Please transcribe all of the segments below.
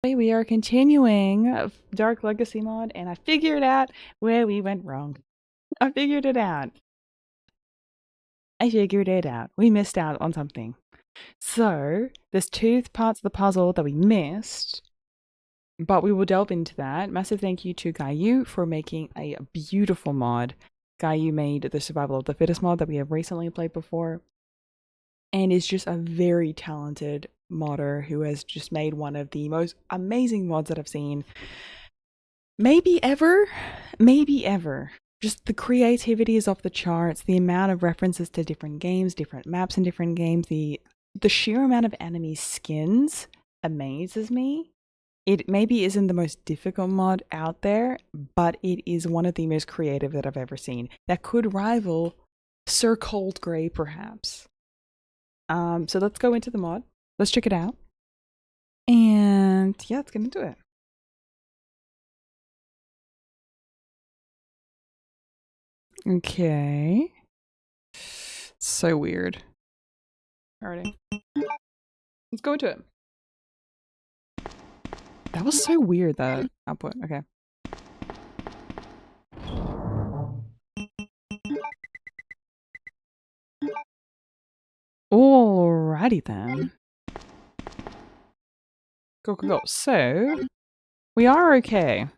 We are continuing Dark Legacy mod, and I figured out where we went wrong. I figured it out. We missed out on something. So, there's two parts of the puzzle that we missed, but we will delve into that. Massive thank you to Guyue for making a beautiful mod. Guyue made the Survival of the Fittest mod that we have recently played before, and is just a very talented modder who has just made one of the most amazing mods that I've seen. Maybe ever. Just the creativity is off the charts. The amount of references to different games, different maps in different games, the sheer amount of enemy skins amazes me. It maybe isn't the most difficult mod out there, but it is one of the most creative that I've ever seen. That could rival Sir Cold Grey, perhaps. So let's go into the mod. Let's check it out. And yeah, let's get into it. Okay. So weird. Alrighty. Let's go into it. That was so weird, that output. Okay. Alrighty then. Go. So, we are okay.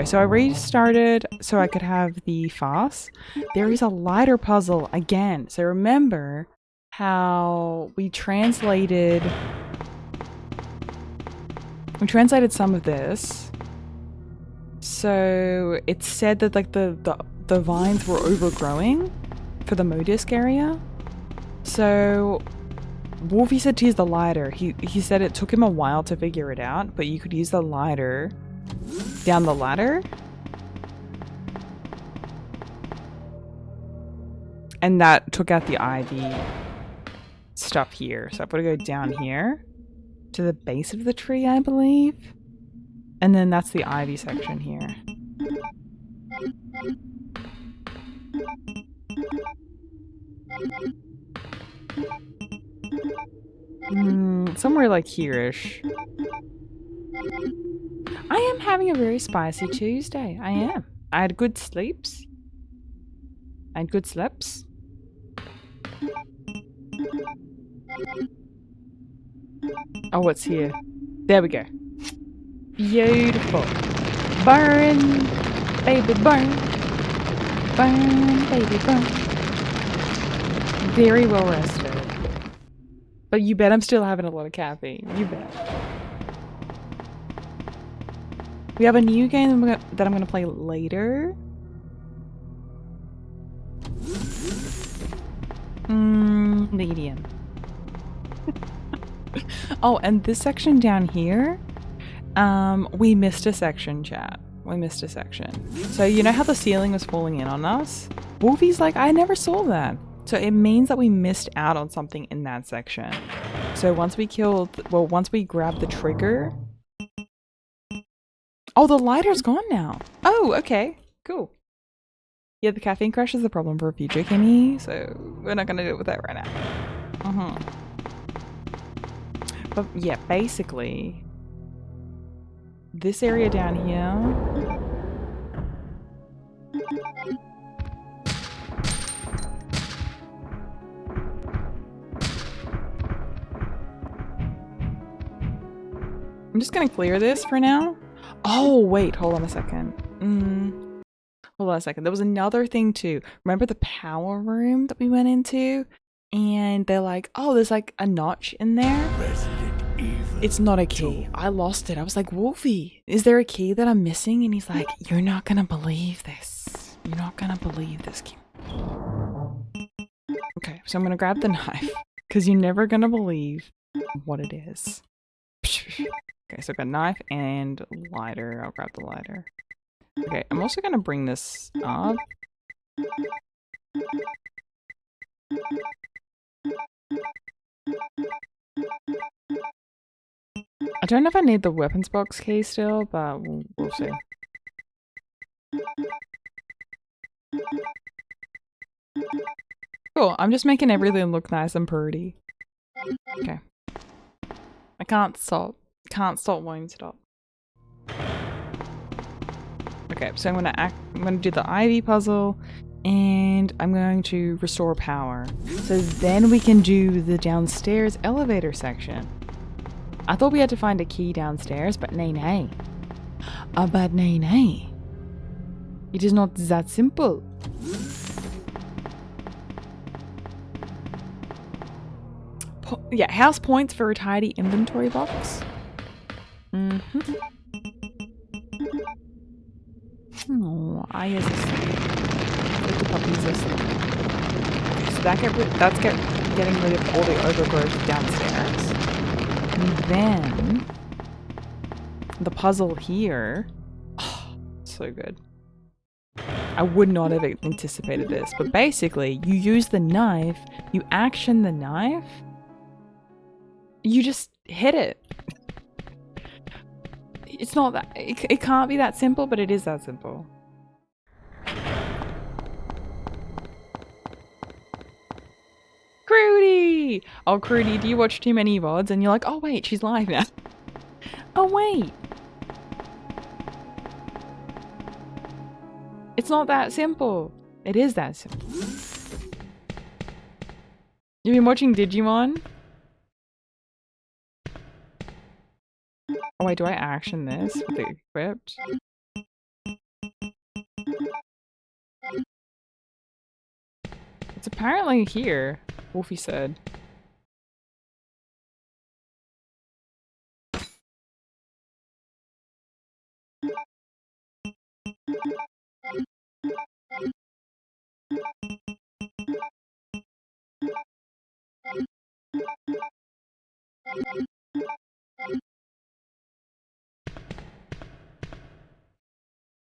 So I restarted so I could have the fast. There is a lighter puzzle again. So remember how we translated some of this. So it said that like the vines were overgrowing for the Modisk area. So Wolfie said to use the lighter. He said it took him a while to figure it out, but you could use the lighter down the ladder. And that took out the ivy stuff here. So I've got to go down here to the base of the tree, I believe. And then that's the ivy section here. Somewhere like here-ish. I am having a very spicy Tuesday. I am. I had good sleeps. Oh, what's here? There we go. Beautiful. Burn, baby, burn. Burn, baby, burn. Very well rested. But you bet I'm still having a lot of caffeine. You bet. We have a new game that I'm going to play later. Medium. Oh, and this section down here, we missed a section, chat. We missed a section. So you know how the ceiling was falling in on us? Wolfie's like, I never saw that. So it means that we missed out on something in that section. So once we grabbed the trigger. Oh, the lighter's gone now. Oh, okay. Cool. Yeah, the caffeine crash is a problem for a future Kimmy, so we're not gonna deal with that right now. But yeah, basically, this area down here. I'm just gonna clear this for now. Oh, wait, hold on a second. Hold on a second. There was another thing too. Remember the power room that we went into? And they're like, oh, there's like a notch in there. It's not a key. I lost it. I was like, Wolfie, is there a key that I'm missing? And he's like, you're not gonna believe this. You're not gonna believe this key. Okay, so I'm gonna grab the knife because you're never gonna believe what it is. Okay, so I've got knife and lighter. I'll grab the lighter. Okay, I'm also gonna bring this up. I don't know if I need the weapons box key still, but we'll see. Cool, I'm just making everything look nice and pretty. Okay. I can't stop wanting to stop. Okay, so I'm gonna do the ivy puzzle, and I'm going to restore power. So then we can do the downstairs elevator section. I thought we had to find a key downstairs, but nay. But nay. It is not that simple. Yeah, house points for a tidy inventory box. Oh, I is asleep. Little puppy's asleep. So that's getting rid of all the overgrowth downstairs. And then the puzzle here. Oh, so good. I would not have anticipated this, but basically you use the knife, you action the knife, you just hit it. It's not that, it can't be that simple, but it is that simple. Crudy! Oh, Crudy, do you watch too many VODs and you're like, oh wait, she's live now. Oh wait. It's not that simple. It is that simple. You've been watching Digimon? Oh wait, do I action this with it equipped? It's apparently here, Wolfie said.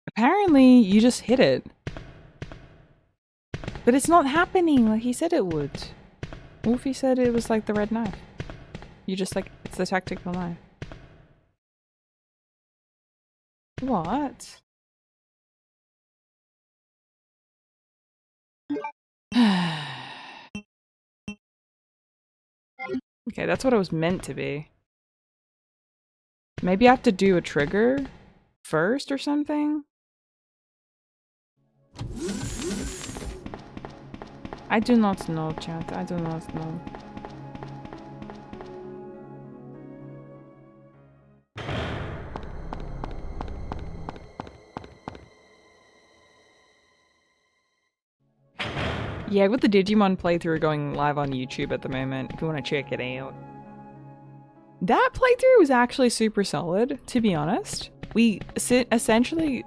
Apparently, you just hit it. But it's not happening like he said it would. Wolfie said it was like the red knife. You just like, it's the tactical knife. What? Okay, that's what it was meant to be. Maybe I have to do a trigger first or something? I do not know, chat. I do not know. Yeah, I've got the Digimon playthrough going live on YouTube at the moment, if you want to check it out. That playthrough was actually super solid, to be honest. We essentially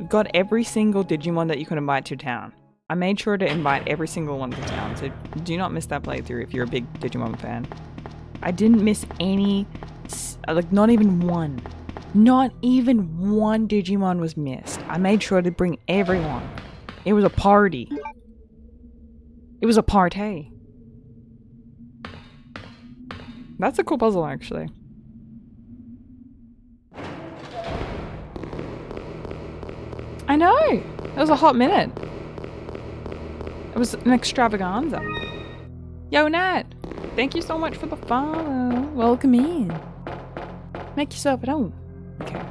got every single Digimon that you could invite to town. I made sure to invite every single one to town, so do not miss that playthrough if you're a big Digimon fan. I didn't miss any, like not even one. Not even one Digimon was missed. I made sure to bring everyone. It was a party. It was a party. That's a cool puzzle, actually. I know! It was a hot minute. It was an extravaganza. Yo, Nat! Thank you so much for the follow. Welcome in. Make yourself at home. Okay.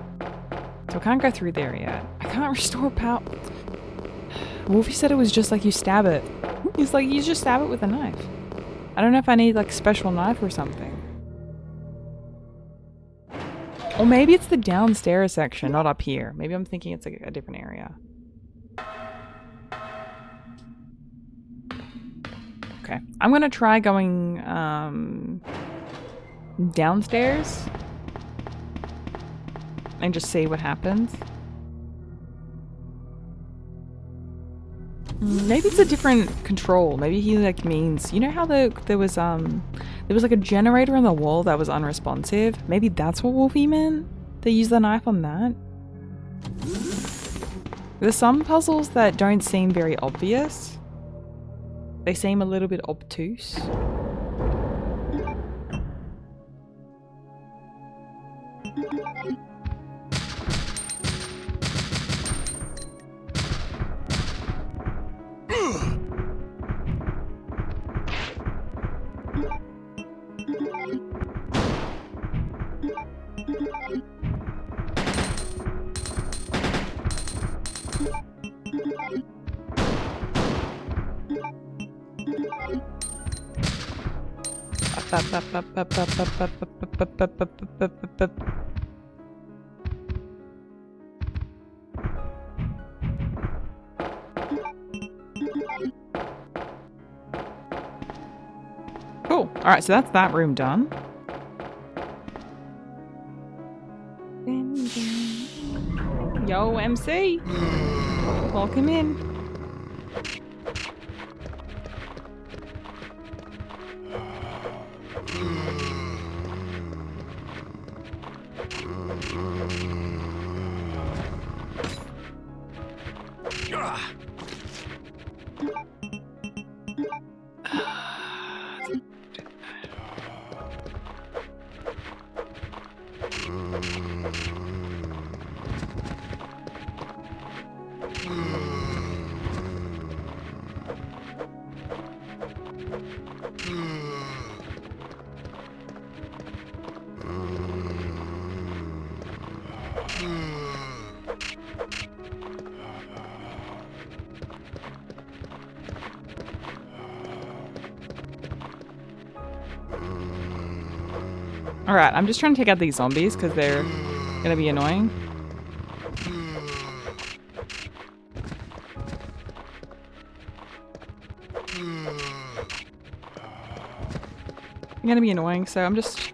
So I can't go through there yet. I can't restore power. Wolfie said it was just like you stab it. He's like, you just stab it with a knife. I don't know if I need like a special knife or something. Or maybe it's the downstairs section, not up here. Maybe I'm thinking it's like a different area. Okay, I'm gonna try going downstairs and just see what happens. Maybe it's a different control. Maybe he like means, you know how there was like a generator on the wall that was unresponsive? Maybe that's what Wolfie meant? They use the knife on that? There's some puzzles that don't seem very obvious. They seem a little bit obtuse. Cool. Alright, so that's that room done. Yo, MC. Welcome in. Alright, I'm just trying to take out these zombies because they're gonna be annoying. They're gonna be annoying, so I'm just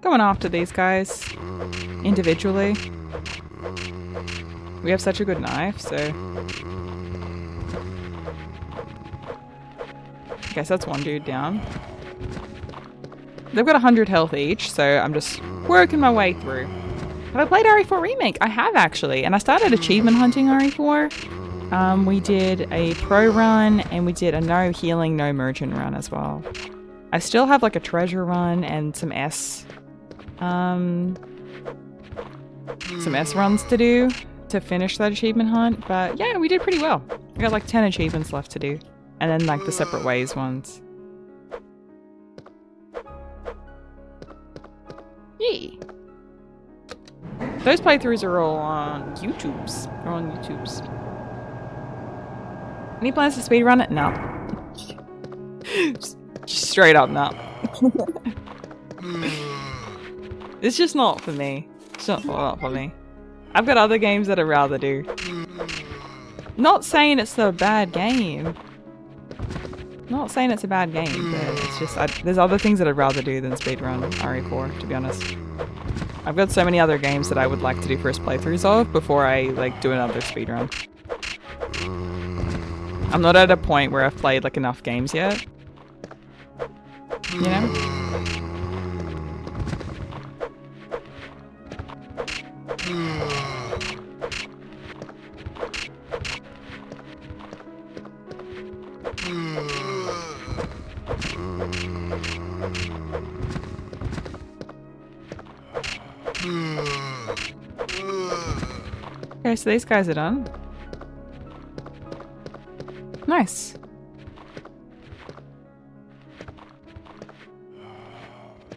going after these guys individually. We have such a good knife, so... Okay, so that's one dude down. They've got 100 health each, so I'm just working my way through. Have I played RE4 Remake? I have actually, and I started achievement hunting RE4. We did a pro run, and we did a no healing, no merchant run as well. I still have like a treasure run and some S runs to do to finish that achievement hunt, but yeah, we did pretty well. We got like 10 achievements left to do, and then like the separate ways ones. Yeah. Those playthroughs are all on YouTube's. They're on YouTube's. Any plans to speedrun it? No. Just straight up no. It's just not for me. It's not for me. I've got other games that I'd rather do. Not saying it's a bad game. Not saying it's a bad game, but it's just there's other things that I'd rather do than speedrun RE4, to be honest. I've got so many other games that I would like to do first playthroughs of before I like do another speedrun. I'm not at a point where I've played like enough games yet. You know? Okay, so these guys are done. Nice.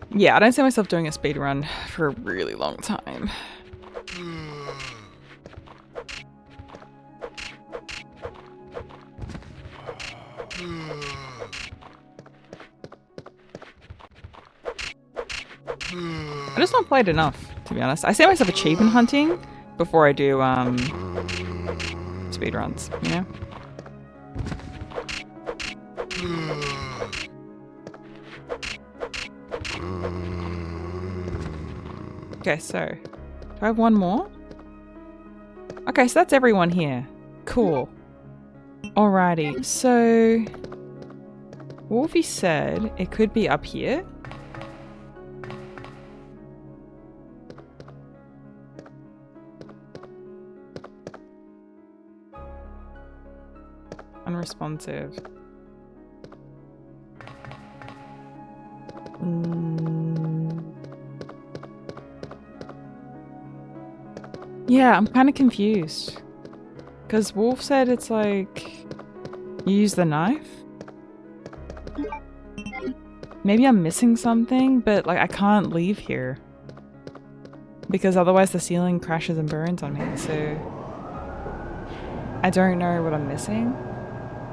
Yeah, I don't see myself doing a speedrun for a really long time. I just not played enough, to be honest. I see myself achievement hunting before I do speedruns, you know? Okay, so do I have one more? Okay, so that's everyone here. Cool. Alrighty, so Wolfie said it could be up here. Unresponsive. Yeah, I'm kind of confused. Because Wolf said it's like... You use the knife? Maybe I'm missing something, but like I can't leave here. Because otherwise the ceiling crashes and burns on me, so... I don't know what I'm missing.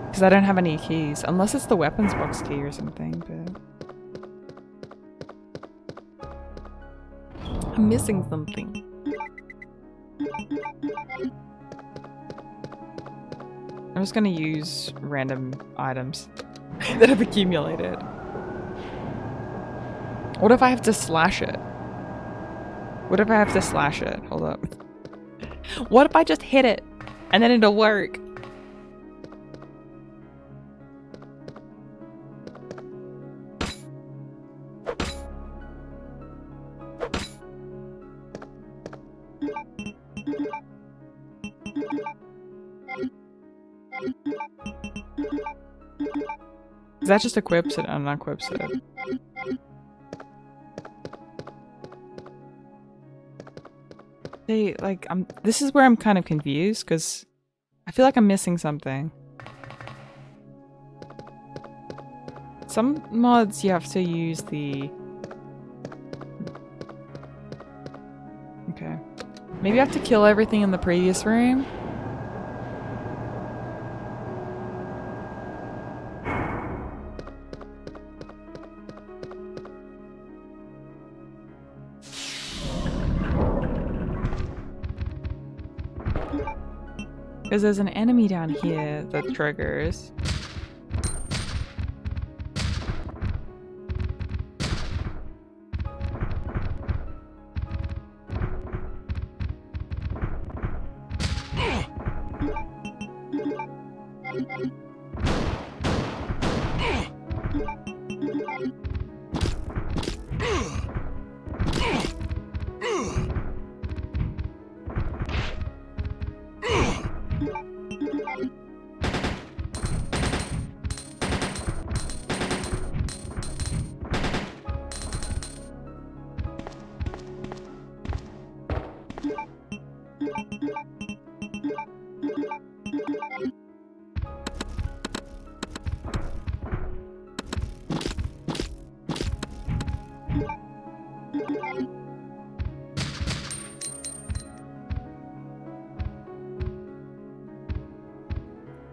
Because I don't have any keys. Unless it's the weapons box key or something, but... I'm missing something. I'm just gonna use random items that have accumulated. What if I have to slash it? What if I have to slash it? Hold up. What if I just hit it and then it'll work? That just equips it and unequips it. See, like, this is where I'm kind of confused, because I feel like I'm missing something. Some mods you have to use the... Okay. Maybe I have to kill everything in the previous room? Because there's an enemy down here that triggers.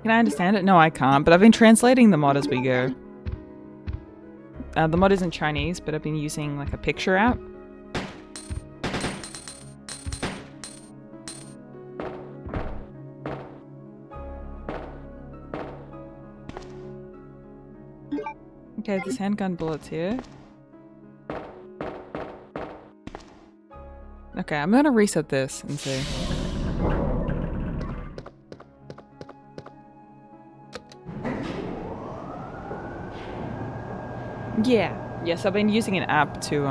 Can I understand it? No, I can't, but I've been translating the mod as we go. The mod isn't Chinese, but I've been using like a picture app. Okay, there's handgun bullets here. Okay, I'm gonna reset this and see. Yeah. Yes, I've been using an app to,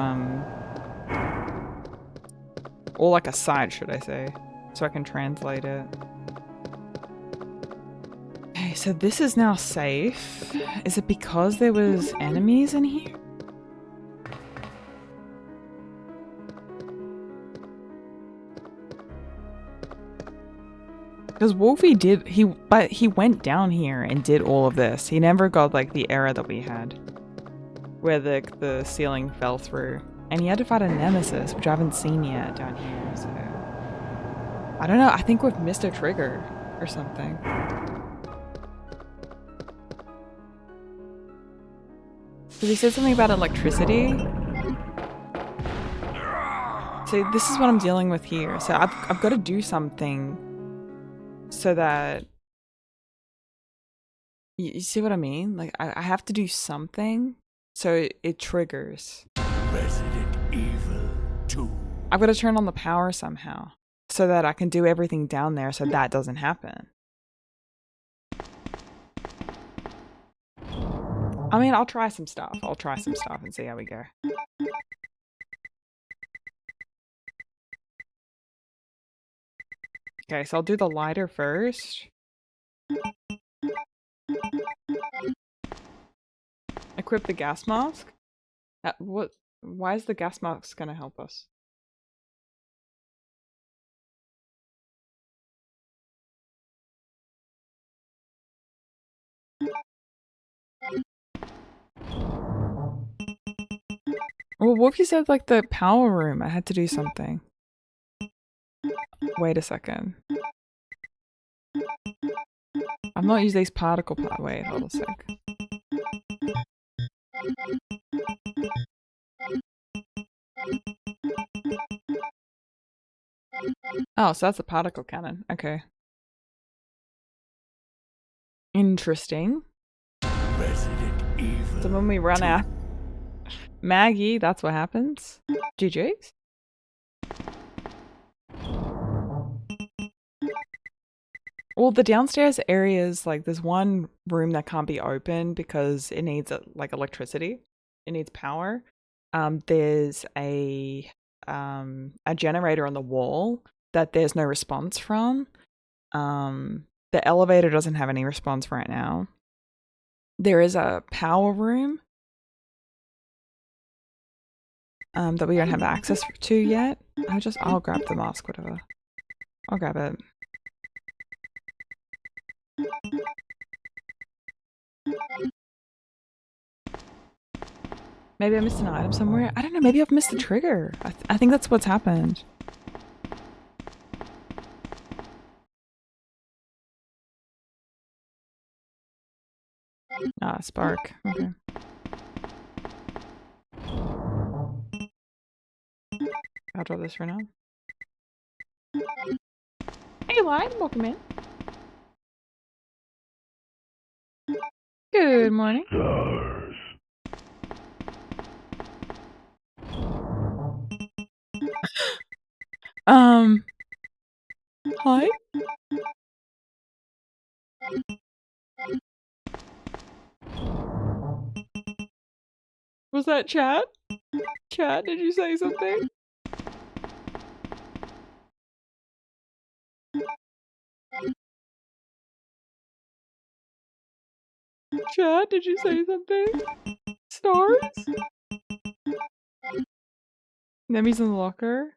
or like a site, should I say, so I can translate it. Okay, so this is now safe. Is it because there was enemies in here? Because Wolfie did, but he went down here and did all of this. He never got like the error that we had, where the ceiling fell through. And he had to fight a nemesis, which I haven't seen yet down here, so... I don't know, I think we've missed a trigger or something. Because he said something about electricity. So this is what I'm dealing with here. So I've got to do something so that... You see what I mean? Like, I have to do something so it triggers. Resident Evil 2. I've got to turn on the power somehow so that I can do everything down there so that doesn't happen. I mean, I'll try some stuff. I'll try some stuff and see how we go. Okay, so I'll do the lighter first. Equip the gas mask? What? Why is the gas mask gonna help us? Well, what if you said like the power room? I had to do something. Wait a second. I've not used these particle part. Wait, hold on a sec. Oh, so that's a particle cannon. Okay. Interesting. Resident Evil. So when we run out Maggie, that's what happens. GG's. Well, the downstairs areas, like there's one room that can't be opened because it needs like electricity. It needs power. There's a generator on the wall that there's no response from. The elevator doesn't have any response right now. There is a power room that we don't have access to yet. I'll grab the mask, whatever. I'll grab it. Maybe I missed an item somewhere. I don't know, maybe I've missed the trigger. I think that's what's happened. Ah, spark. Okay. I'll draw this for now. Hey, Lion, welcome in. Good morning. Stars. Hi. Was that chat? Chat, did you say something? Chat, did you say something? Stars? Nemi's in the locker.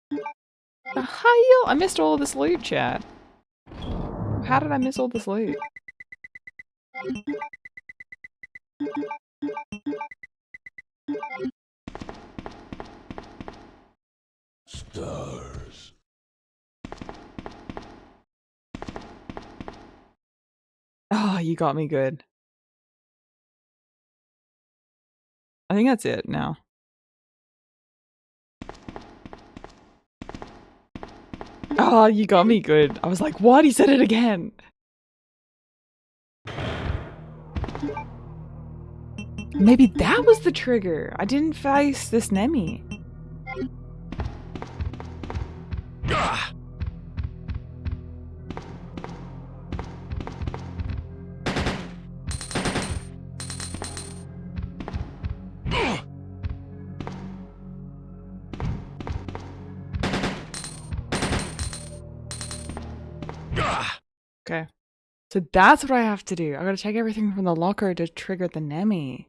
The hell? I missed all of this loot, chat. How did I miss all this loot? Stars. Oh, you got me good. I think that's it now. Oh, you got me good. I was like, what? He said it again. Maybe that was the trigger. I didn't face this Nemi. Okay. So that's what I have to do. I gotta take everything from the locker to trigger the Nemi.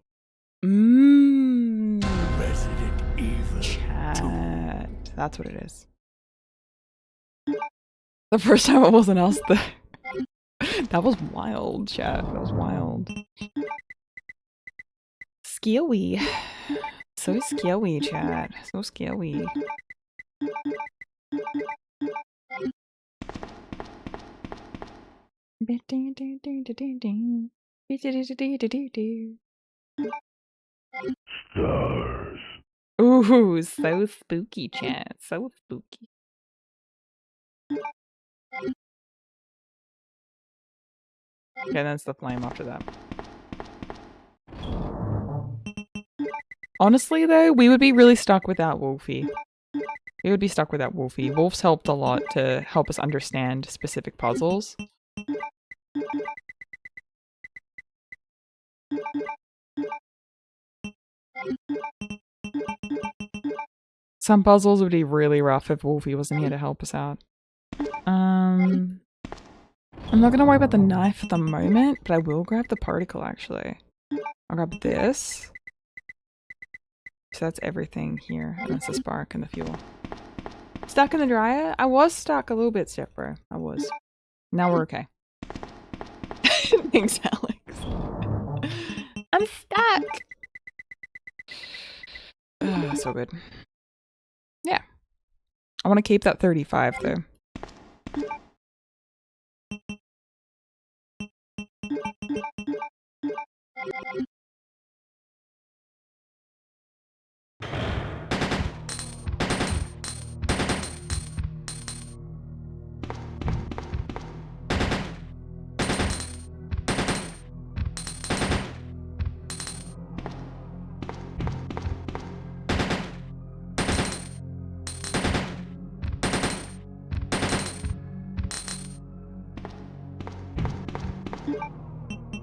Resident Evil. Chat. That's what it is. The first time I wasn't asked that. That was wild, chat. That was wild. Scary. So scary, chat. So scary. Stars. Ooh, so spooky, chat. So spooky. Okay, that's the flame after that. Honestly, though, we would be really stuck without Wolfie. We would be stuck without Wolfie. Wolf's helped a lot to help us understand specific puzzles. Some puzzles would be really rough if Wolfie wasn't here to help us out. I'm not gonna worry about the knife at the moment, but I will grab the particle actually. I'll grab this. So that's everything here, and that's the spark and the fuel. Stuck in the dryer? I was stuck a little bit, Stepbro. I was. Now we're okay. Thanks, Alex. I'm stuck! So good. Yeah. I want to keep that 35 though.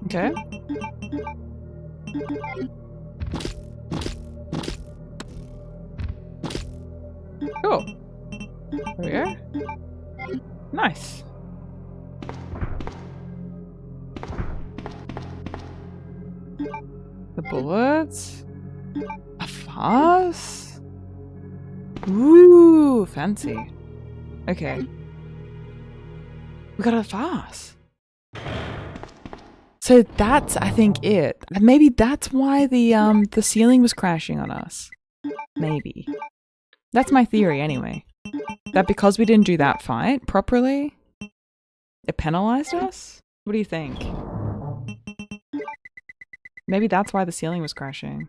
Okay. Cool. There we go. Nice. The bullets. A vase? Ooh, fancy. Okay. We got a vase. So that's, I think, it. Maybe that's why the ceiling was crashing on us. Maybe. That's my theory anyway. That because we didn't do that fight properly, it penalized us? What do you think? Maybe that's why the ceiling was crashing.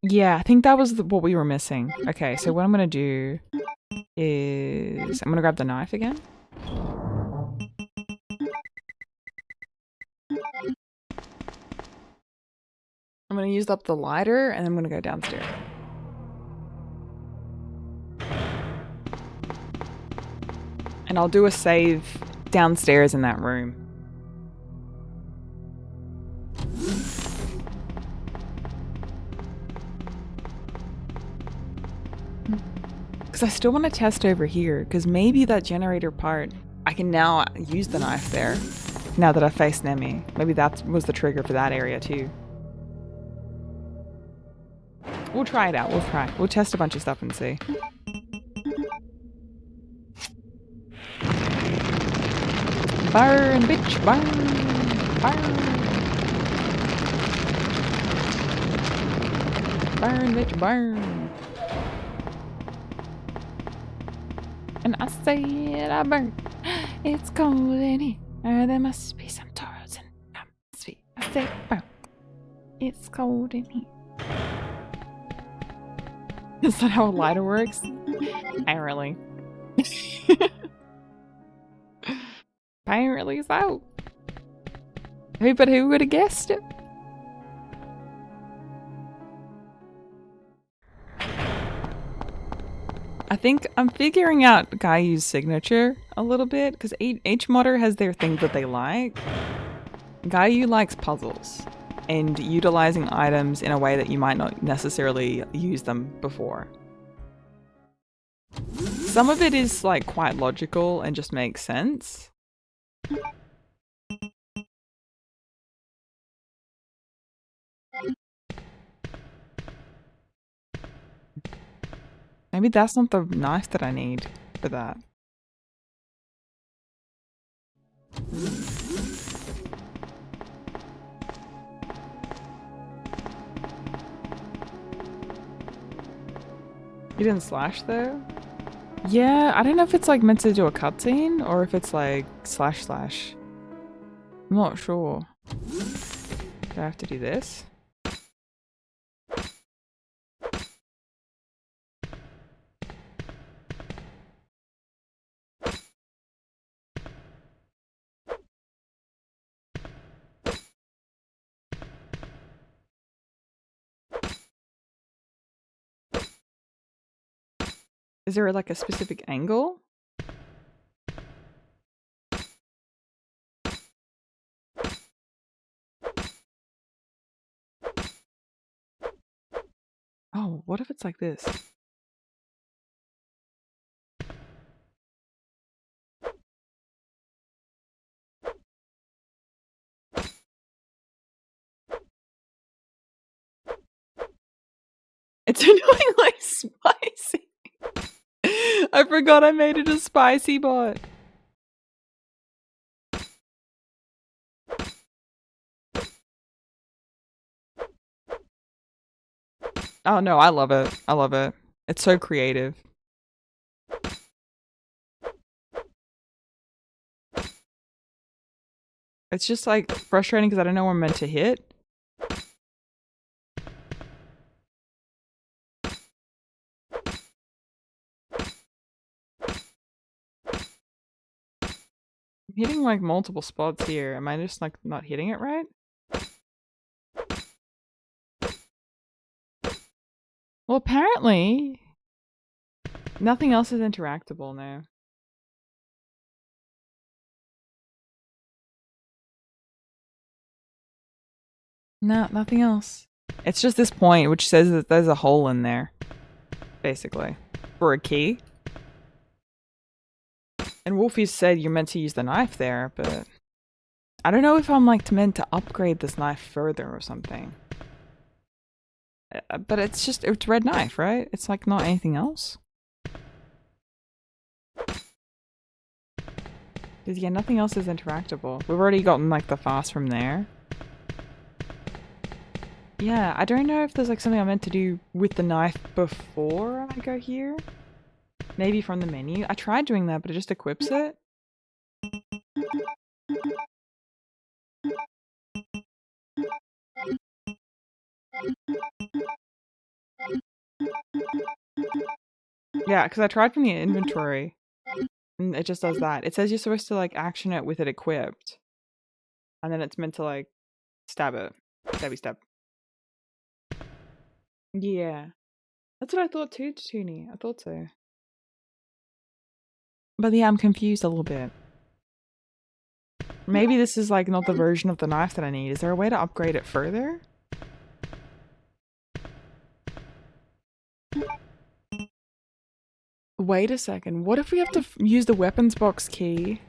Yeah, I think that was what we were missing. Okay, so what I'm gonna do is I'm gonna grab the knife again. I'm gonna use up the lighter and I'm gonna go downstairs. And I'll do a save downstairs in that room. Because I still want to test over here, because maybe that generator part, I can now use the knife there, now that I faced Nemi. Maybe that was the trigger for that area too. We'll try it out, we'll try. We'll test a bunch of stuff and see. Burn, bitch, burn, burn. Burn, bitch, burn. And I said I burn. It's cold in here. There must be some turtles in the atmosphere. I said burn. It's cold in here. Is that how a lighter works? Apparently. Apparently so. But who would have guessed it? I think I'm figuring out Guyue's signature a little bit, because each modder has their thing that they like. Guyue likes puzzles and utilizing items in a way that you might not necessarily use them before. Some of it is like quite logical and just makes sense. Maybe that's not the knife that I need for that. You didn't slash though? Yeah, I don't know if it's like meant to do a cutscene or if it's like slash. I'm not sure. Do I have to do this? Is there like a specific angle? Oh, what if it's like this? It's annoyingly spicy. I forgot I made it a spicy bot. Oh no, I love it. I love it. It's so creative. It's just like frustrating because I don't know where I'm meant to hit. I'm hitting like multiple spots here. Am I just like not hitting it right? Well, apparently nothing else is interactable now. No, nothing else. It's just this point which says that there's a hole in there, basically, for a key. And Wolfie said you're meant to use the knife there, but I don't know if I'm like meant to upgrade this knife further or something. But it's just, it's red knife, right? It's like not anything else. Because yeah, nothing else is interactable. We've already gotten like the fast from there. Yeah, I don't know if there's like something I'm meant to do with the knife before I go here. Maybe from the menu. I tried doing that, but it just equips it. Yeah, because I tried from the inventory. And it just does that. It says you're supposed to like action it with it equipped. And then it's meant to like stab it. Stabby stab. Yeah. That's what I thought too, Toonie. I thought so. But yeah, I'm confused a little bit. Maybe this is like not the version of the knife that I need. Is there a way to upgrade it further? Wait a second. What if we have to use the weapons box key?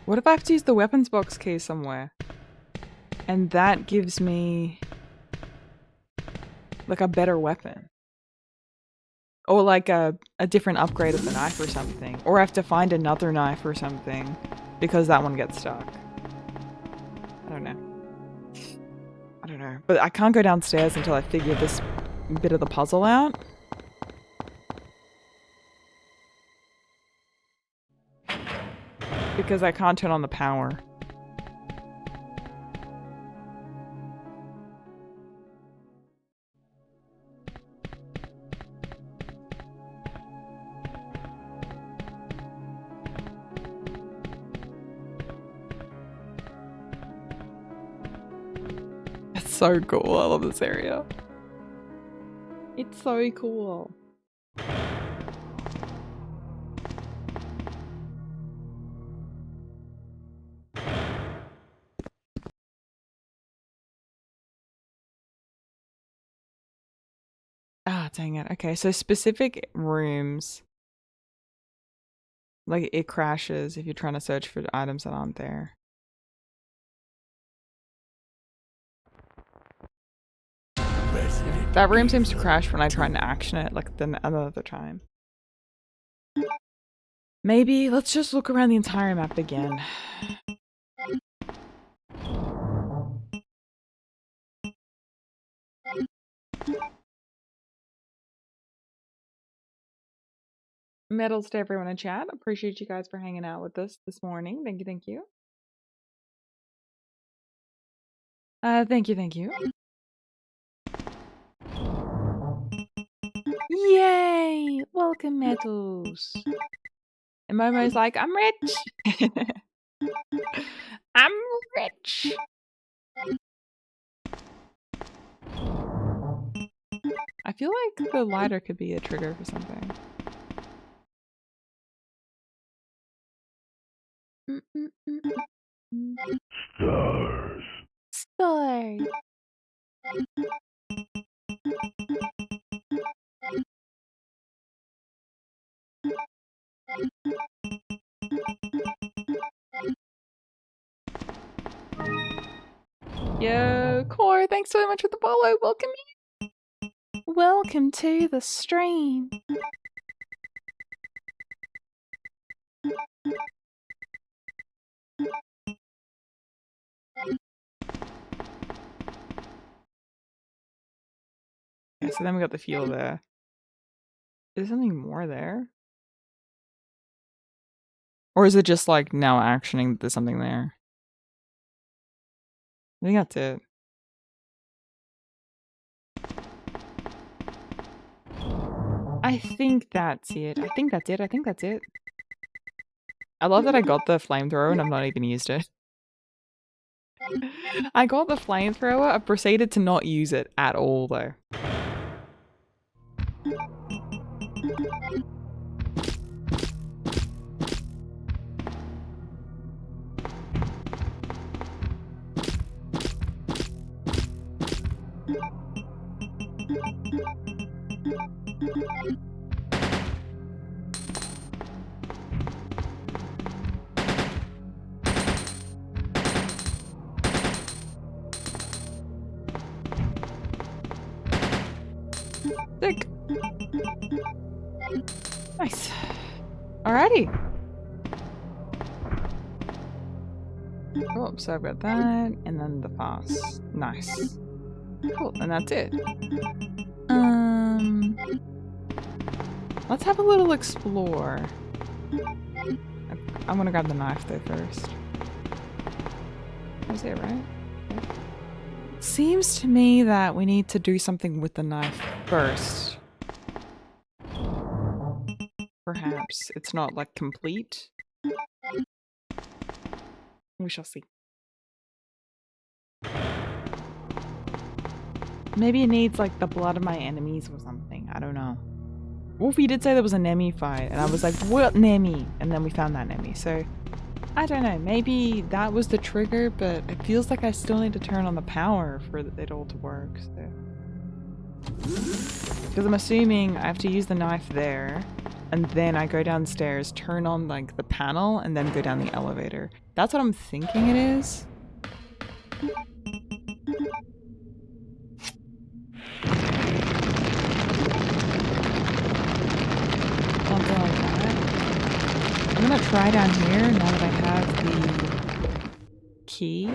What if I have to use the weapons box key somewhere? And that gives me like a better weapon. Or like a different upgrade of the knife or something. Or I have to find another knife or something because that one gets stuck. I don't know. I don't know. But I can't go downstairs until I figure this bit of the puzzle out. Because I can't turn on the power. It's so cool. I love this area. It's so cool. Ah, dang it. Okay, so specific rooms. Like, it crashes if you're trying to search for items that aren't there. That room seems to crash when I try and action it, like, another time. Maybe let's just look around the entire map again. Medals to everyone in chat. Appreciate you guys for hanging out with us this morning. Thank you, thank you. Thank you, thank you. Yay! Welcome, Medals. And Momo's like, I'm rich! I'm rich! I feel like the lighter could be a trigger for something. Stars. Stars. Yo, Core, thanks so much for the follow. Welcome Welcome to the stream. Okay, so then we got the fuel there. Is there something more there? Or is it just like now actioning that there's something there? I think that's it. I think that's it. I think that's it. I think that's it. I love that I got the flamethrower and I've not even used it. I got the flamethrower. I proceeded to not use it at all though. Sick. Nice. Alrighty. Oh, so I've got that, and then the pass. Nice. Cool, and that's it. Let's have a little explore. I'm gonna grab the knife though first. That's it, right? Yeah. Seems to me that we need to do something with the knife first. Perhaps it's not like complete. We shall see. Maybe it needs like the blood of my enemies or something. I don't know. Wolfie did say there was a Nemi fight, and I was like, what Nemi? And then we found that Nemi, so I don't know. Maybe that was the trigger, but it feels like I still need to turn on the power for it all to work, so. Because I'm assuming I have to use the knife there, and then I go downstairs, turn on like the panel, and then go down the elevator. That's what I'm thinking it is. Something like that. I'm gonna try down here now that I have the key.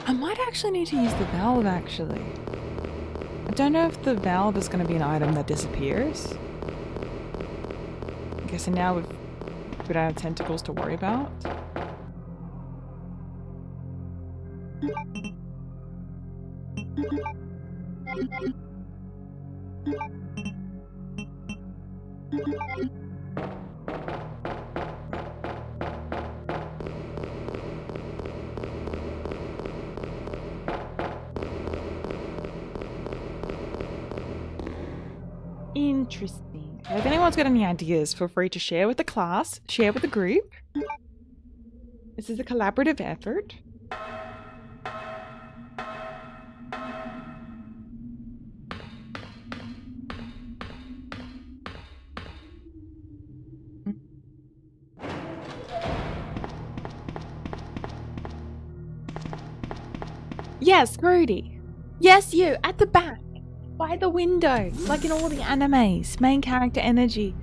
I might actually need to use the valve actually. I don't know if the valve is gonna be an item that disappears. Okay, so now we don't have tentacles to worry about. Interesting. If anyone's got any ideas, feel free to share with the class, share with the group. This is a collaborative effort. Yes, Rudy. Yes, you, at the back. By the window. Like in all the animes. Main character energy.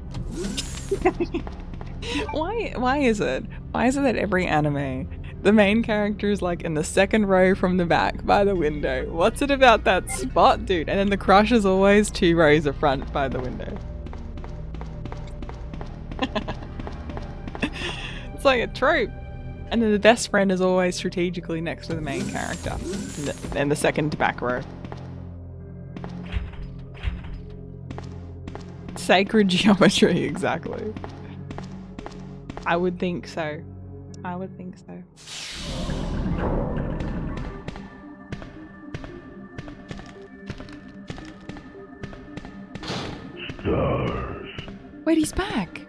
Why is it? Why is it that every anime, the main character is like in the second row from the back by the window? What's it about that spot, dude? And then the crush is always 2 rows of front by the window. It's like a trope. And then the best friend is always strategically next to the main character in the second back row. Sacred geometry, exactly. I would think so. I would think so. Stars. Wait, he's back.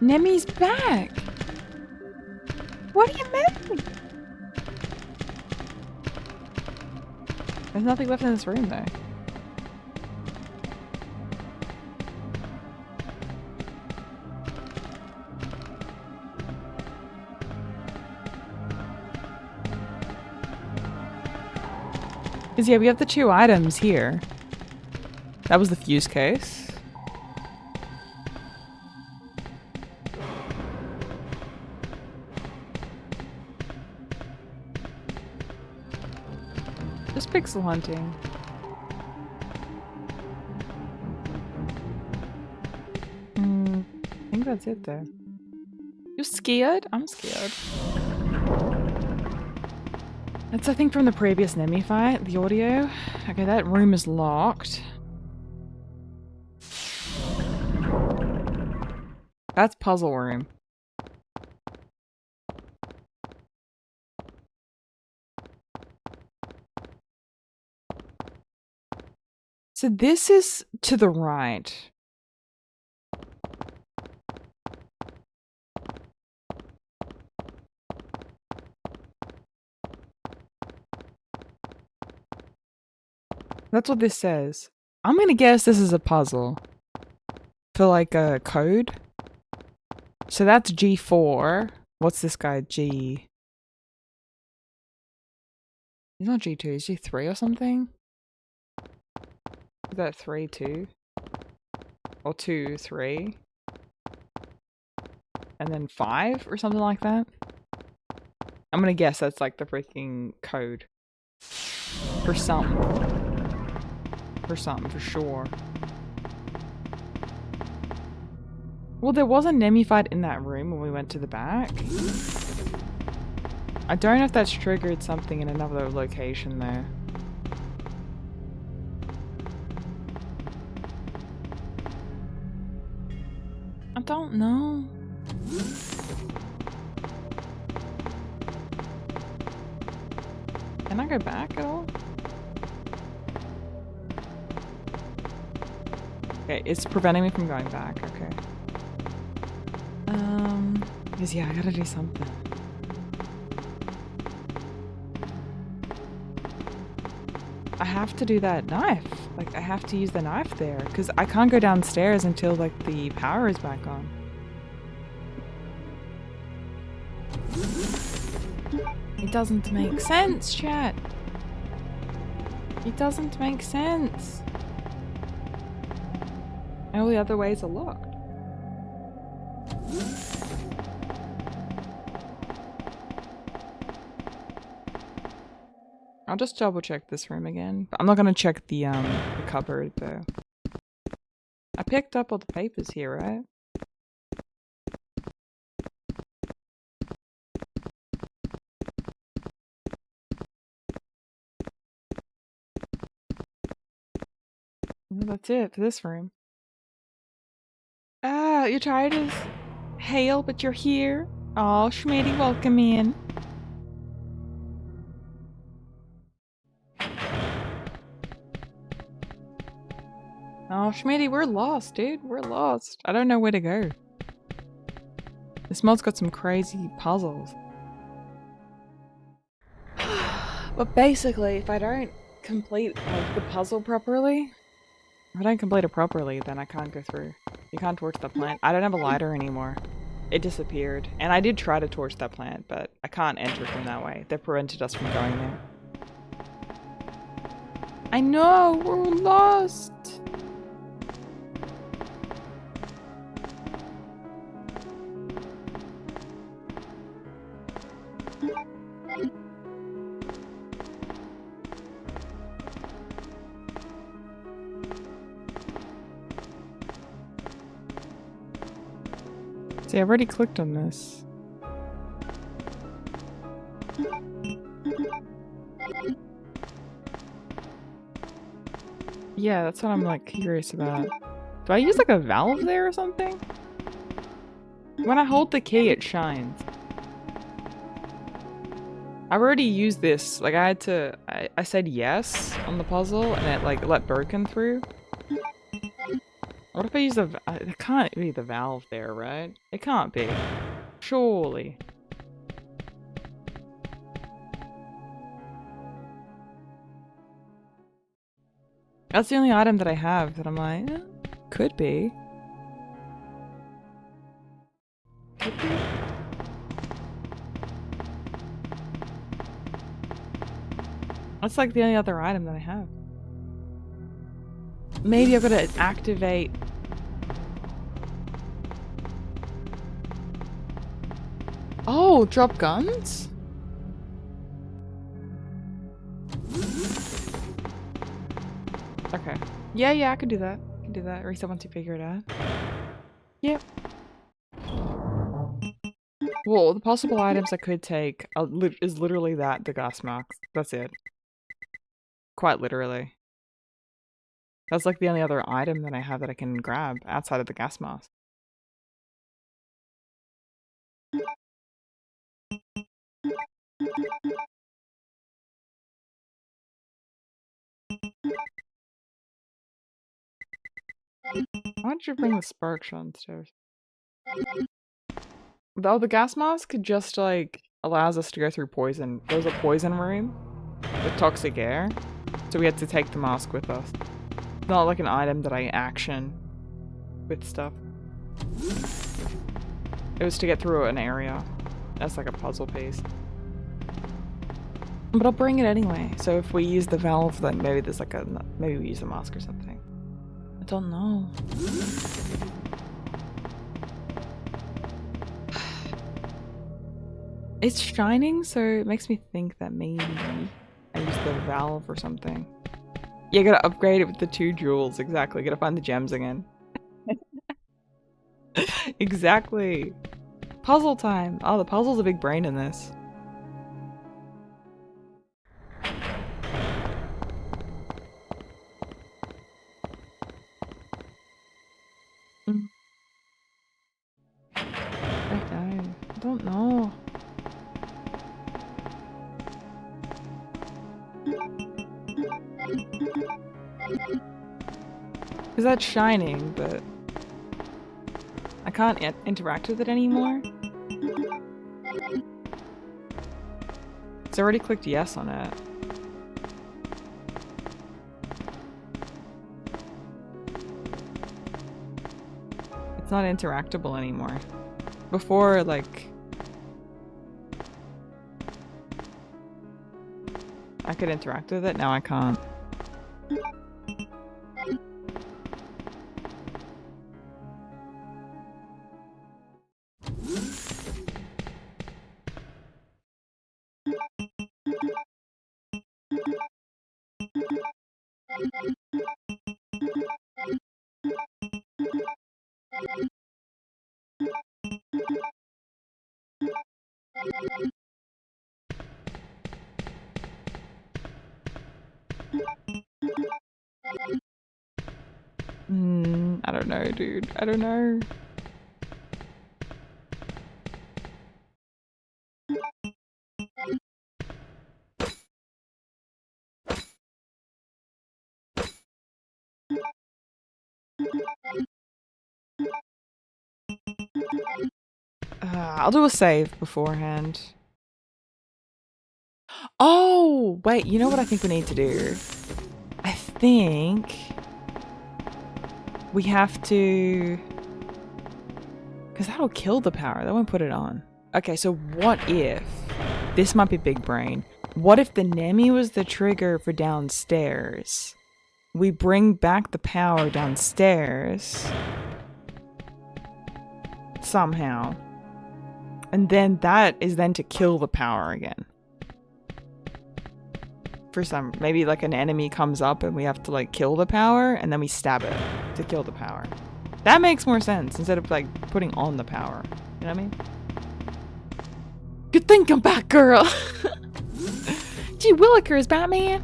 Nemi's back. What do you mean? There's nothing left in this room though. Because yeah, we have the 2 items here. That was the fuse case. Just pixel hunting. I think that's it though. You're scared? I'm scared. That's I think from the previous Nemi fight, the audio. Okay, that room is locked. That's puzzle room. So this is to the right. That's what this says. I'm gonna guess this is a puzzle. For like a code. So that's G4. What's this guy? G. He's not G2, he's G3 or something? Is that 3, 2? Or 2, 3? And then 5 or something like that? I'm gonna guess that's like the freaking code. For something. For something, for sure. Well, there was a Nemi fight in that room when we went to the back. I don't know if that's triggered something in another location though. I don't know. Can I go back at all? Okay, it's preventing me from going back, okay. Because yeah, I gotta do something. I have to do that knife. Like, I have to use the knife there. Because I can't go downstairs until, like, the power is back on. It doesn't make sense, chat. It doesn't make sense. All the other ways are locked. I'll just double check this room again. But I'm not gonna check the cupboard though. I picked up all the papers here, right? Well, that's it for this room. Ah, you're tired as hail, but you're here. Oh, Schmitty, welcome in. Oh, Schmitty, we're lost, dude. We're lost. I don't know where to go. This mod's got some crazy puzzles. But basically, if I don't complete like, the puzzle properly, if I don't complete it properly, then I can't go through. You can't torch the plant. I don't have a lighter anymore. It disappeared. And I did try to torch that plant, but I can't enter from that way. They prevented us from going there. I know! We're lost! See, I've already clicked on this. Yeah, that's what I'm like curious about. Do I use like a valve there or something? When I hold the key, it shines. I've already used this. Like I had to, I said yes on the puzzle and it like let broken through. What if I use the, it can't be the valve there, right? It can't be. Surely. That's the only item that I have that I'm like, could be. Could be. That's like the only other item that I have. Maybe I've got to activate. Oh, drop guns? Okay. Yeah, I can do that. I can do that. Reset once you figure it out. Yep. Well, the possible items I could take is literally that, the gas mask. That's it. Quite literally. That's like the only other item that I have that I can grab outside of the gas mask. Why don't you bring the spark shot downstairs? Though the gas mask just like allows us to go through poison. There's a poison room with toxic air, so we had to take the mask with us. It's not like an item that I action with stuff. It was to get through an area. That's like a puzzle piece. But I'll bring it anyway. So if we use the valve, then maybe there's like maybe we use the mask or something. I don't know. It's shining, so it makes me think that maybe I use the valve or something. Yeah, gotta upgrade it with the 2 jewels. Exactly. Gotta find the gems again. Exactly. Puzzle time. Oh, the puzzle's a big brain in this. I don't know. Because that's shining, but I can't interact with it anymore. It's already clicked yes on it. It's not interactable anymore. Before, like, I could interact with it, now I can't. I don't know, dude. I don't know. I'll do a save beforehand. Oh, wait, you know what I think we need to do? I think we have to... Because that'll kill the power. That won't put it on. Okay, so what if... This might be big brain. What if the Nemi was the trigger for downstairs? We bring back the power downstairs. Somehow. And then that is then to kill the power again. For some... Maybe like an enemy comes up and we have to like kill the power and then we stab it to kill the power. That makes more sense instead of like putting on the power. You know what I mean? Good thing I'm back, girl. Gee Willikers, Batman.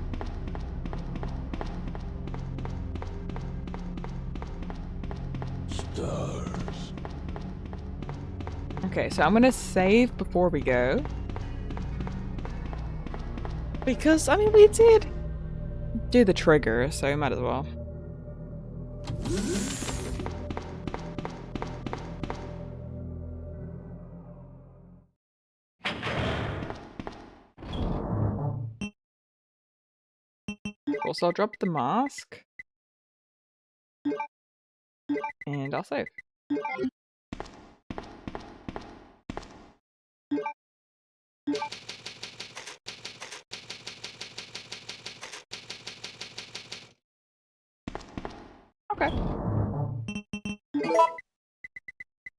Stars. Okay, so I'm gonna save before we go. Because, I mean, we did do the trigger, so we might as well. Cool, so I'll drop the mask. And I'll save. Okay.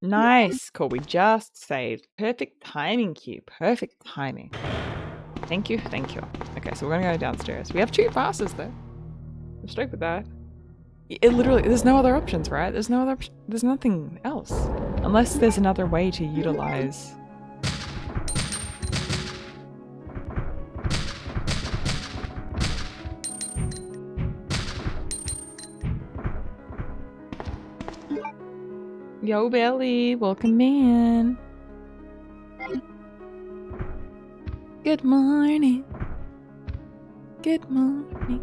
Nice. Cool. We just saved. Perfect timing, Q. Perfect timing. Thank you. Thank you. Okay, so we're gonna go downstairs. We have 2 passes though. I'm stoked with that. It literally, there's no other options, right? There's no other there's nothing else. Unless there's another way to utilize. Yo, Billy, welcome in. Good morning. Good morning.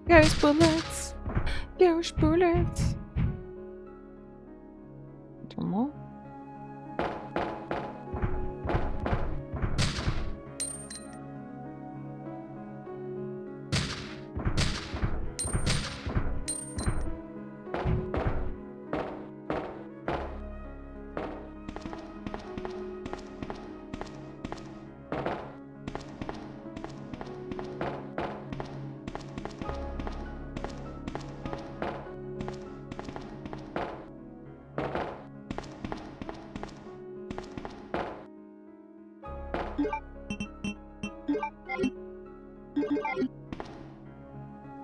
Ghost bullets. Ghost bullets. Two more.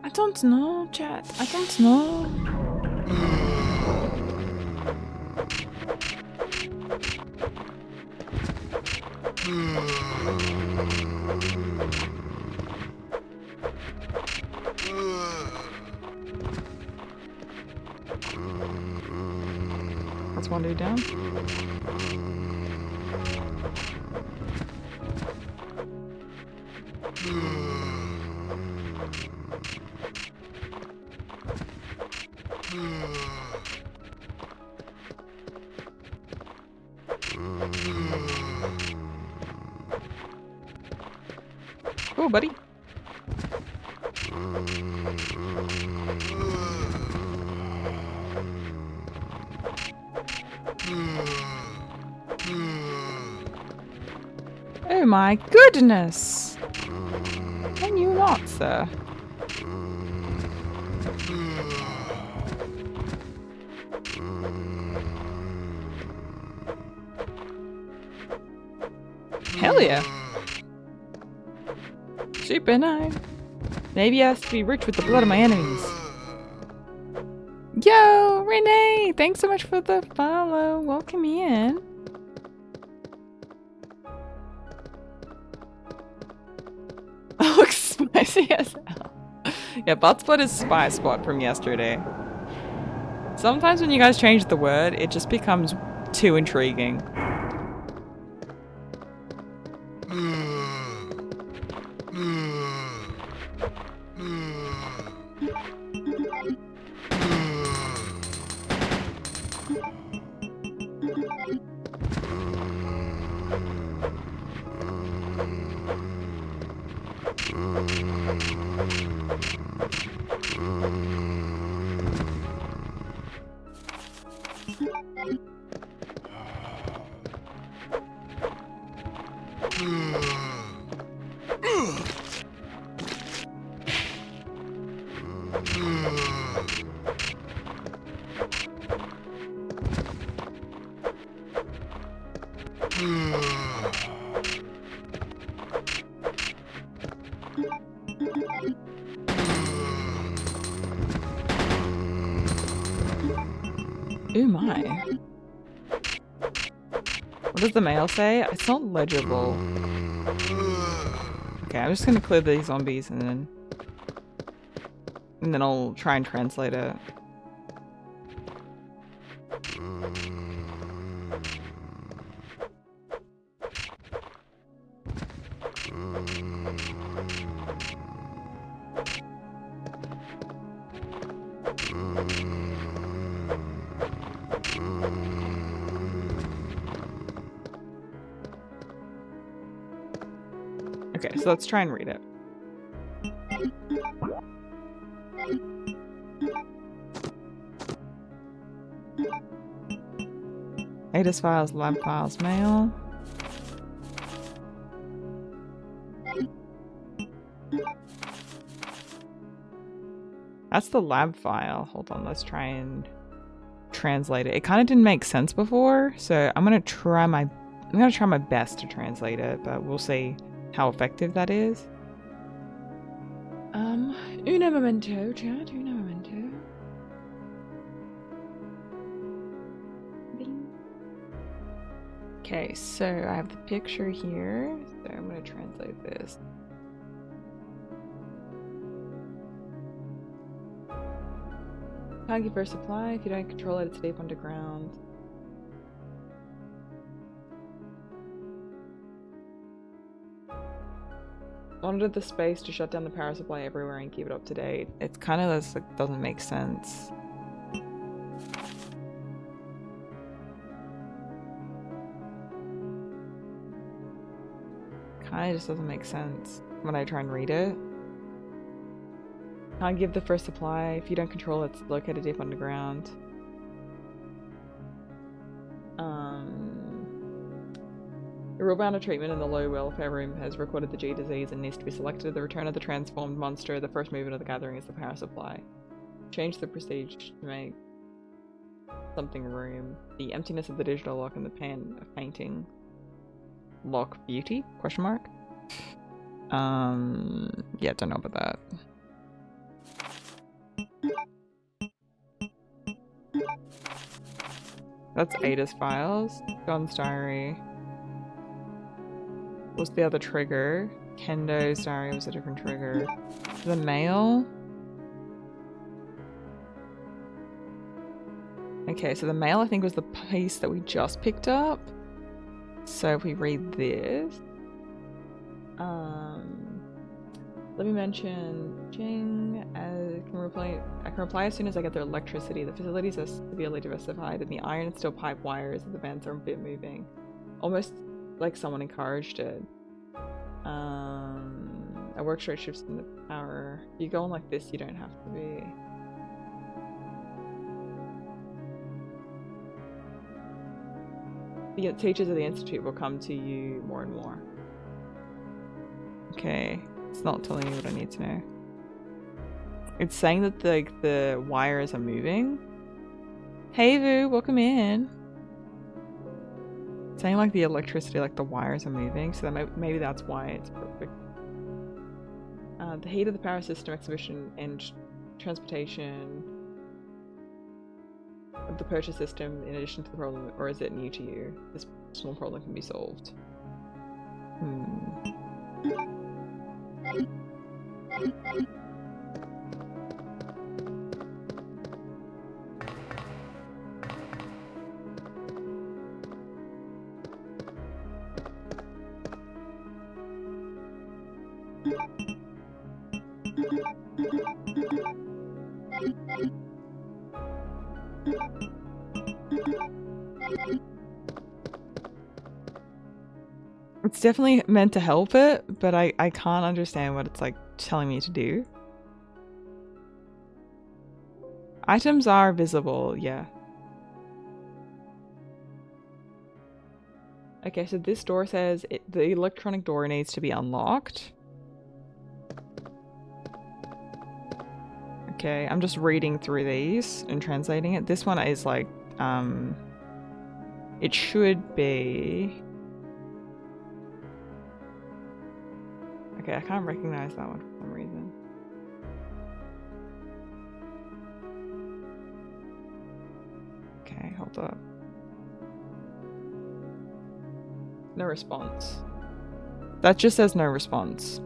I don't know, chat. I don't know. That's one dude down. Oh, buddy. Oh my goodness! Can you not, sir? Hell yeah! Super nice. Maybe I have to be rich with the blood of my enemies. Yo, Renee! Thanks so much for the follow. Welcome in. Looks spicy as hell. Yeah, butt spot is spy spot from yesterday. Sometimes when you guys change the word, it just becomes too intriguing. Oh my. What does the mail say? It's not legible. Okay, I'm just gonna clear these zombies and then I'll try and translate it. Okay, so let's try and read it. Ada's files, lab files, mail. That's the lab file. Hold on, let's try and translate it. It kind of didn't make sense before, so I'm gonna try my best to translate it, but we'll see how effective that is. Uno momento, chat. Uno momento. Bing. Okay, so I have the picture here, so I'm gonna translate this. Can't give first supply. If you don't control it, it's deep underground. Monitor the space to shut down the power supply everywhere and keep it up to date. It's kind of just like doesn't make sense. Kind of just doesn't make sense when I try and read it. Can't give the first supply. If you don't control it, it's located deep underground. The real bound of treatment in the low welfare room has recorded the G disease and needs to be selected. The return of the transformed monster. The first movement of the gathering is the power supply. Change the prestige to make something room. The emptiness of the digital lock and the pan of painting. Lock beauty? Question mark? Yeah, don't know about that. That's Ada's files. John's diary. What's the other trigger? Kendo's diary was a different trigger. The mail. Okay, so the mail I think was the piece that we just picked up. So if we read this. Let me mention Jing I can reply as soon as I get their electricity. The facilities are severely diversified and the iron and steel pipe wires of the vents are a bit moving. Almost like someone encouraged it. I work straight shifts in the power. If you go on like this, you don't have to be. The teachers of the institute will come to you more and more. Okay, it's not telling me what I need to know. It's saying that the wires are moving. Hey Vu, welcome in. It's saying like the electricity, like the wires are moving, so that maybe that's why it's perfect. The heat of the power system exhibition and transportation of the purchase system in addition to the problem, or is it new to you? This small problem can be solved. It's definitely meant to help it, but I can't understand what it's like telling me to do. Items are visible, yeah. Okay, so this door says the electronic door needs to be unlocked. Okay, I'm just reading through these and translating it. This one is like, it should be... Okay, I can't recognize that one for some reason. Okay, hold up. No response. That just says no response.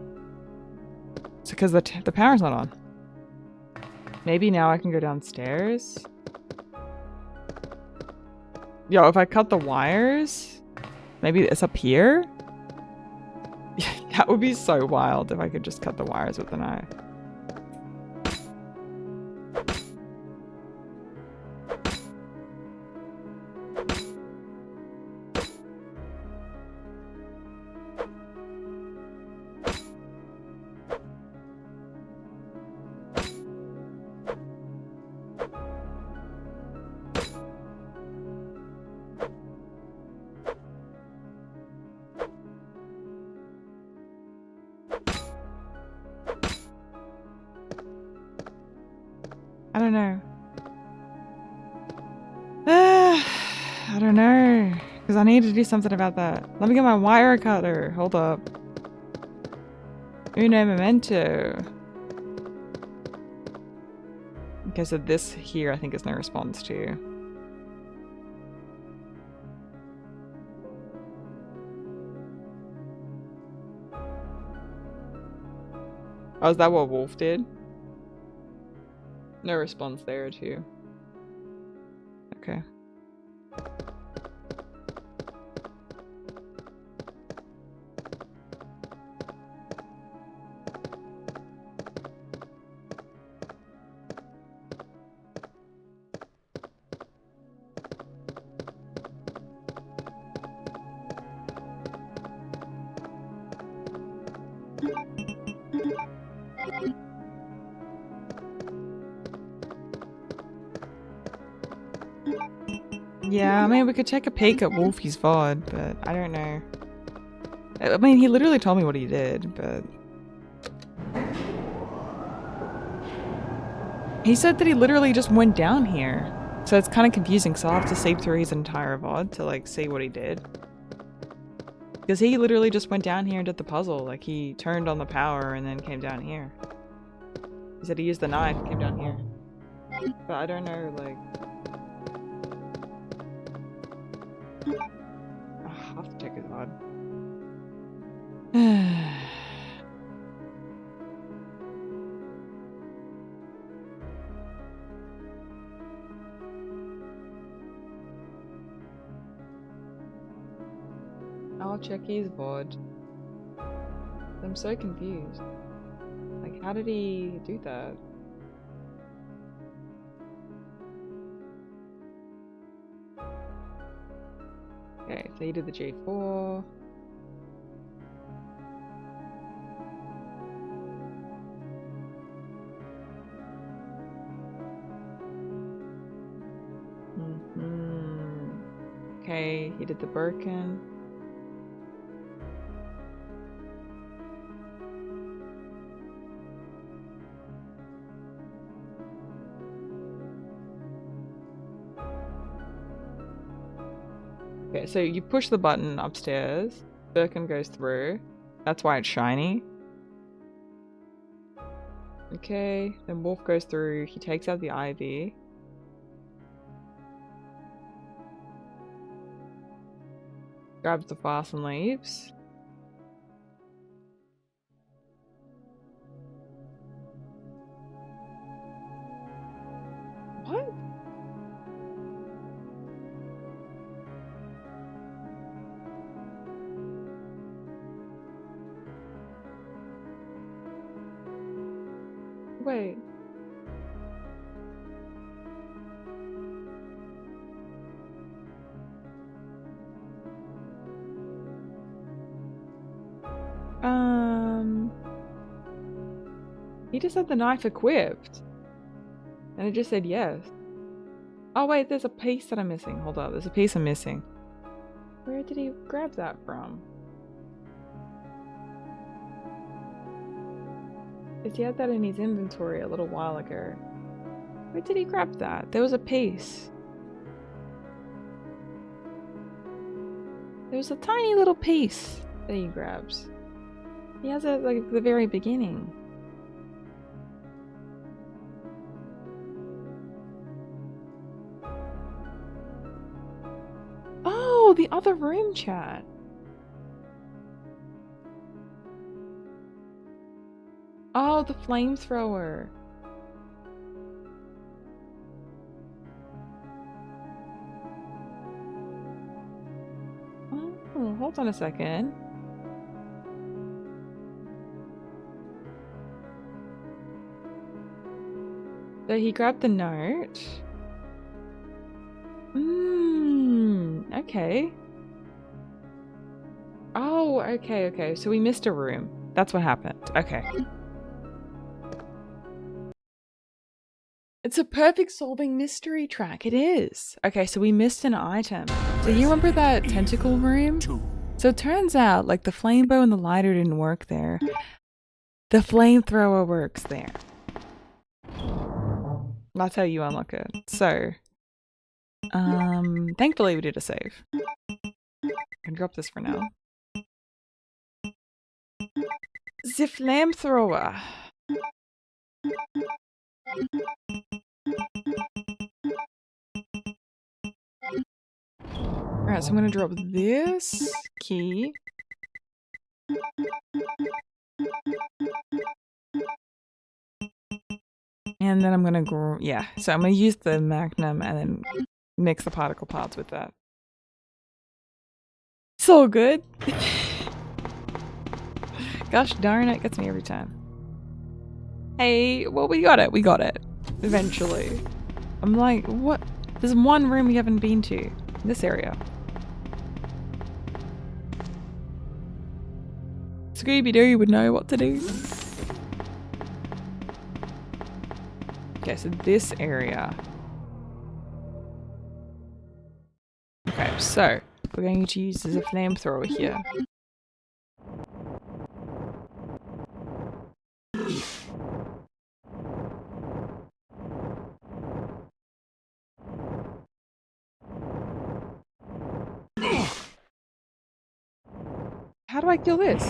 It's because the power's not on. Maybe now I can go downstairs. Yo, if I cut the wires, maybe it's up here? That would be so wild if I could just cut the wires with a knife. I don't know. I don't know. Because I need to do something about that. Let me get my wire cutter. Hold up. Uno momento. Okay, so this here I think is no response to. Oh, is that what Wolf did? No response there too. Okay. Yeah, I mean, we could take a peek at Wolfie's VOD, but I don't know. I mean, he literally told me what he did, but... He said that he literally just went down here. So it's kind of confusing, so I'll have to save through his entire VOD to, like, see what he did. Because he literally just went down here and did the puzzle. Like, he turned on the power and then came down here. He said he used the knife and came down here. But I don't know, like... I'll have to check his VOD. I'll check his VOD. I'm so confused. Like, how did he do that? Okay, so he did the J4. Okay, he did the Birkin. Okay, so you push the button upstairs. Birkin goes through. That's why it's shiny. Okay, then Wolf goes through. He takes out the ivy. Grabs the fast and leaves. What? Wait. He just had the knife equipped. And it just said yes. Oh wait, there's a piece that I'm missing. Hold up, there's a piece I'm missing. Where did he grab that from? Because he had that in his inventory a little while ago. Where did he grab that? There was a piece. There was a tiny little piece that he grabs. He has it like at the very beginning. Oh, the other room chat. Oh, the flamethrower. Oh, hold on a second. So he grabbed the note. Okay. Oh, okay. So we missed a room. That's what happened. Okay. It's a perfect solving mystery track. It is. Okay, so we missed an item. So you remember that tentacle room? So it turns out, like, the flame bow and the lighter didn't work there. The flamethrower works there. That's how you unlock it. So, thankfully we did a save. I can drop this for now. The flamethrower. Alright, so I'm gonna drop this key. And then I'm gonna so I'm gonna use the magnum and then mix the particle parts with that. So good. Gosh darn it, gets me every time. Hey, well, we got it. We got it. Eventually. I'm like, what? There's one room we haven't been to. This area. Scooby-Doo would know what to do. Okay, so this area. Okay, so we're going to use as a flamethrower here. How do I kill this?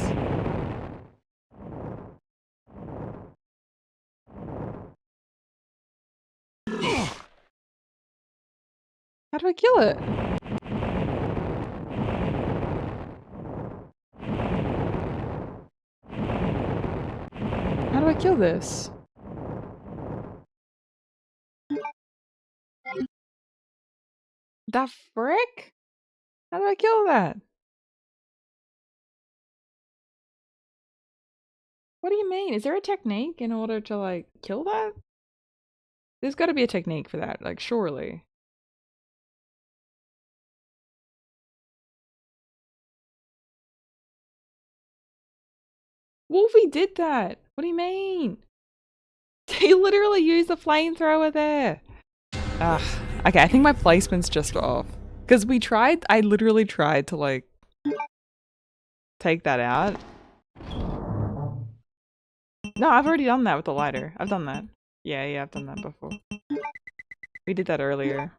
How do I kill it? How do I kill this? The frick? How do I kill that? What do you mean? Is there a technique in order to, like, kill that? There's gotta be a technique for that, like, surely. Wolfie did that! What do you mean? He literally used the flamethrower there! Ugh. Okay, I think my placement's just off. Because I literally tried to, like, take that out. No, I've already done that with the lighter. I've done that. Yeah, I've done that before. We did that earlier.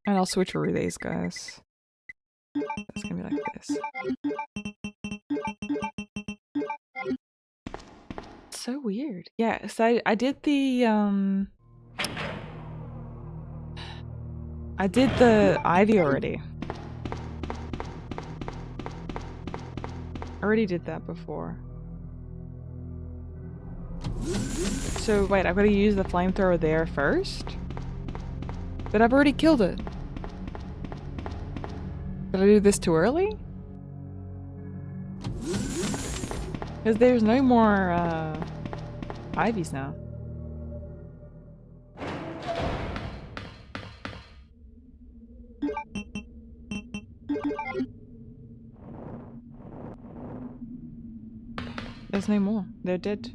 And I'll switcheroo these guys. It's gonna be like this. It's so weird. Yeah, so I did the ivy already. I already did that before. So wait, I've got to use the flamethrower there first? But I've already killed it. Did I do this too early? Because there's no more ivies now. There's no more. They're dead.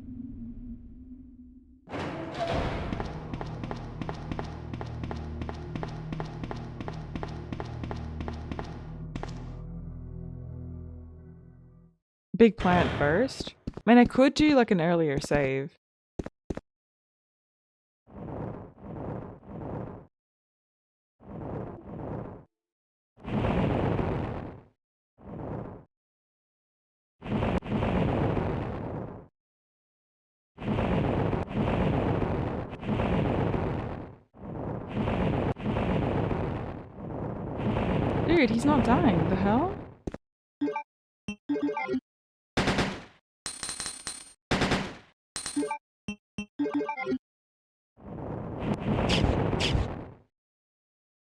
Big plant first. I mean, I could do like an earlier save. Dude, he's not dying. The hell?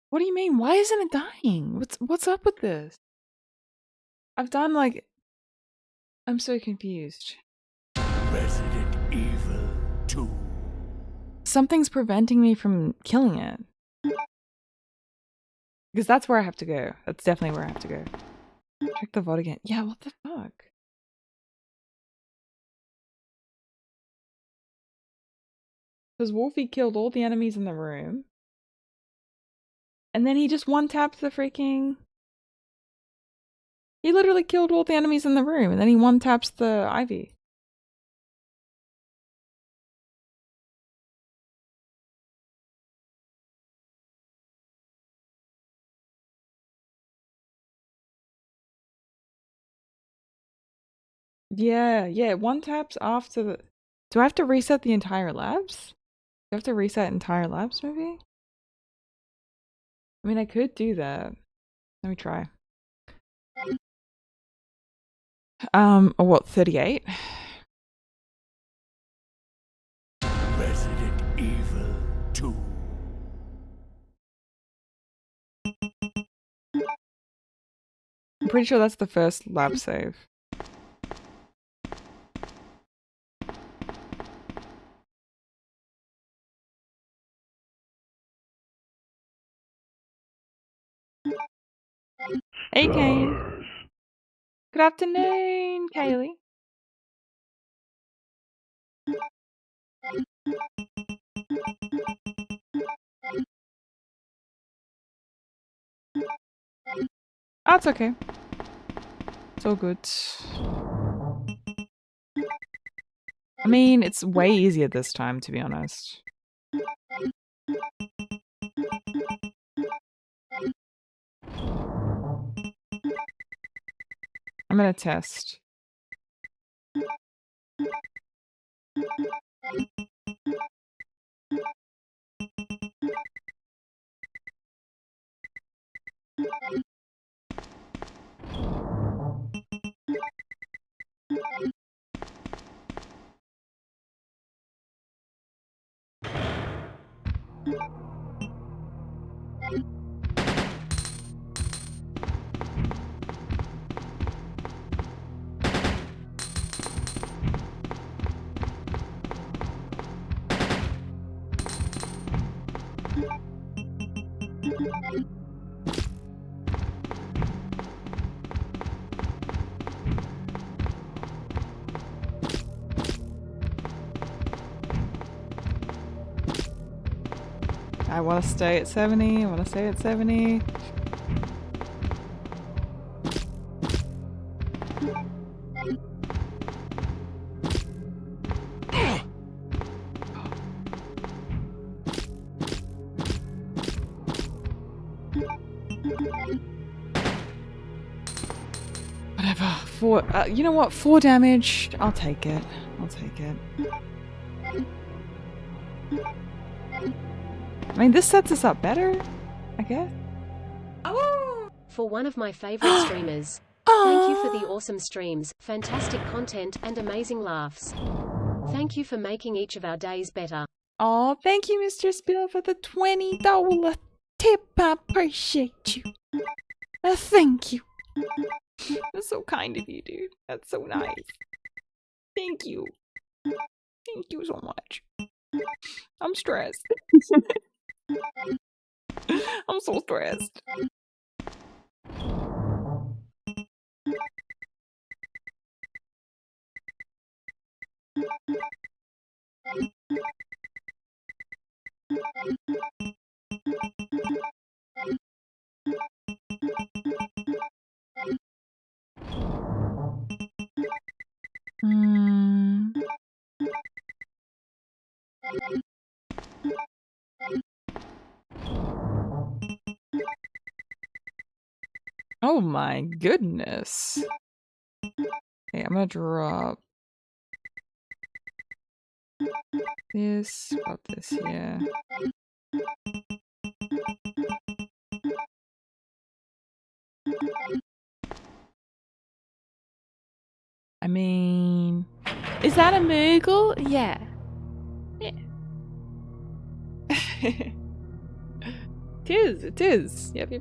What do you mean? Why isn't it dying? What's up with this? I've done like... I'm so confused. Resident Evil 2. Something's preventing me from killing it. Because that's where I have to go. That's definitely where I have to go. Check the VOD again. Yeah, what the fuck? Because Wolfie killed all the enemies in the room. And then he just one-tapped the freaking... He literally killed all the enemies in the room, and then he one-taps the ivy. Yeah, one taps after the... Do I have to reset the entire labs? Do I have to reset entire labs, maybe? I mean, I could do that. Let me try. Or what, 38? Resident Evil 2. I'm pretty sure that's the first lab save. Hey, Kane. Good afternoon, Kaylee. Oh, it's okay. It's all good. I mean, it's way easier this time, to be honest. I'm gonna test. I want to stay at 70. I want to stay at 70. Whatever. You know what? 4 damage. I'll take it. I'll take it. I mean, this sets us up better, I guess. For one of my favorite streamers. Thank you for the awesome streams, fantastic content, and amazing laughs. Thank you for making each of our days better. Oh, thank you, Mr. Spill, for the $20 tip. I appreciate you. Thank you. That's so kind of you, dude. That's so nice. Thank you. Thank you so much. I'm stressed. I'm so stressed. Oh my goodness. Okay, I'm gonna drop this, drop this here. I mean, is that a Moogle? Yeah. Yeah. It is. Yep.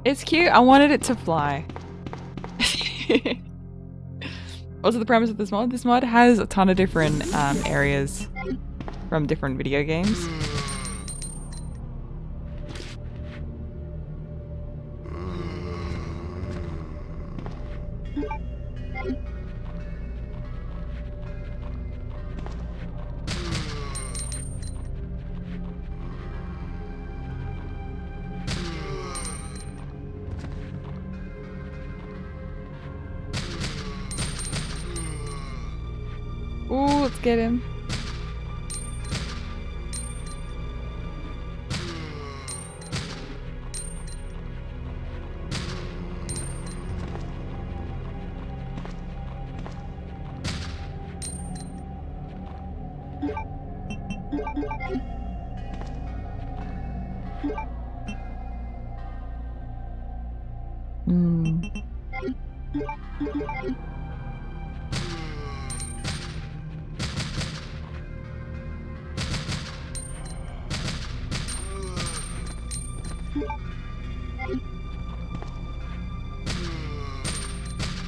It's cute. I wanted it to fly. Also, the premise of this mod? This mod has a ton of different areas from different video games. get him.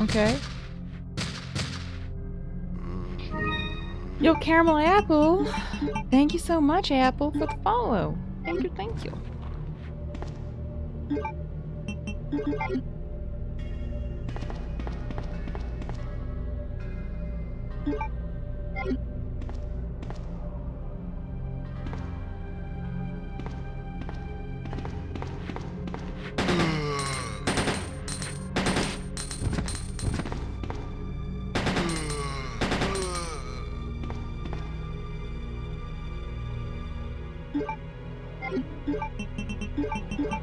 Okay. Yo, Caramel Apple. Thank you so much, Apple, for the follow. Thank you, thank you.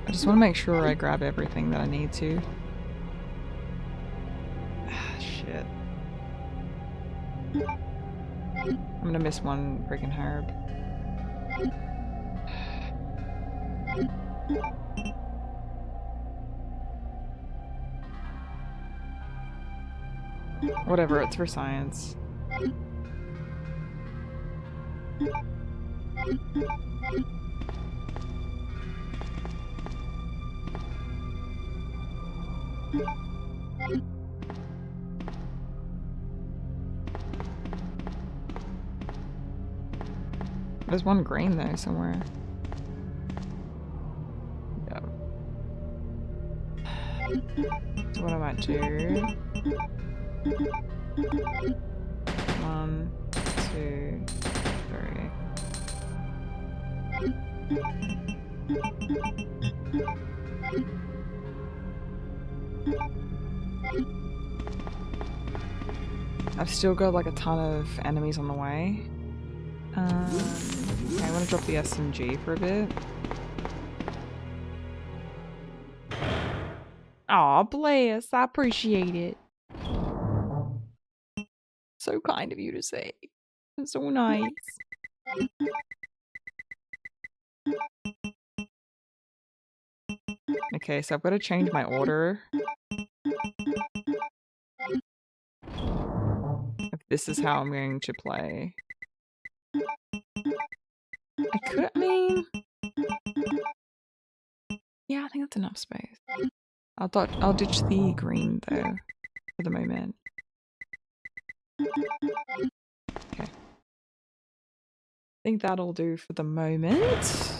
I just want to make sure I grab everything that I need to. Ah, shit. I'm gonna miss one freaking herb. Whatever, it's for science. There's one green though somewhere. Yep. So what I might do? 1, 2, 3. I've still got like a ton of enemies on the way. Okay, I want to drop the SMG for a bit. Aw, bless. I appreciate it. So kind of you to say. It's so nice. Okay, so I've got to change my order. If this is how I'm going to play. I mean... Yeah, I think that's enough space. I'll ditch the green though, for the moment. Okay. I think that'll do for the moment.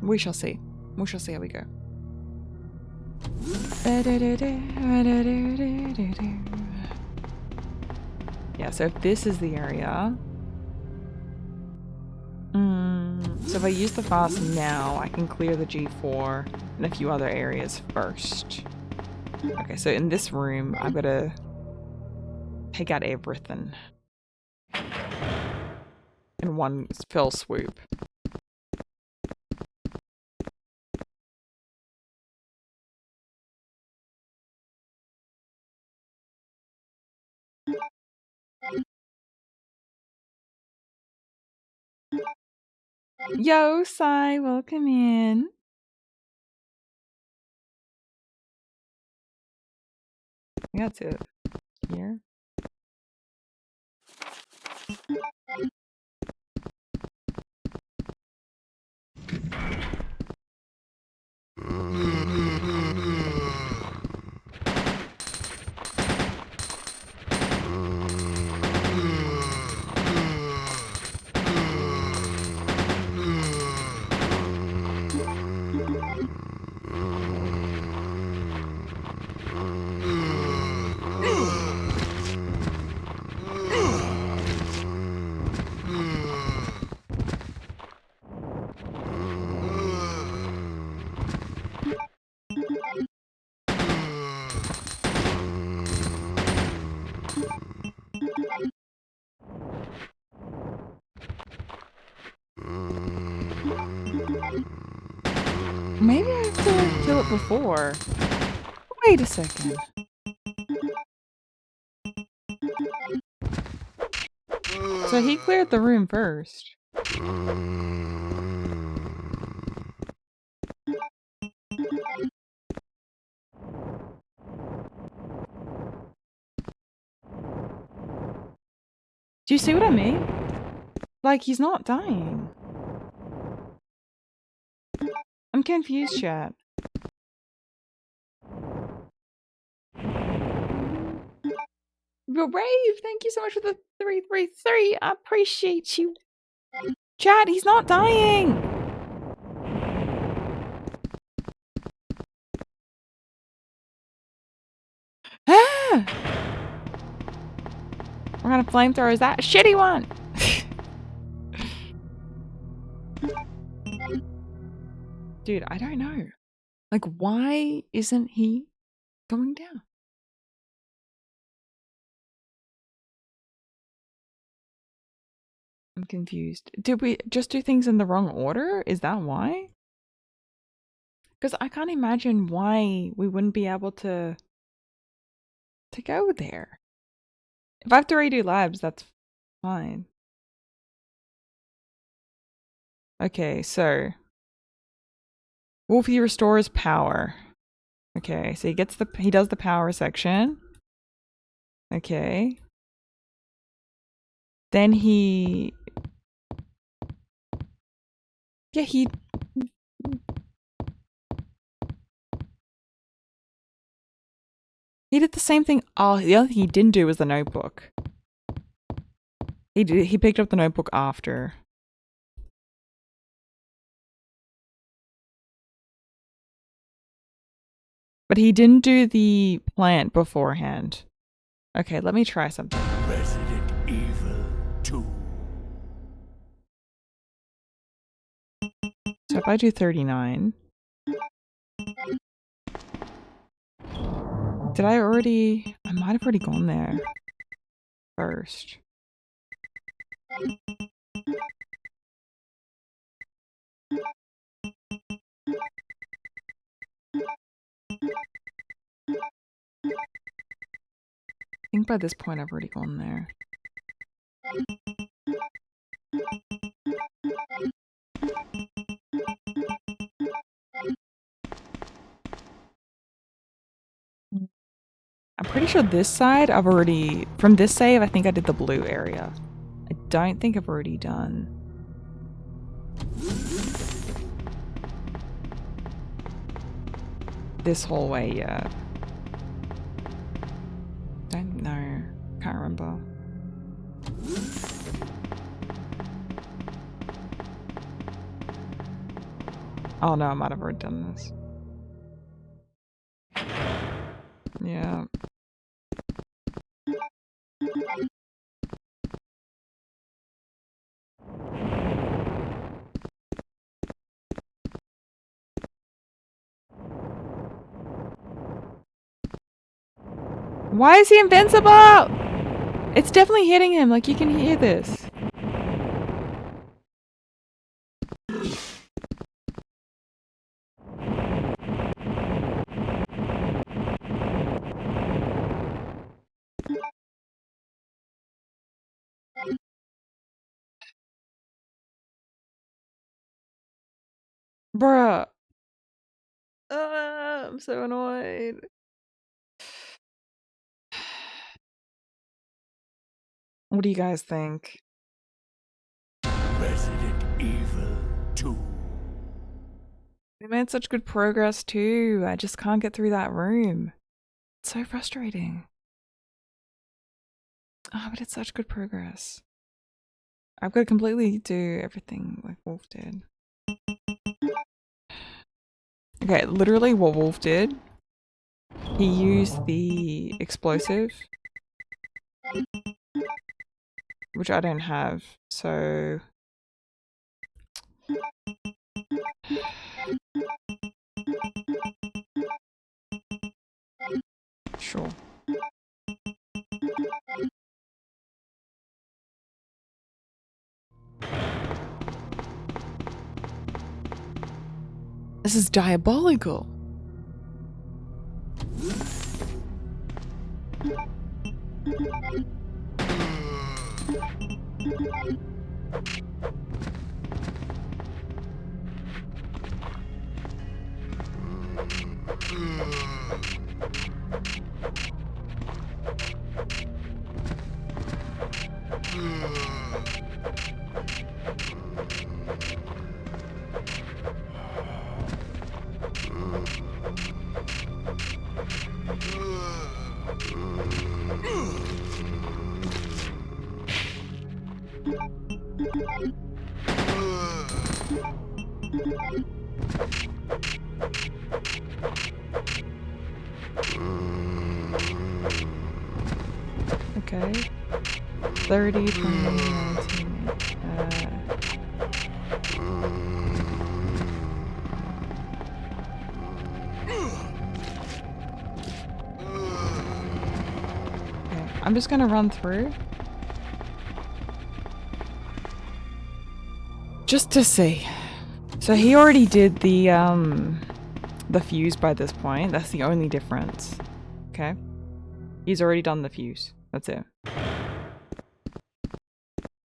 We shall see. We shall see how we go. Yeah, so if this is the area... So if I use the fast now, I can clear the G4 and a few other areas first. Okay, so in this room, I've got to take out everything in one fell swoop. Yo, Sai, welcome in. That's it. Here. before. Wait a second. So he cleared the room first. Do you see what I mean? Like, he's not dying. I'm confused, chat. Brave, thank you so much for the 333. I appreciate you. Chat, he's not dying. Ah! What kind of flamethrower is that? A shitty one. Dude, I don't know. Like, why isn't he going down? I'm confused. Did we just do things in the wrong order? Is that why? Because I can't imagine why we wouldn't be able to go there. If I have to redo labs, that's fine. Okay, so Wolfie restores power. Okay, so he does the power section. Okay. Then he did the same thing. Oh, the other thing he didn't do was the notebook. He picked up the notebook after. But he didn't do the plant beforehand. Okay, let me try something. Resident Evil 2. So if I do 39. Did I already? I might have already gone there first. I think by this point I've already gone there. I'm pretty sure this side I've already, from this save, I think I did the blue area. I don't think I've already done this hallway yet. Don't know. Can't remember. Oh no, I might have already done this. Yeah. Why is he invincible? It's definitely hitting him, like you can hear this. Bruh. I'm so annoyed. What do you guys think? Resident Evil 2. We made such good progress too. I just can't get through that room. It's so frustrating. Oh, but it's such good progress. I've got to completely do everything like Wolf did. Okay, literally what Wolf did, he used the explosive, which I don't have, so... Sure. This is diabolical. Okay. 30, 20, 19. Okay, I'm just gonna run through. Just to see. So he already did the fuse by this point. That's the only difference. Okay? He's already done the fuse. That's it.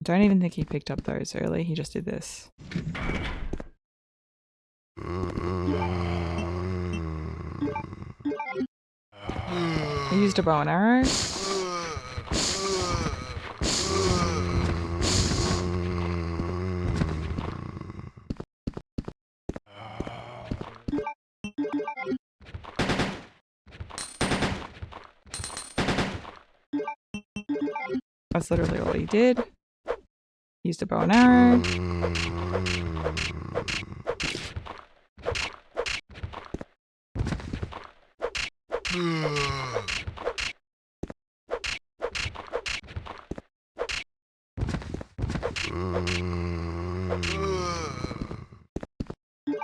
Don't even think he picked up those early. He just did this. He used a bow and arrow. That's literally all he did. Used a bow and arrow.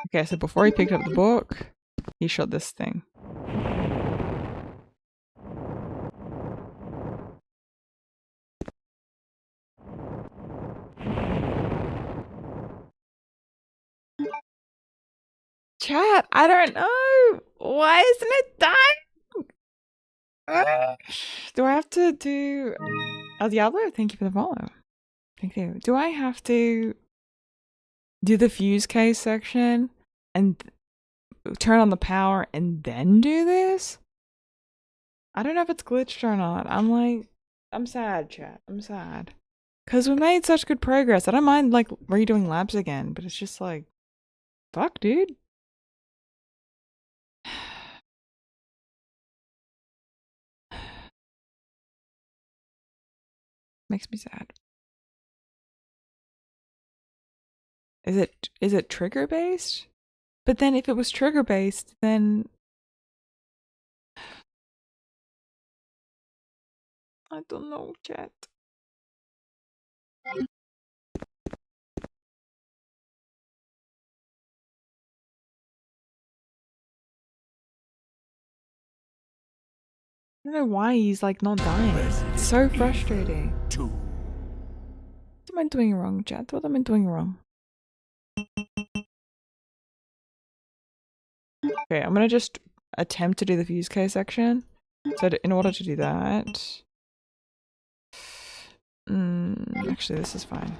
Okay, so before he picked up the book, he shot this thing. Chat, I don't know. Why isn't it done? Do I have to do El Diablo? Thank you for the follow. Thank you. Do I have to do the fuse case section and turn on the power and then do this? I don't know if it's glitched or not. I'm sad, chat. I'm sad. Because we made such good progress. I don't mind, like, redoing labs again, but it's just like, fuck, dude. Makes me sad. Is it trigger based? But then if it was trigger based, then I don't know, chat. I don't know why he's like not dying. It's so frustrating. What am I doing wrong, chat? What am I doing wrong? Okay, I'm gonna just attempt to do the fuse case section. So in order to do that, actually this is fine.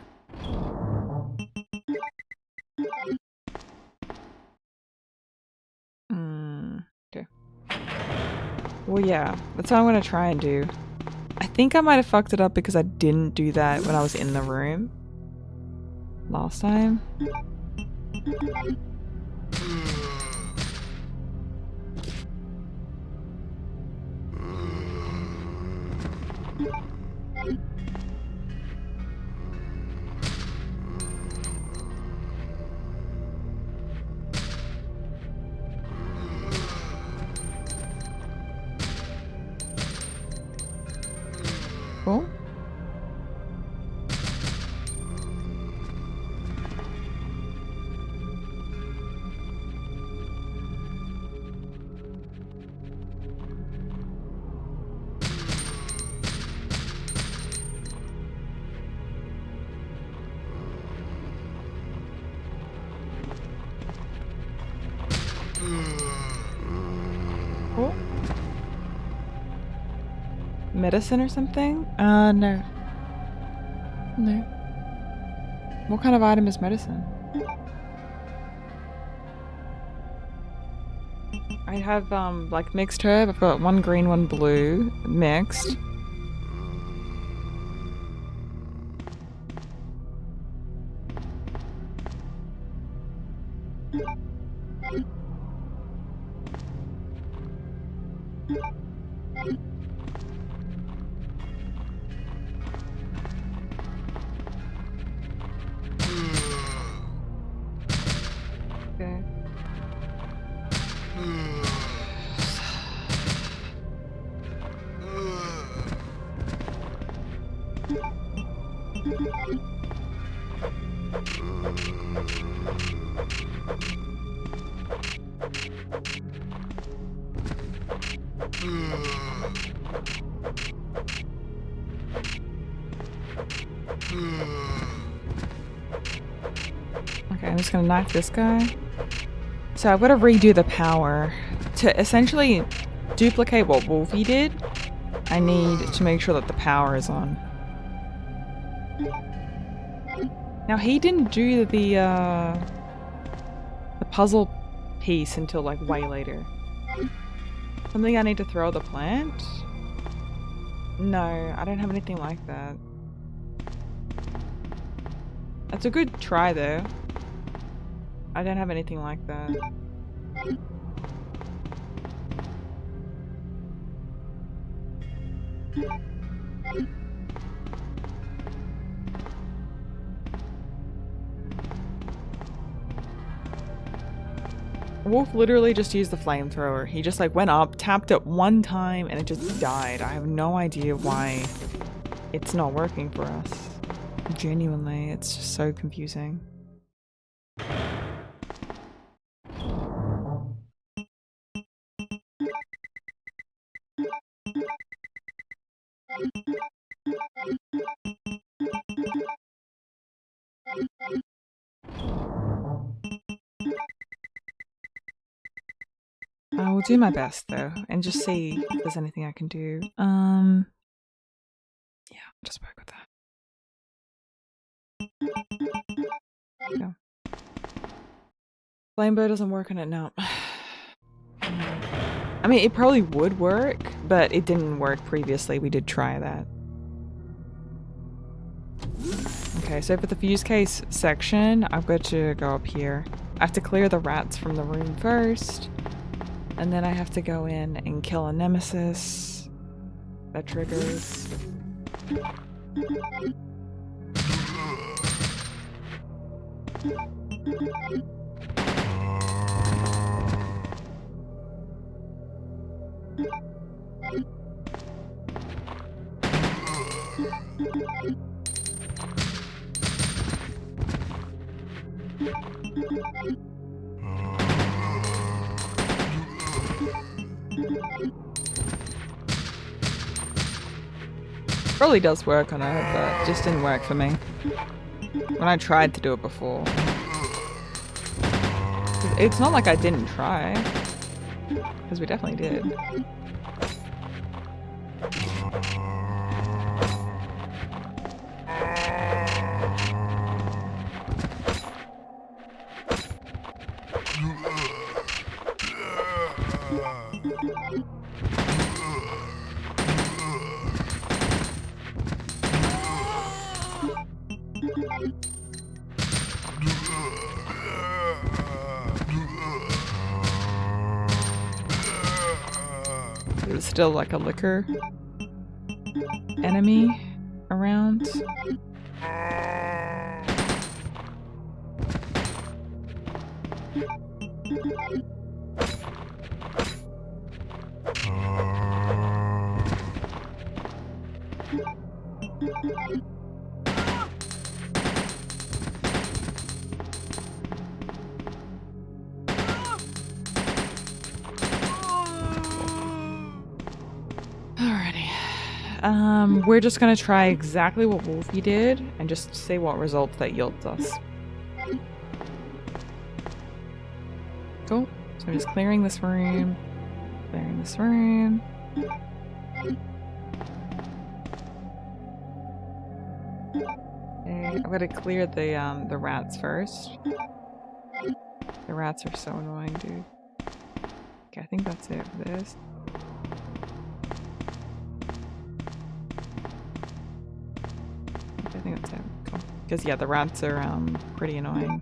Okay. Well, yeah, that's what I'm gonna try and do. I think I might have fucked it up because I didn't do that when I was in the room last time. Cool. Cool. Medicine or something? No. No. What kind of item is medicine? I have like mixed herb. I've got one green, one blue, mixed. Okay. Okay, I'm just gonna knock this guy. So I've got to redo the power. To essentially duplicate what Wolfie did, I need to make sure that the power is on. Now he didn't do the puzzle piece until like way later. Something I need to throw at the plant? No, I don't have anything like that. That's a good try though. I don't have anything like that. Wolf literally just used the flamethrower. He just like went up, tapped it one time, and it just died. I have no idea why it's not working for us. Genuinely, it's just so confusing. I will do my best though, and just see if there's anything I can do. Yeah, I'll just work with that. Yeah. Flamebow doesn't work on it now. I mean, it probably would work, but it didn't work previously. We did try that. Okay, so for the fuse case section, I've got to go up here. I have to clear the rats from the room first. And then I have to go in and kill a nemesis. That triggers. Probably does work on her, but it just didn't work for me. When I tried to do it before. It's not like I didn't try. Because we definitely did. There's still like a liquor enemy around. We're just gonna try exactly what Wolfie did and just see what results that yields us. Cool. So I'm just clearing this room. Clearing this room. Okay, I'm gonna clear the rats first. The rats are so annoying, dude. Okay, I think that's it for this. Okay, I think that's it. Cool. Because yeah, the rats are pretty annoying.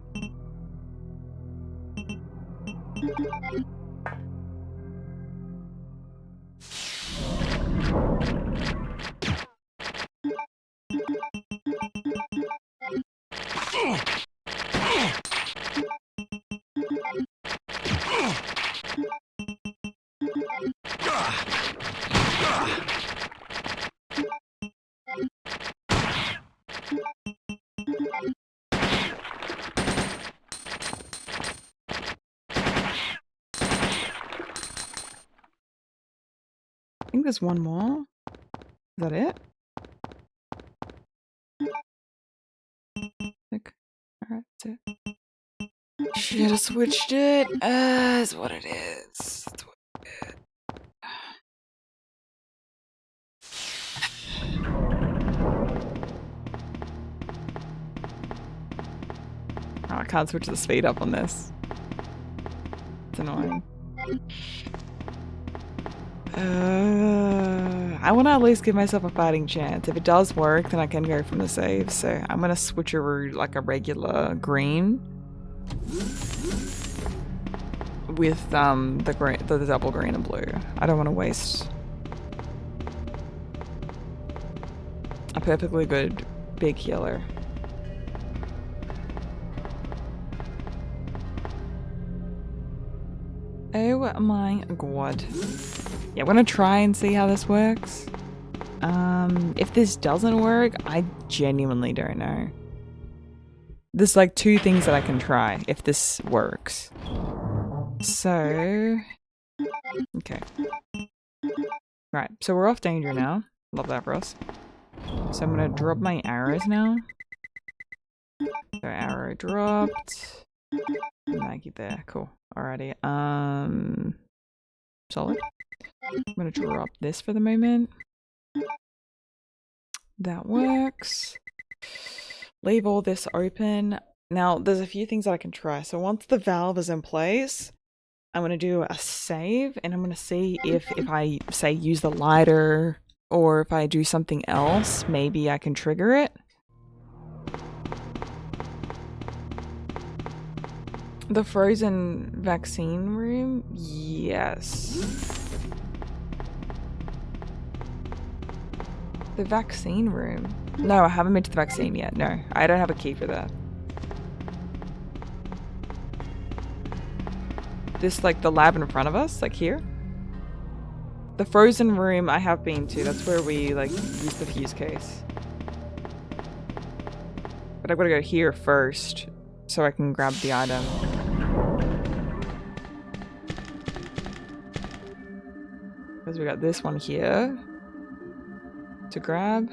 I think there's one more. Is that it? Alright, that's it. Should have switched it. Is what it is. That's what it is. Oh, I can't switch the speed up on this. It's annoying. I want to at least give myself a fighting chance. If it does work, then I can go from the save. So I'm gonna switcheroo like a regular green with the double green and blue. I don't want to waste a perfectly good big healer. Oh my god. Yeah, I'm gonna try and see how this works. If this doesn't work, I genuinely don't know. There's like two things that I can try if this works. So, okay. Right, so we're off danger now. Love that for us. So I'm gonna drop my arrows now. So arrow dropped. Maggie there, cool. Alrighty, solid. I'm gonna drop this for the moment. That works. Leave all this open. Now, there's a few things that I can try. So once the valve is in place, I'm gonna do a save, and I'm gonna see if I, say, use the lighter, or if I do something else, maybe I can trigger it. The frozen vaccine room? Yes. The vaccine room? No, I haven't been to the vaccine yet. No, I don't have a key for that. This, like, the lab in front of us? Like, here? The frozen room I have been to. That's where we, like, use the fuse case. But I've got to go here first, so I can grab the item. Because we got this one here to grab.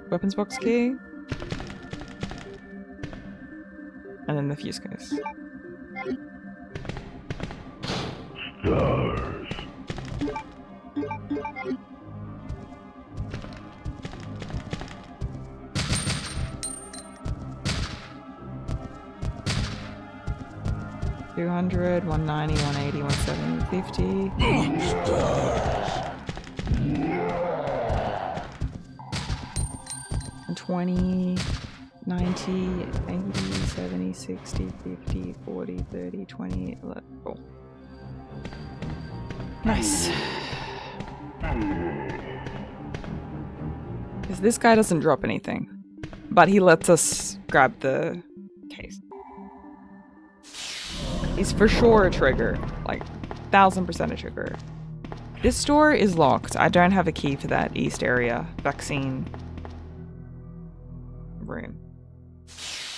Weapons box key. And then the fuse case. Stars. $200, $190, $180, $170, $50. 20, 90, 80, 70, 60, 50, 40, 30, 20, 11. Oh. Nice. Because this guy doesn't drop anything, but he lets us grab the case. He's for sure a trigger, like 1000% a trigger. This door is locked. I don't have a key for that east area vaccine room.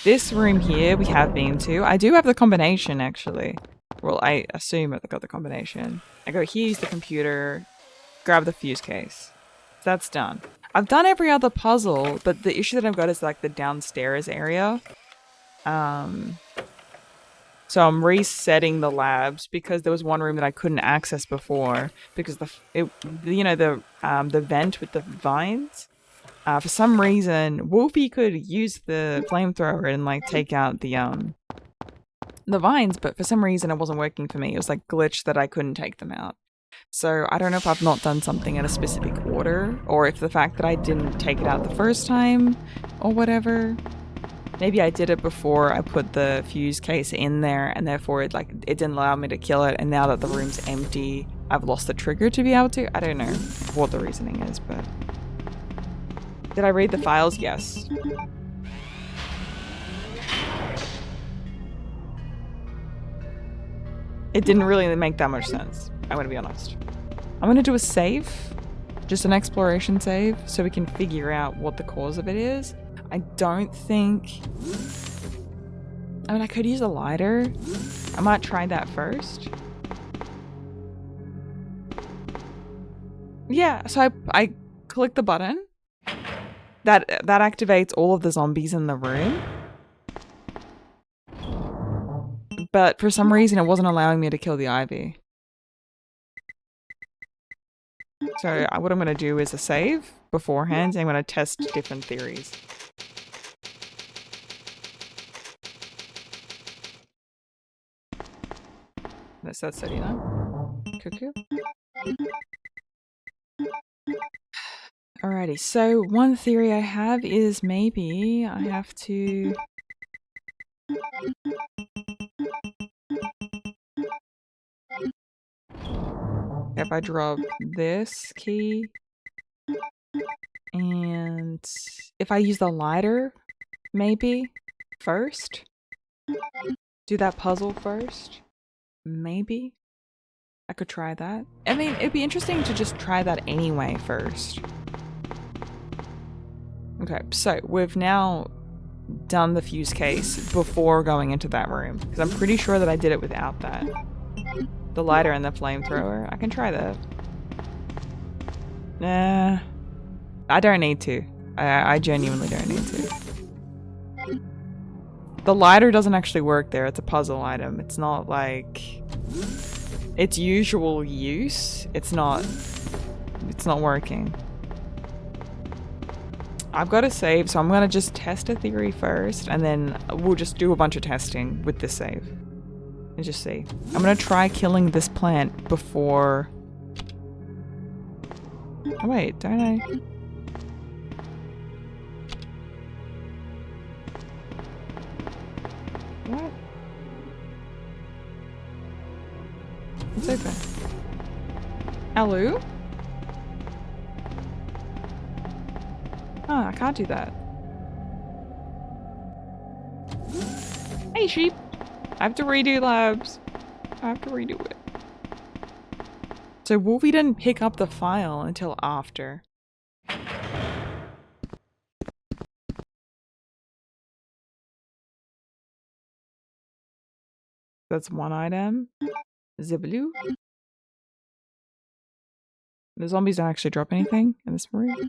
This room here we have been to. I do have the combination actually. Well, I assume I've got the combination. I go here, use the computer, grab the fuse case. That's done. I've done every other puzzle, but the issue that I've got is like the downstairs area. So I'm resetting the labs because there was one room that I couldn't access before because the vent with the vines, For some reason, Wolfie could use the flamethrower and like take out the vines, but for some reason it wasn't working for me. It was like glitched that I couldn't take them out. So I don't know if I've not done something at a specific order, or if the fact that I didn't take it out the first time, or whatever. Maybe I did it before I put the fuse case in there, and therefore it didn't allow me to kill it, and now that the room's empty, I've lost the trigger to be able to. I don't know what the reasoning is, but... Did I read the files? Yes. It didn't really make that much sense. I'm gonna be honest. I'm gonna do a save. Just an exploration save, so we can figure out what the cause of it is. I don't think... I mean, I could use a lighter. I might try that first. Yeah, so I click the button. That activates all of the zombies in the room. But for some reason, it wasn't allowing me to kill the ivy. So what I'm going to do is a save beforehand, and I'm going to test different theories. Let's set steady now. Cuckoo. Alrighty, so one theory I have is maybe I have to... If I drop this key, and if I use the lighter, maybe, first? Do that puzzle first? Maybe? I could try that. I mean, it'd be interesting to just try that anyway first. Okay, so we've now done the fuse case before going into that room, because I'm pretty sure that I did it without that. The lighter and the flamethrower. I can try that. Nah. I don't need to. I genuinely don't need to. The lighter doesn't actually work there. It's a puzzle item. It's not like its usual use. It's not working. I've got to save, so I'm going to just test a theory first, and then we'll just do a bunch of testing with this save. And just see. I'm going to try killing this plant before... Oh wait, don't I? What? It's open. Hello? Oh, I can't do that. Hey, sheep! I have to redo labs. I have to redo it. So Wolfie didn't pick up the file until after. That's one item. Zibaloo. The zombies don't actually drop anything in this room.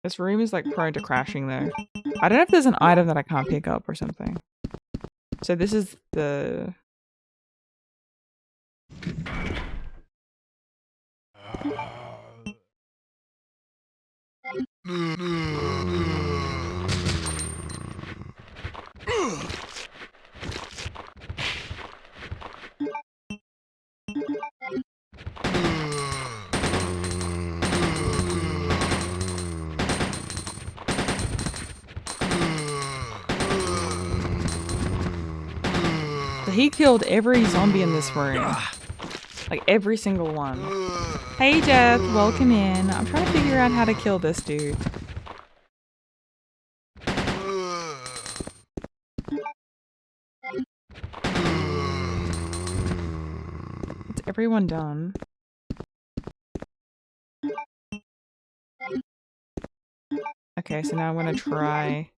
This room is like prone to crashing though. I don't know if there's an item that I can't pick up or something. So this is the... So he killed every zombie in this room. Like every single one. Hey Death, welcome in. I'm trying to figure out how to kill this dude. Is everyone done? Okay, so now I'm gonna try...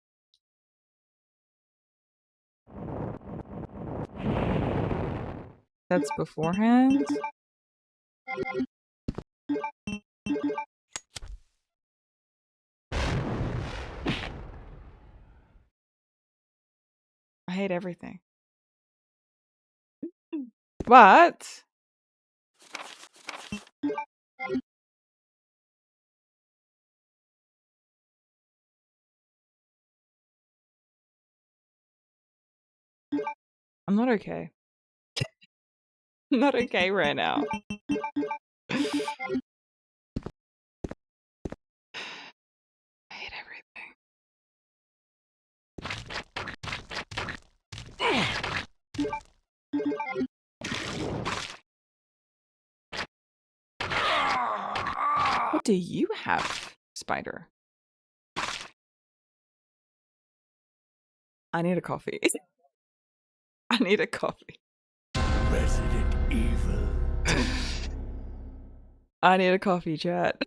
That's beforehand. I hate everything. What? I'm not okay. I'm not okay right now. I hate everything. What do you have, Spider? I need a coffee. I need a coffee. Resident Evil. I need a coffee, chat.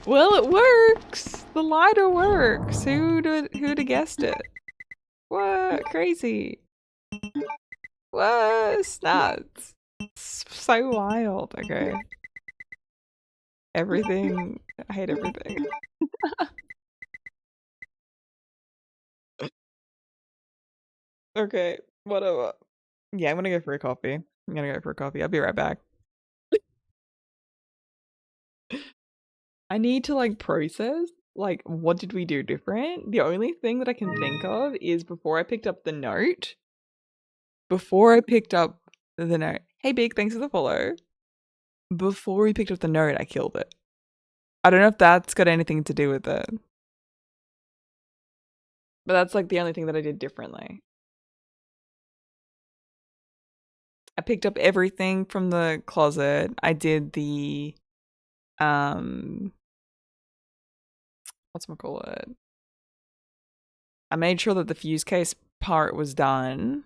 Well, it works. The lighter works. Who'd have guessed it? What? Crazy. What? It's nuts. It's so wild. Okay. Everything. I hate everything. Okay. Whatever. Yeah, I'm gonna go for a coffee. I'm gonna go for a coffee. I'll be right back. I need to like process like what did we do different? The only thing that I can think of is before I picked up the note. Before I picked up the note. Hey Big, thanks for the follow. Before we picked up the note, I killed it. I don't know if that's got anything to do with it. But that's like the only thing that I did differently. I picked up everything from the closet. I did the whatchamacallit? I made sure that the fuse case part was done.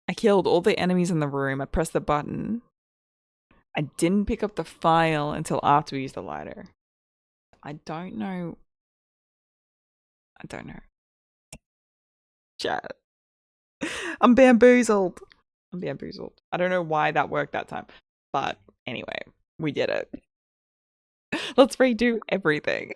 I killed all the enemies in the room. I pressed the button. I didn't pick up the file until after we used the lighter. I don't know. Chat. I'm bamboozled. I don't know why that worked that time. But anyway, we did it. Let's redo everything.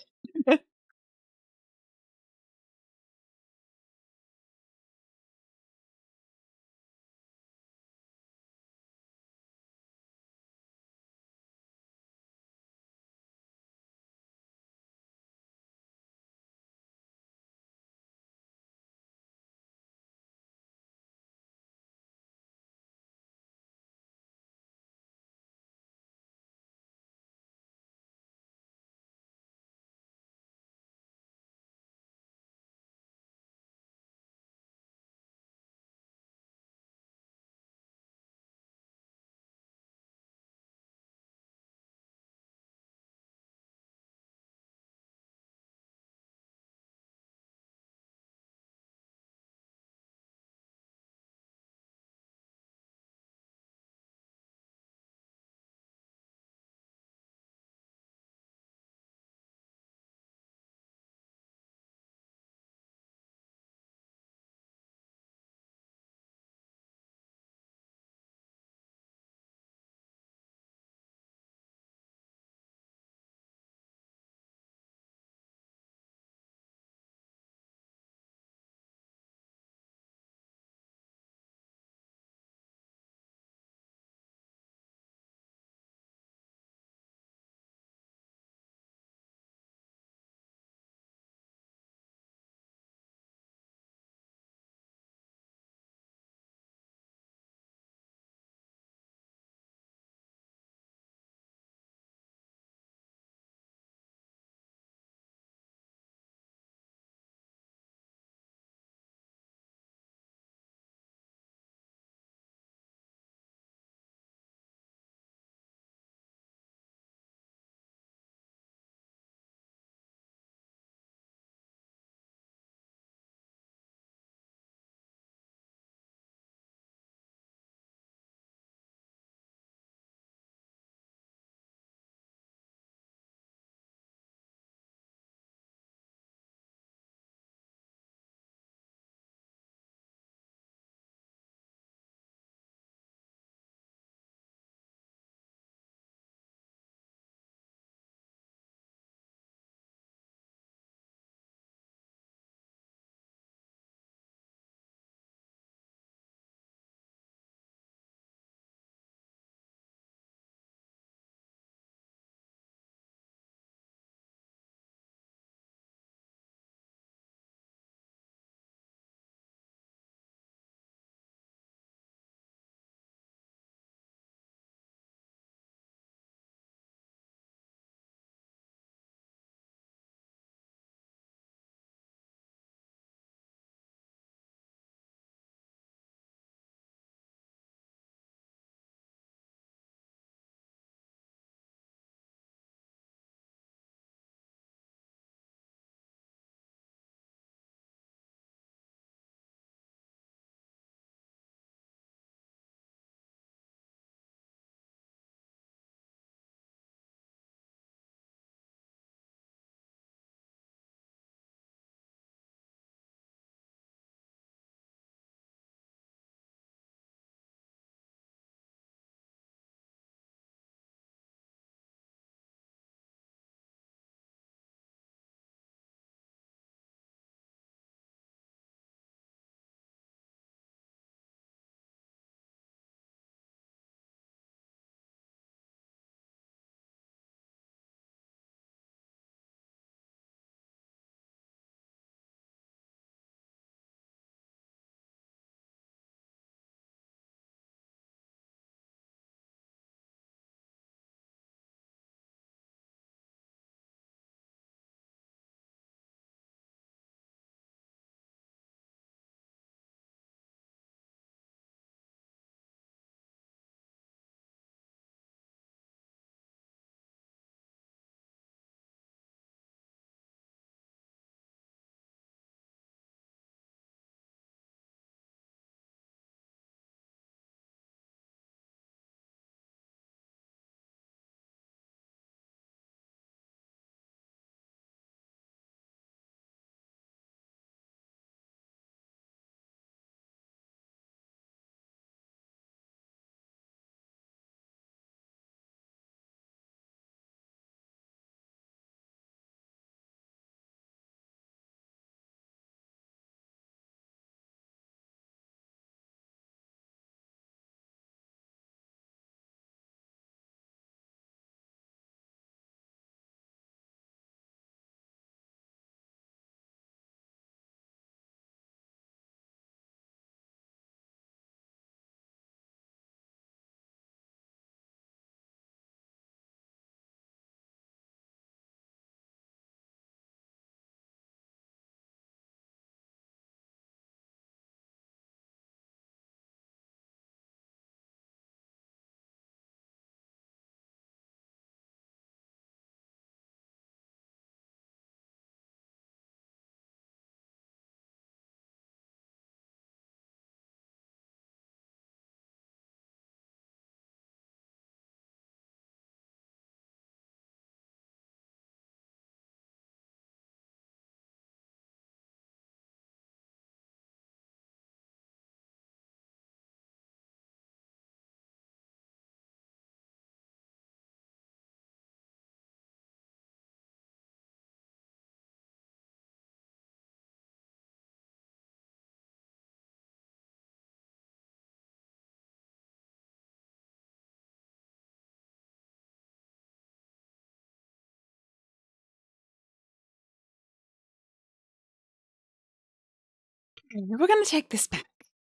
We're going to take this back.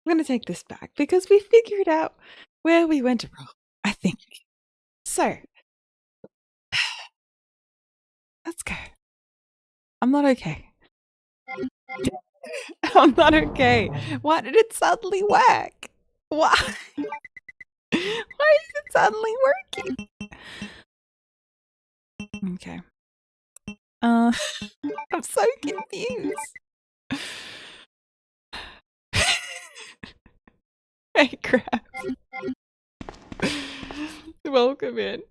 We're going to take this back because we figured out where we went wrong, I think. So, let's go. I'm not okay. I'm not okay. Why did it suddenly work? Why? Why is it suddenly working? Okay. I'm so confused. Hey, crap. Welcome in.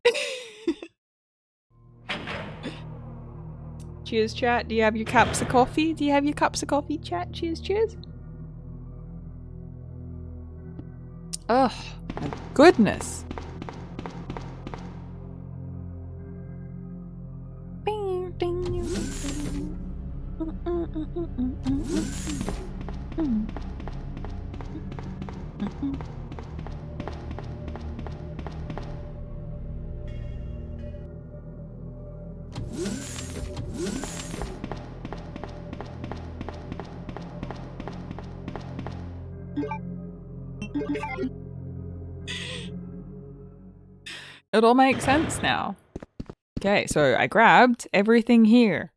Cheers, chat. Do you have your cups of coffee? Do you have your cups of coffee, chat? Cheers, cheers. Oh, my goodness. It all makes sense now. Okay, so I grabbed everything here.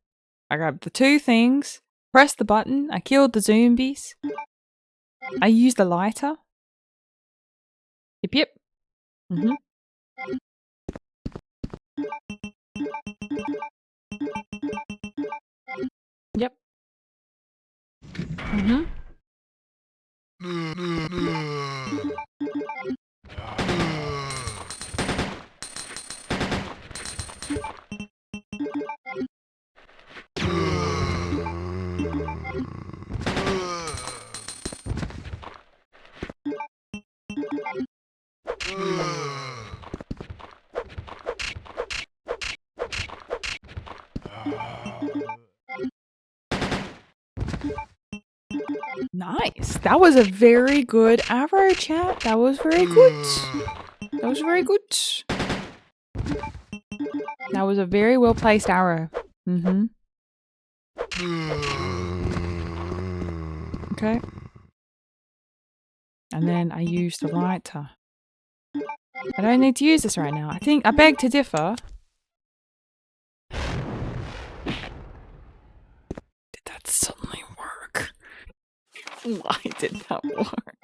I grabbed the two things, pressed the button, I killed the zombies. I used the lighter. Yep, yep. Mm-hmm. Yep. Mm-hmm. Nice. That was a very good arrow, chat. That was very good. That was very good. That was a very well placed arrow. Mm-hmm. Okay. And then I used the lighter. I don't need to use this right now. I beg to differ. Did that suddenly work? Why did that work?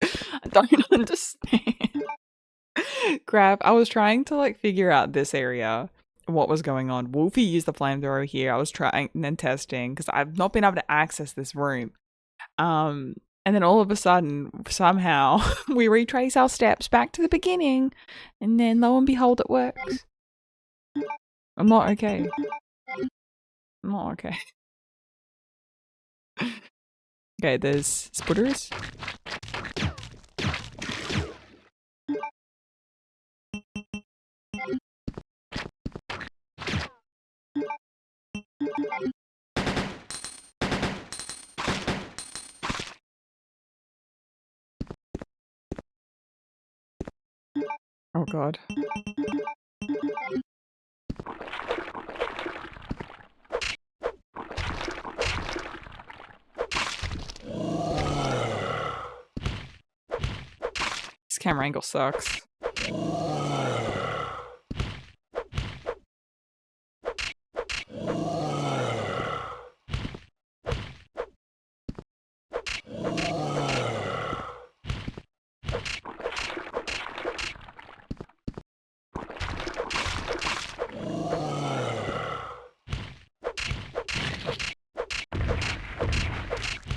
I don't understand. Crap, I was trying to like figure out this area, what was going on. Wolfie used the flamethrower here. I was trying and then testing because I've not been able to access this room. And then all of a sudden, somehow, we retrace our steps back to the beginning, and then lo and behold, it works. I'm not okay. I'm not okay. Okay, there's sputters. Oh god. This camera angle sucks.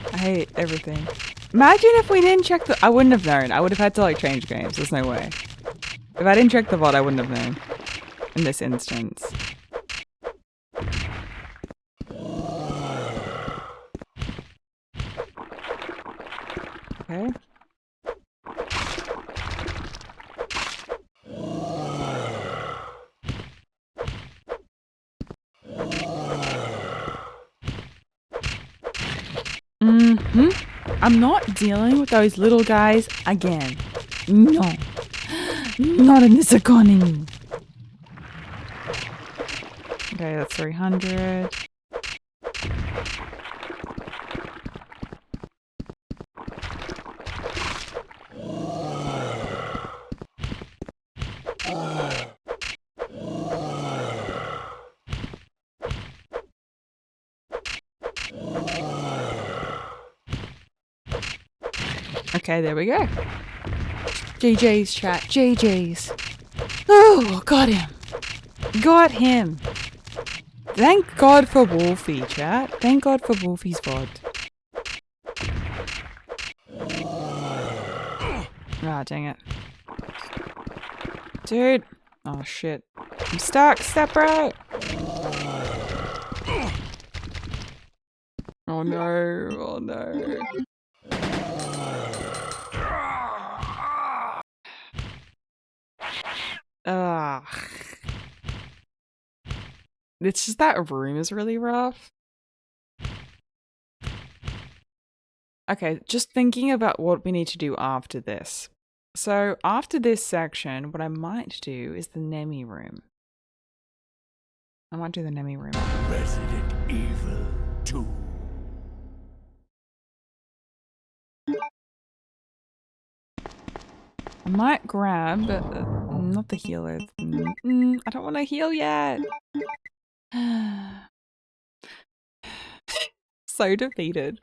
I hate everything. Imagine if we didn't check the- I wouldn't have known. I would have had to like change games. There's no way. If I didn't check the VOD, I wouldn't have known. In this instance. Okay. Mm-hmm. I'm not dealing with those little guys again. No. Not in this economy. Okay, that's 300. Okay, there we go. GG's, chat. GG's. Oh, got him. Got him. Thank God for Wolfie, chat. Thank God for Wolfie's VOD. Ah, dang it. Dude. Oh, shit. I'm stuck. Step right. Oh, no. Oh, no. Ugh. It's just that room is really rough. Okay, just thinking about what we need to do after this. So after this section, what I might do is the Nemi room. I might do the Nemi room. Resident Evil 2. I might grab, not the healer. I don't want to heal yet. So defeated.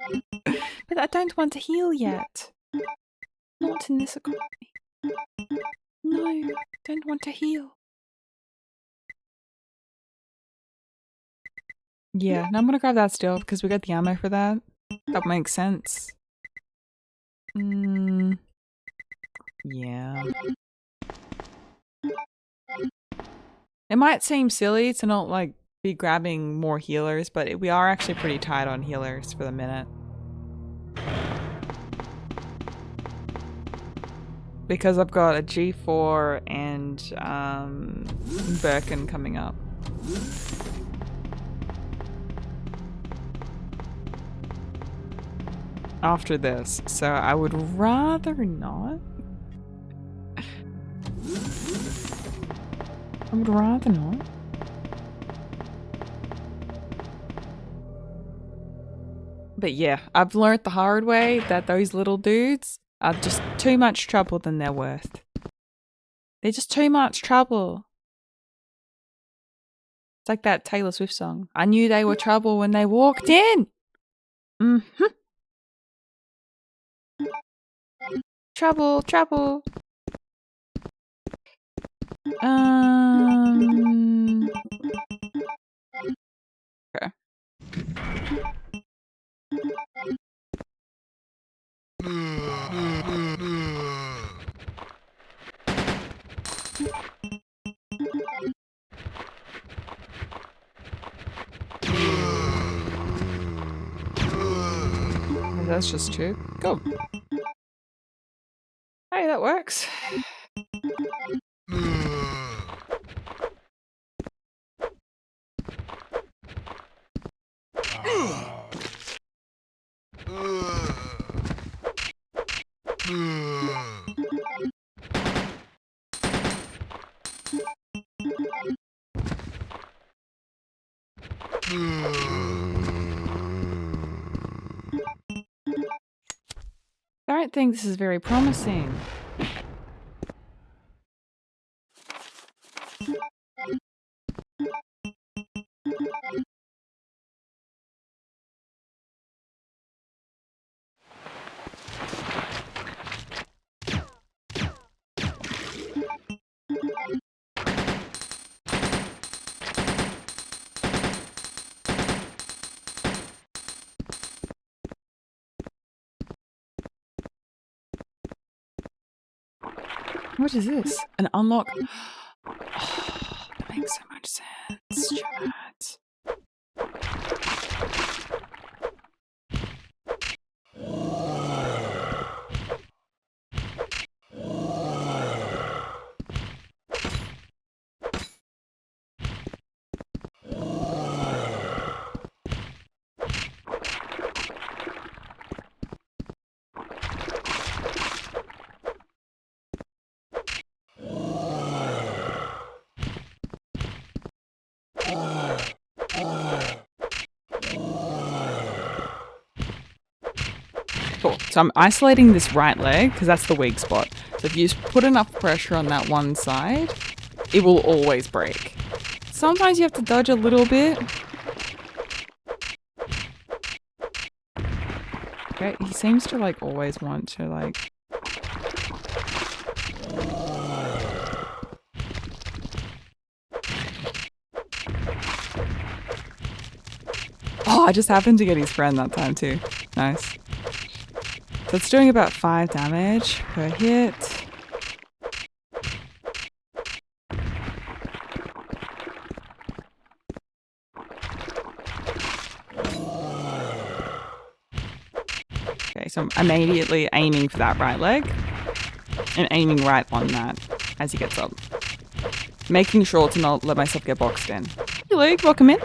But I don't want to heal yet. Not in this economy. No, don't want to heal. Yeah, now I'm gonna grab that still because we got the ammo for that. That makes sense. Yeah. It might seem silly to not like be grabbing more healers, but we are actually pretty tight on healers for the minute. Because I've got a G4 and Birkin coming up. After this, so I would rather not. I would rather not. But yeah, I've learned the hard way that those little dudes are just too much trouble than they're worth. They're just too much trouble. It's like that Taylor Swift song. I knew they were trouble when they walked in. Mm-hmm. Trouble, trouble. Okay. That's just two. Go. Hey, that works. I don't think this is very promising. What is this? An unlock? Oh, that makes so much sense, chat. Cool. So I'm isolating this right leg because that's the weak spot. So if you put enough pressure on that one side, it will always break. Sometimes you have to dodge a little bit. Okay, he seems to like always want to like... Oh, I just happened to get his friend that time too. Nice. So it's doing about 5 damage per hit. Okay, so I'm immediately aiming for that right leg and aiming right on that as he gets up. Making sure to not let myself get boxed in. Hey Luke, welcome in.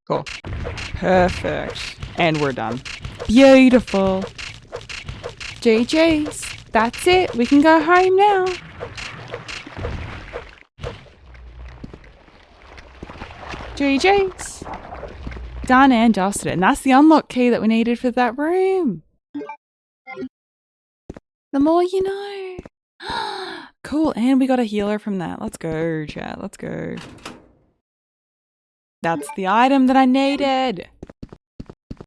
Cool. Perfect. And we're done. Beautiful. GG's. That's it. We can go home now. GG's. Done and dusted. And that's the unlock key that we needed for that room. The more you know. Cool. And we got a healer from that. Let's go, chat. Let's go. That's the item that I needed.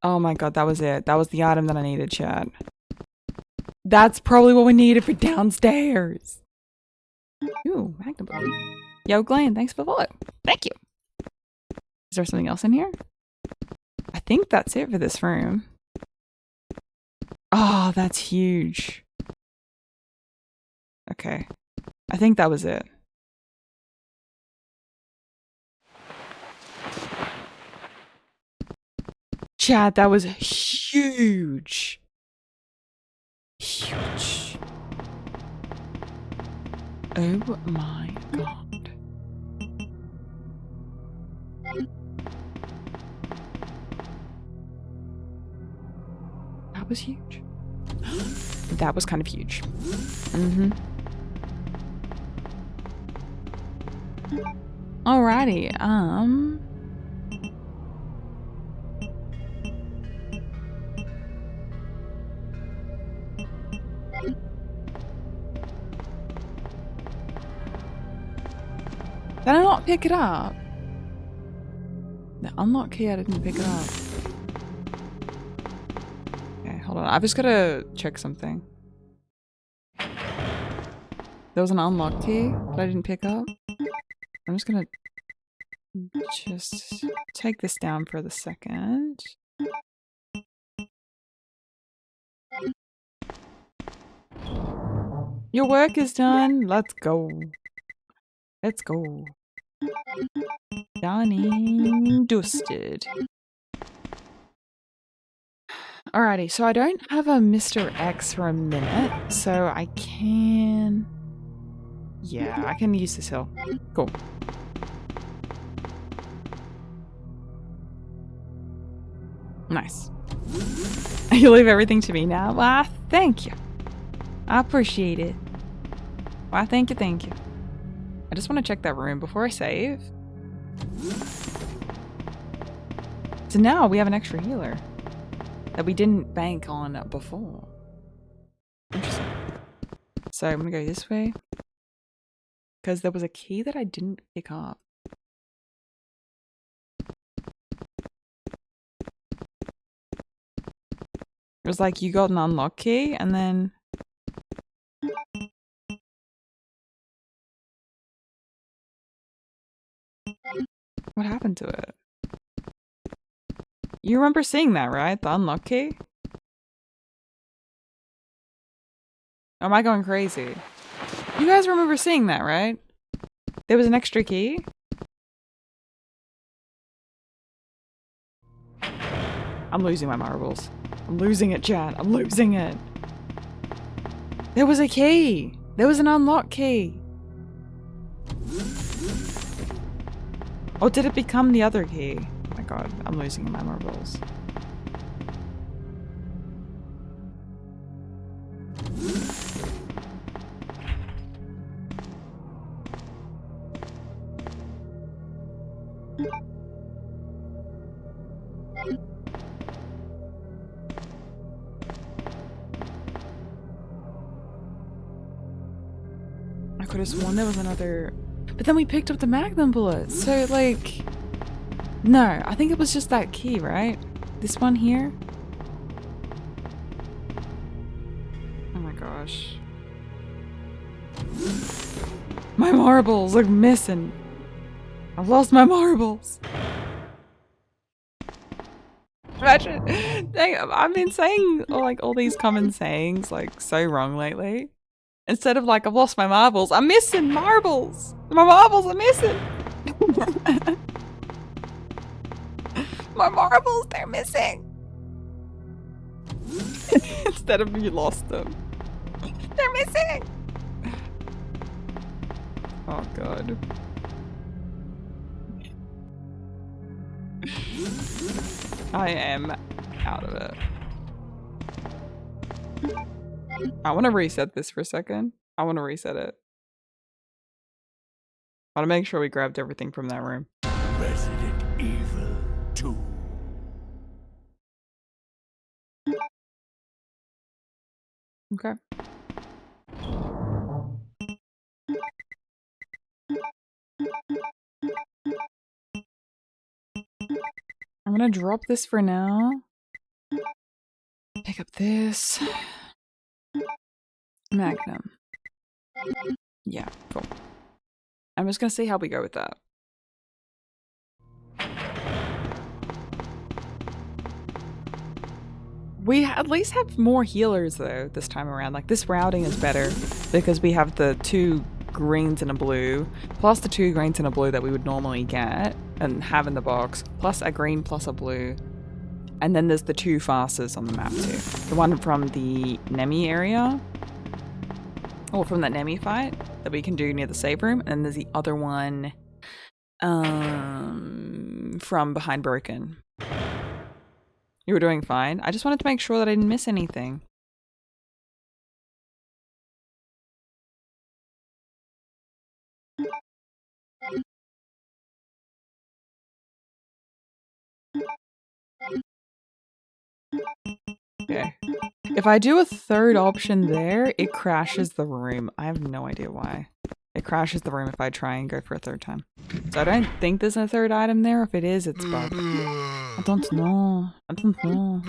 Oh my god, that was it. That was the item that I needed, chat. That's probably what we needed for downstairs. Ooh, Magnum. Yo, Glenn, thanks for the follow. Thank you. Is there something else in here? I think that's it for this room. Oh, that's huge. Okay. I think that was it. Chat, that was huge. Huge. Oh my god. That was huge. That was kind of huge. Mm-hmm. Alrighty, did I not pick it up? The unlock key, I didn't pick it up. Okay, hold on. I've just gotta check something. There was an unlock key that I didn't pick up. I'm just gonna just take this down for the second. Your work is done. Let's go. Let's go. Done and dusted. Alrighty, so I don't have a Mr. X for a minute, so I can... Yeah, I can use this hill. Cool. Nice. You leave everything to me now? Why, thank you. I appreciate it. Why, thank you, thank you. I just want to check that room before I save. So now we have an extra healer that we didn't bank on before. Interesting. So I'm gonna go this way because there was a key that I didn't pick up. It was like you got an unlock key and then... What happened to it? You remember seeing that, right? The unlock key? Or am I going crazy? You guys remember seeing that, right? There was an extra key? I'm losing my marbles. I'm losing it, chat. I'm losing it. There was a key. There was an unlock key. Or did it become the other key? Oh my god, I'm losing my marbles. could have sworn there was another... But then we picked up the magnum bullets. So, like... No, I think it was just that key, right? This one here? Oh my gosh. My marbles are missing. I've lost my marbles. Imagine, dang, I've been saying like all these common sayings like so wrong lately. Instead of like, I've lost my marbles, I'm missing marbles. My marbles are missing. My marbles, they're missing. Instead of you lost them. They're missing. Oh god. I am out of it. I want to reset this for a second. I want to reset it. I want to make sure we grabbed everything from that room. Resident Evil 2. Okay. I'm gonna drop this for now. Pick up this. Magnum. Yeah, cool. I'm just gonna see how we go with that. We at least have more healers though this time around. Like this routing is better because we have the 2 greens and a blue, plus the 2 greens and a blue that we would normally get and have in the box, plus a green plus a blue. And then there's the 2 fasters on the map too. The one from the Nemi area, or from that Nemi fight that we can do near the save room, and then there's the other one from behind Broken. You were doing fine. I just wanted to make sure that I didn't miss anything. Okay. If I do a 3rd option there, it crashes the room. I have no idea why. It crashes the room if I try and go for a 3rd time. So I don't think there's a 3rd item there. If it is, it's bugged. I don't know. I don't know.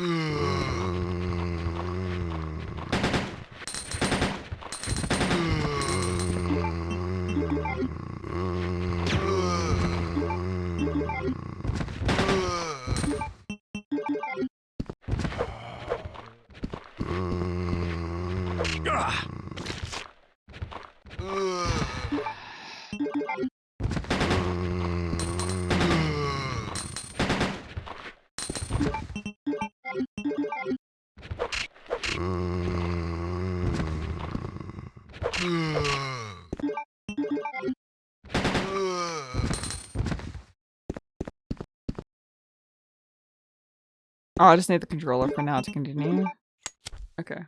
Oh, I just need the controller for now to continue. Okay.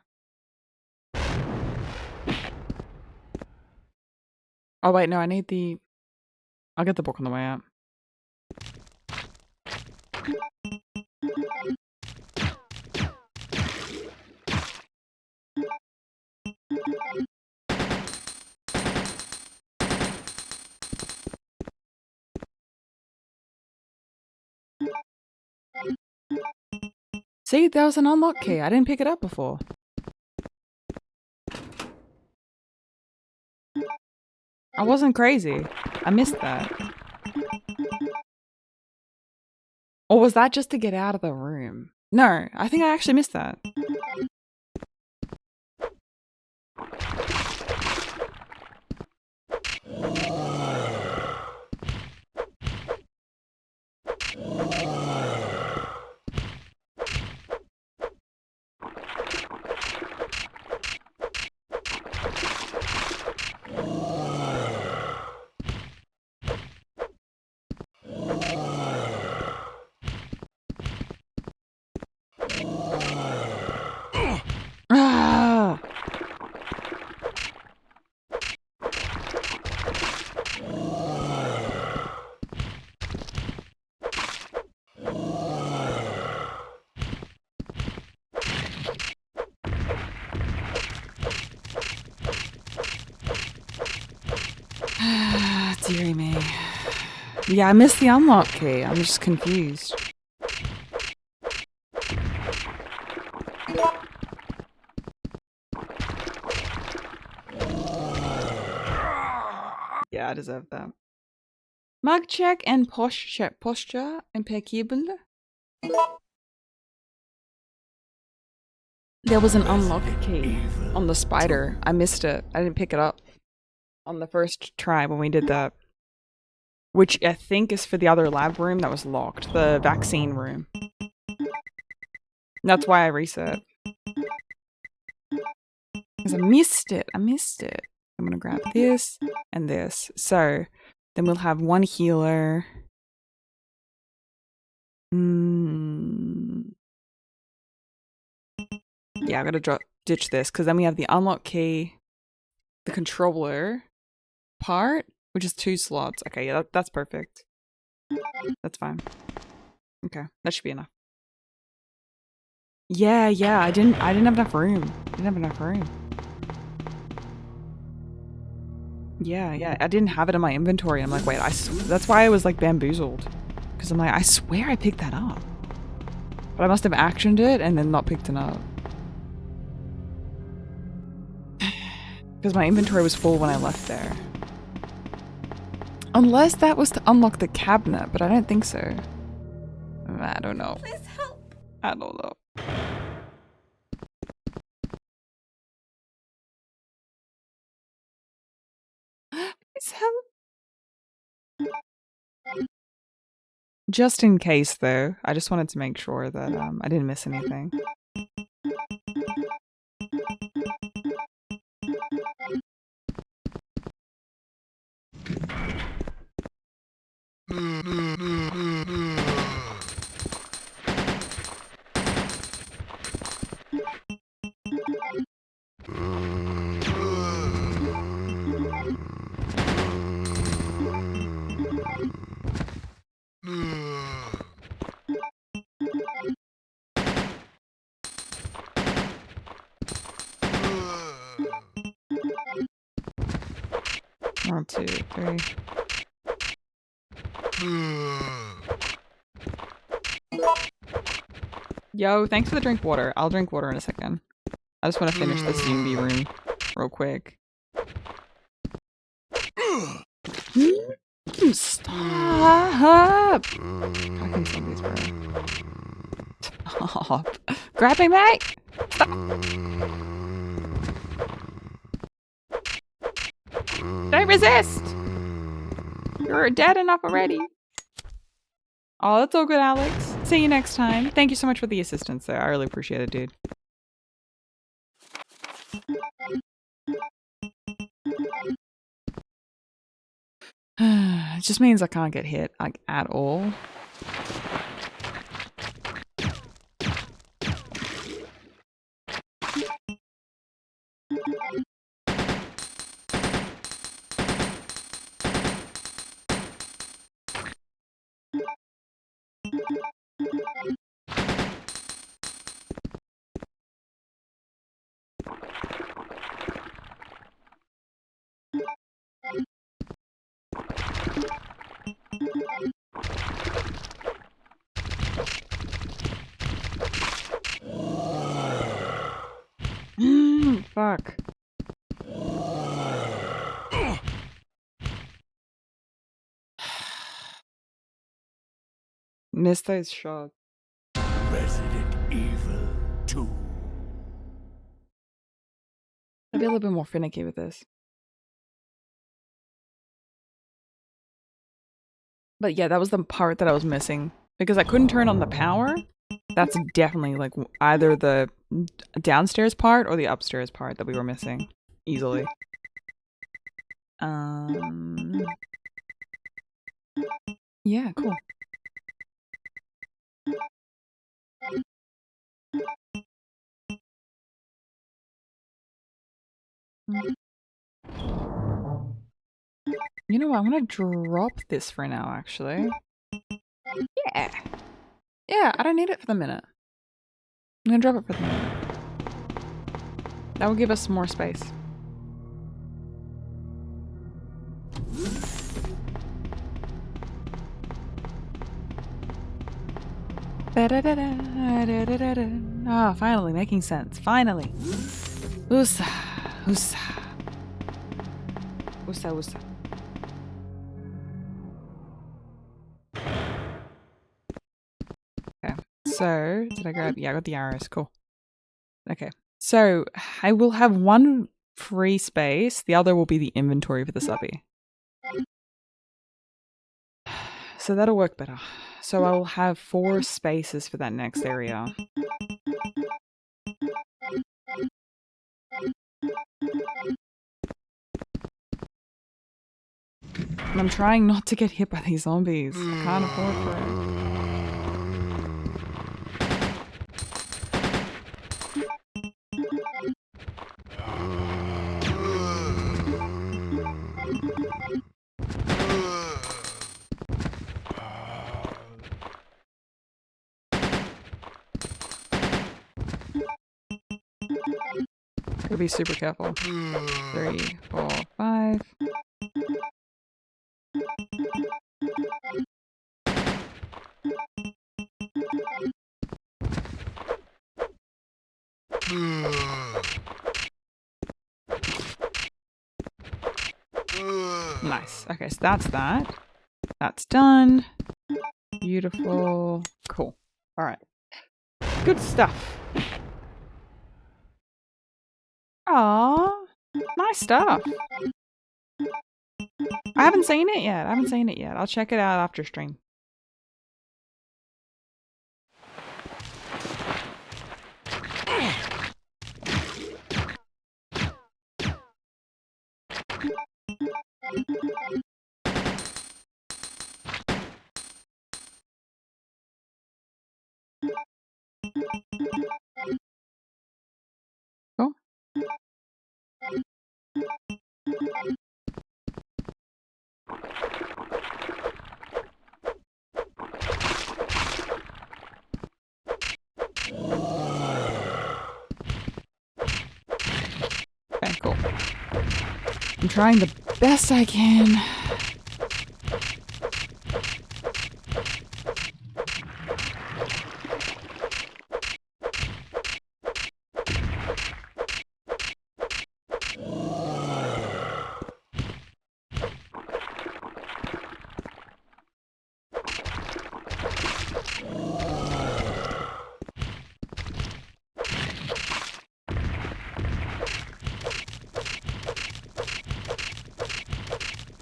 Oh wait, no, I need the... I'll get the book on the way out. See, there was an unlock key. I didn't pick it up before. I wasn't crazy. I missed that. Or was that just to get out of the room? No, I think I actually missed that. Deary me. Yeah, I missed the unlock key. I'm just confused. Yeah, I deserve that. Mug check and posture impeccable. There was an unlock key on the spider. I missed it. I didn't pick it up on the first try when we did that. Which I think is for the other lab room that was locked. The vaccine room. That's why I reset. Because I missed it. I missed it. I'm going to grab this and this. So then we'll have one healer. Yeah, I gotta ditch this because then we have the unlock key, the controller part, which is 2 slots. Okay, yeah, that's perfect. That's fine. Okay, that should be enough. Yeah, I didn't have enough room. Yeah, I didn't have it in my inventory. I'm like, wait, that's why I was like bamboozled. Because I'm like, I swear I picked that up. But I must have actioned it and then not picked it up. Because my inventory was full when I left there. Unless that was to unlock the cabinet, but I don't think so. I don't know. Please help. I don't know. Please help. Just in case, though, I just wanted to make sure that I didn't miss anything. One, two, three. Yo, thanks for the drink water. I'll drink water in a second. I just want to finish this zombie room real quick. Stop! Fucking zombies, bro. Stop. Grab me, mate! Stop. Don't resist! You're dead enough already. Oh, that's all good, Alex. See you next time. Thank you so much for the assistance there. I really appreciate it, dude. It just means I can't get hit, like, at all. Fuck. Missed those shots. Resident Evil 2. I'll be a little bit more finicky with this. But yeah, that was the part that I was missing. Because I couldn't turn on the power. That's definitely like either the downstairs part or the upstairs part that we were missing. Easily. Yeah, cool. You know what? I'm gonna drop this for now, actually. Yeah. Yeah, I don't need it for the minute. I'm gonna drop it for the minute. That will give us some more space. Ah, finally making sense. Finally. Usa, usa, usa, usa. Okay. So, did I grab? Yeah, I got the arrows. Cool. Okay. So, I will have one free space. The other will be the inventory for the subby. So that'll work better. So I'll have 4 spaces for that next area. And I'm trying not to get hit by these zombies. I can't afford for it. Gotta be super careful. 3, 4, 5. Nice. Okay, so that's that. That's done. Beautiful. Cool. Alright. Good stuff. Aww. Nice stuff. I haven't seen it yet. I'll check it out after stream. Cool. Okay, cool. I'm trying the best I can.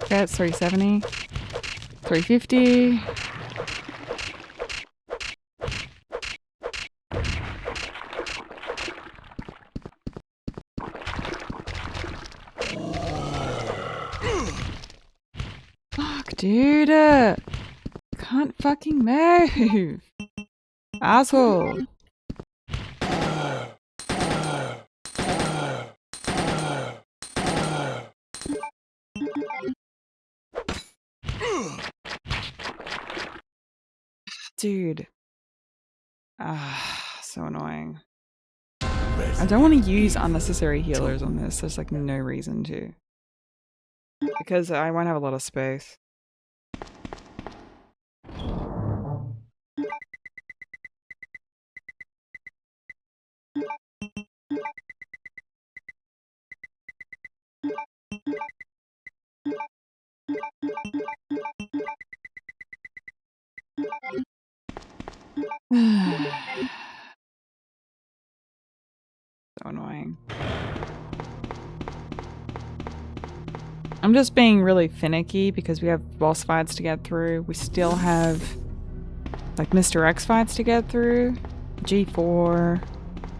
Okay, it's 370. 350. Fuck, dude. Can't fucking move. Asshole. Dude. So annoying. I don't want to use unnecessary healers on this. There's like no reason to. Because I won't have a lot of space. So annoying. I'm just being really finicky because we have boss fights to get through. We still have like Mr. X fights to get through. G4.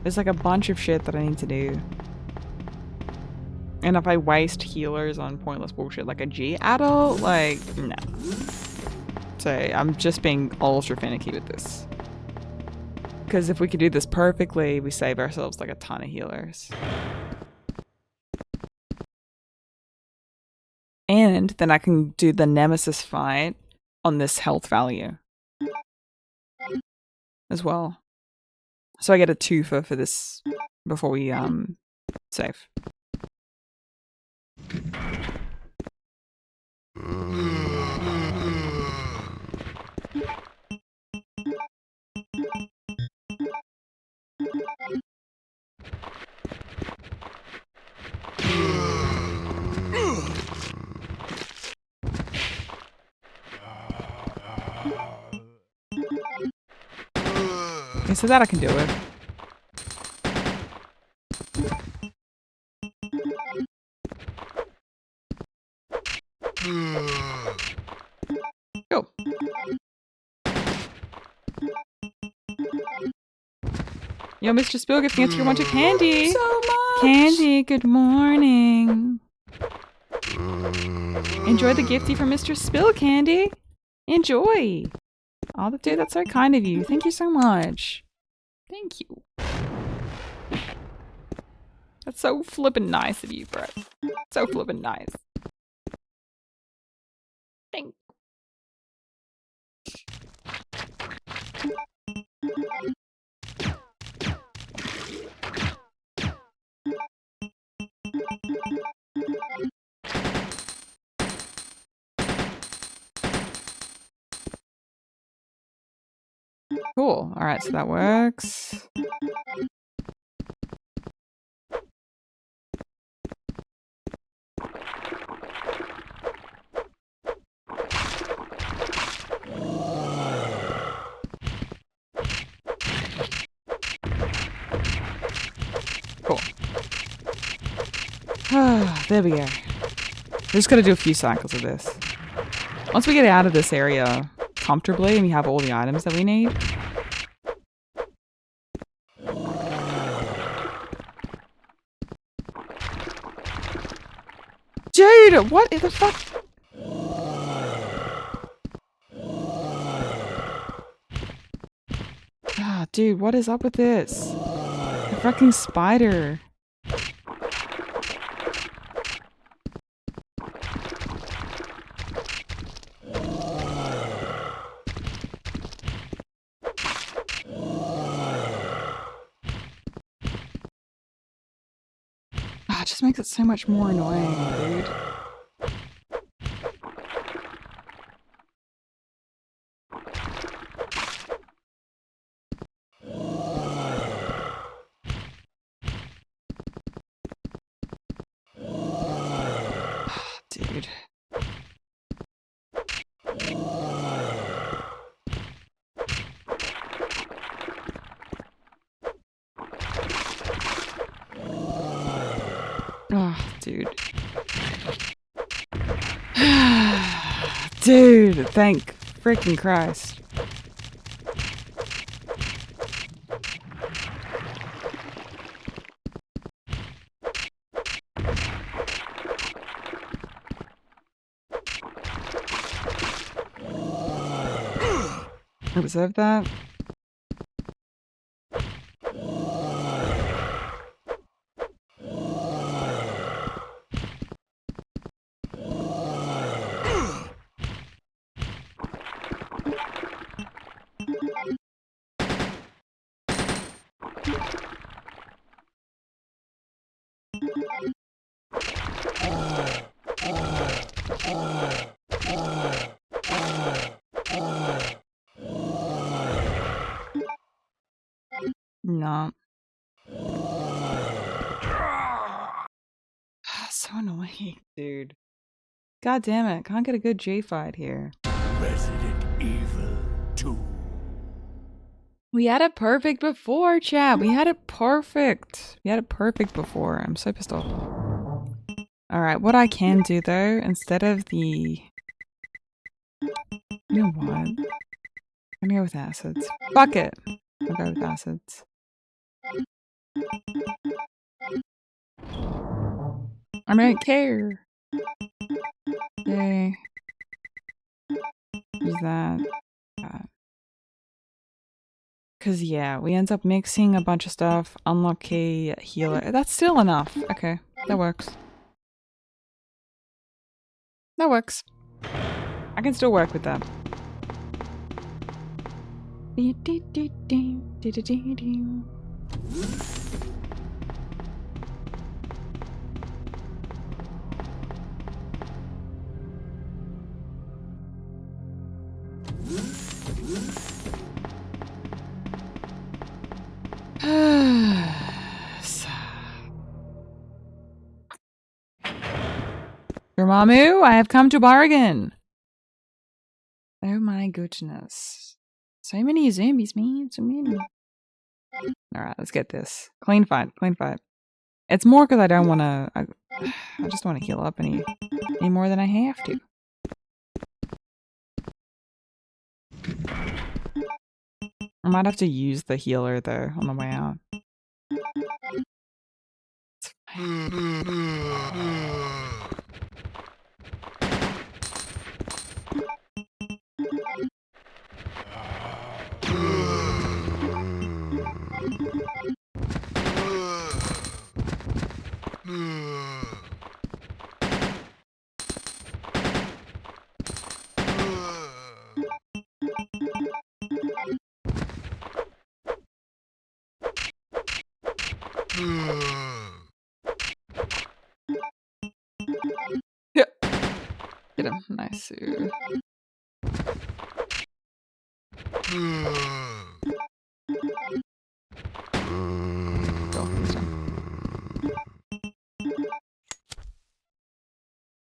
There's like a bunch of shit that I need to do. And if I waste healers on pointless bullshit like a G adult, like, no. So I'm just being ultra finicky with this. Because if we could do this perfectly, we save ourselves like a ton of healers. And then I can do the Nemesis fight on this health value as well. So I get a 2 for this before we save. Okay, so that I can deal with. Go. Yo, Mr. Spill gifting a tier 1 to Candy. So much. Candy, good morning. Enjoy the gifty from Mr. Spill, Candy. Enjoy. Oh, dude, that's so kind of you. Thank you so much. Thank you. That's so flippin' nice of you, bro. So flippin' nice. Thank. Cool. All right, so that works. Cool. There we go. We're just gonna do a few cycles of this. Once we get out of this area comfortably and we have all the items that we need. Dude, what the fuck? Ah, dude, what is up with this? A fucking spider. Ah, it just makes it so much more annoying, dude. Dude. Oh, dude. Dude, thank freaking Christ. Observe that. No. So annoying, dude. God damn it. Can't get a good G fight here. Resident Evil 2. We had it perfect before, chat. We had it perfect. We had it perfect before. I'm so pissed off. Alright, what I can do though, instead of the... You know what? I'm gonna go with acids. Fuck it. I'll go with acids. I don't care. Yay. Use that. Cause yeah, we end up mixing a bunch of stuff. Unlucky healer. That's still enough. Okay, that works. That works. I can still work with that. Dormammu, I have come to bargain. Oh my goodness. So many zombies, man. So many. Alright, let's get this. Clean fight, clean fight. It's more because I don't want to... I just want to heal up any more than I have to. I might have to use the healer, though, on the way out. Yeah. Get him. Nice.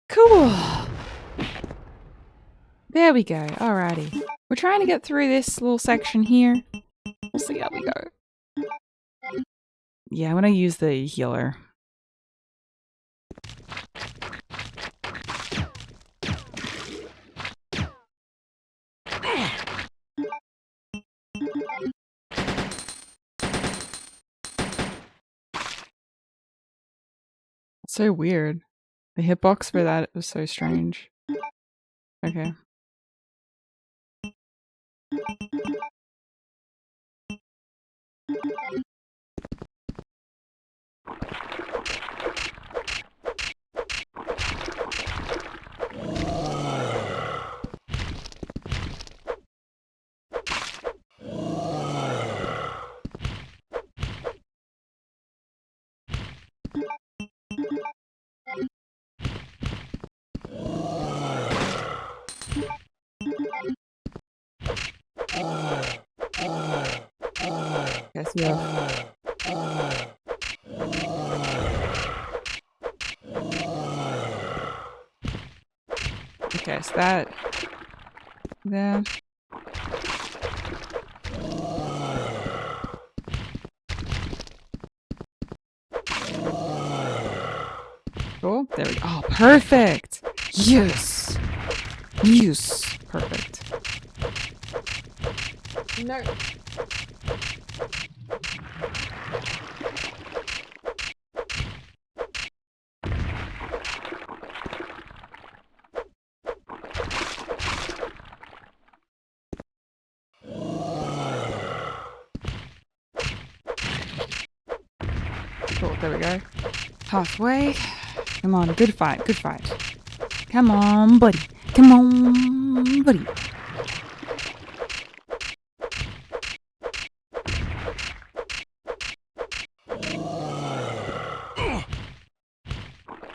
Cool. There we go. Alrighty. We're trying to get through this little section here. We'll see how we go. Yeah, I'm gonna use the healer. So weird. The hitbox for that was so strange. Okay. Yes, yeah. Okay, so that there. Cool. There we go. Oh, perfect. Yes. Yes. Perfect. No. Cool, there we go. Halfway. Come on, good fight, good fight. Come on, buddy. Come on, buddy.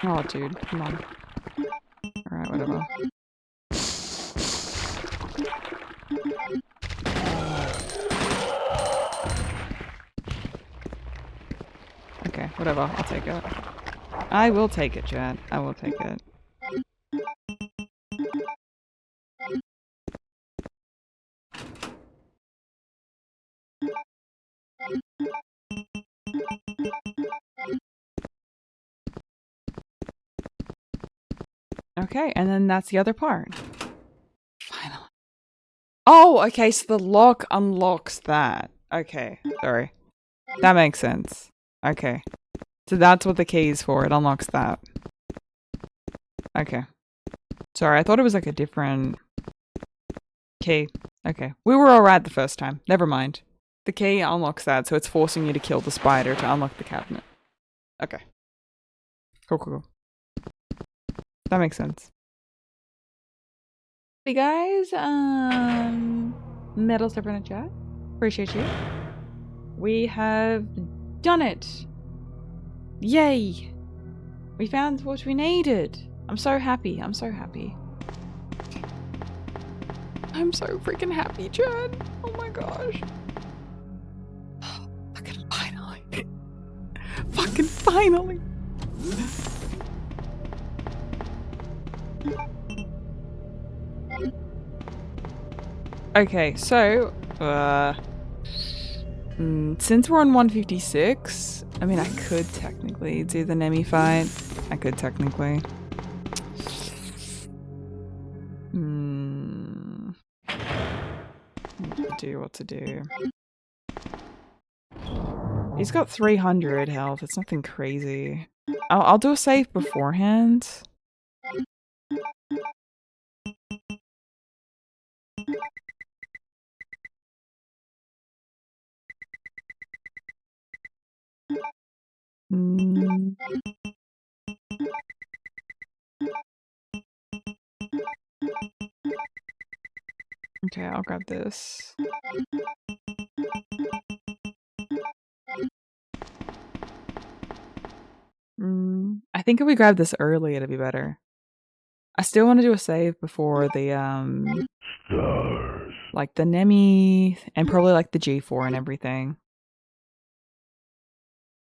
Oh, dude, come on. Alright, whatever. Okay, whatever, I'll take it. I will take it, Chad. I will take it. Okay, and then that's the other part. Finally. Oh, okay, so the lock unlocks that. Okay, sorry. That makes sense. Okay. So that's what the key is for. It unlocks that. Okay. Sorry, I thought it was like a different key. Okay. We were alright the first time. Never mind. The key unlocks that, so it's forcing you to kill the spider to unlock the cabinet. Okay. Cool, cool, cool. That makes sense. Hey guys, Metal Stepper in the chat. Appreciate you. We have done it. Yay! We found what we needed. I'm so happy. I'm so happy. I'm so freaking happy, Chad. Oh my gosh. Fucking finally. Fucking finally. Okay, so Since we're on 156, I mean, I could technically do the Nemi fight. I could technically. What to do? He's got 300 health. It's nothing crazy. I'll do a save beforehand. Okay, I'll grab this. I think if we grab this early, it'll be better. I still want to do a save before the Stars. like the Nemi and probably like the G4 and everything.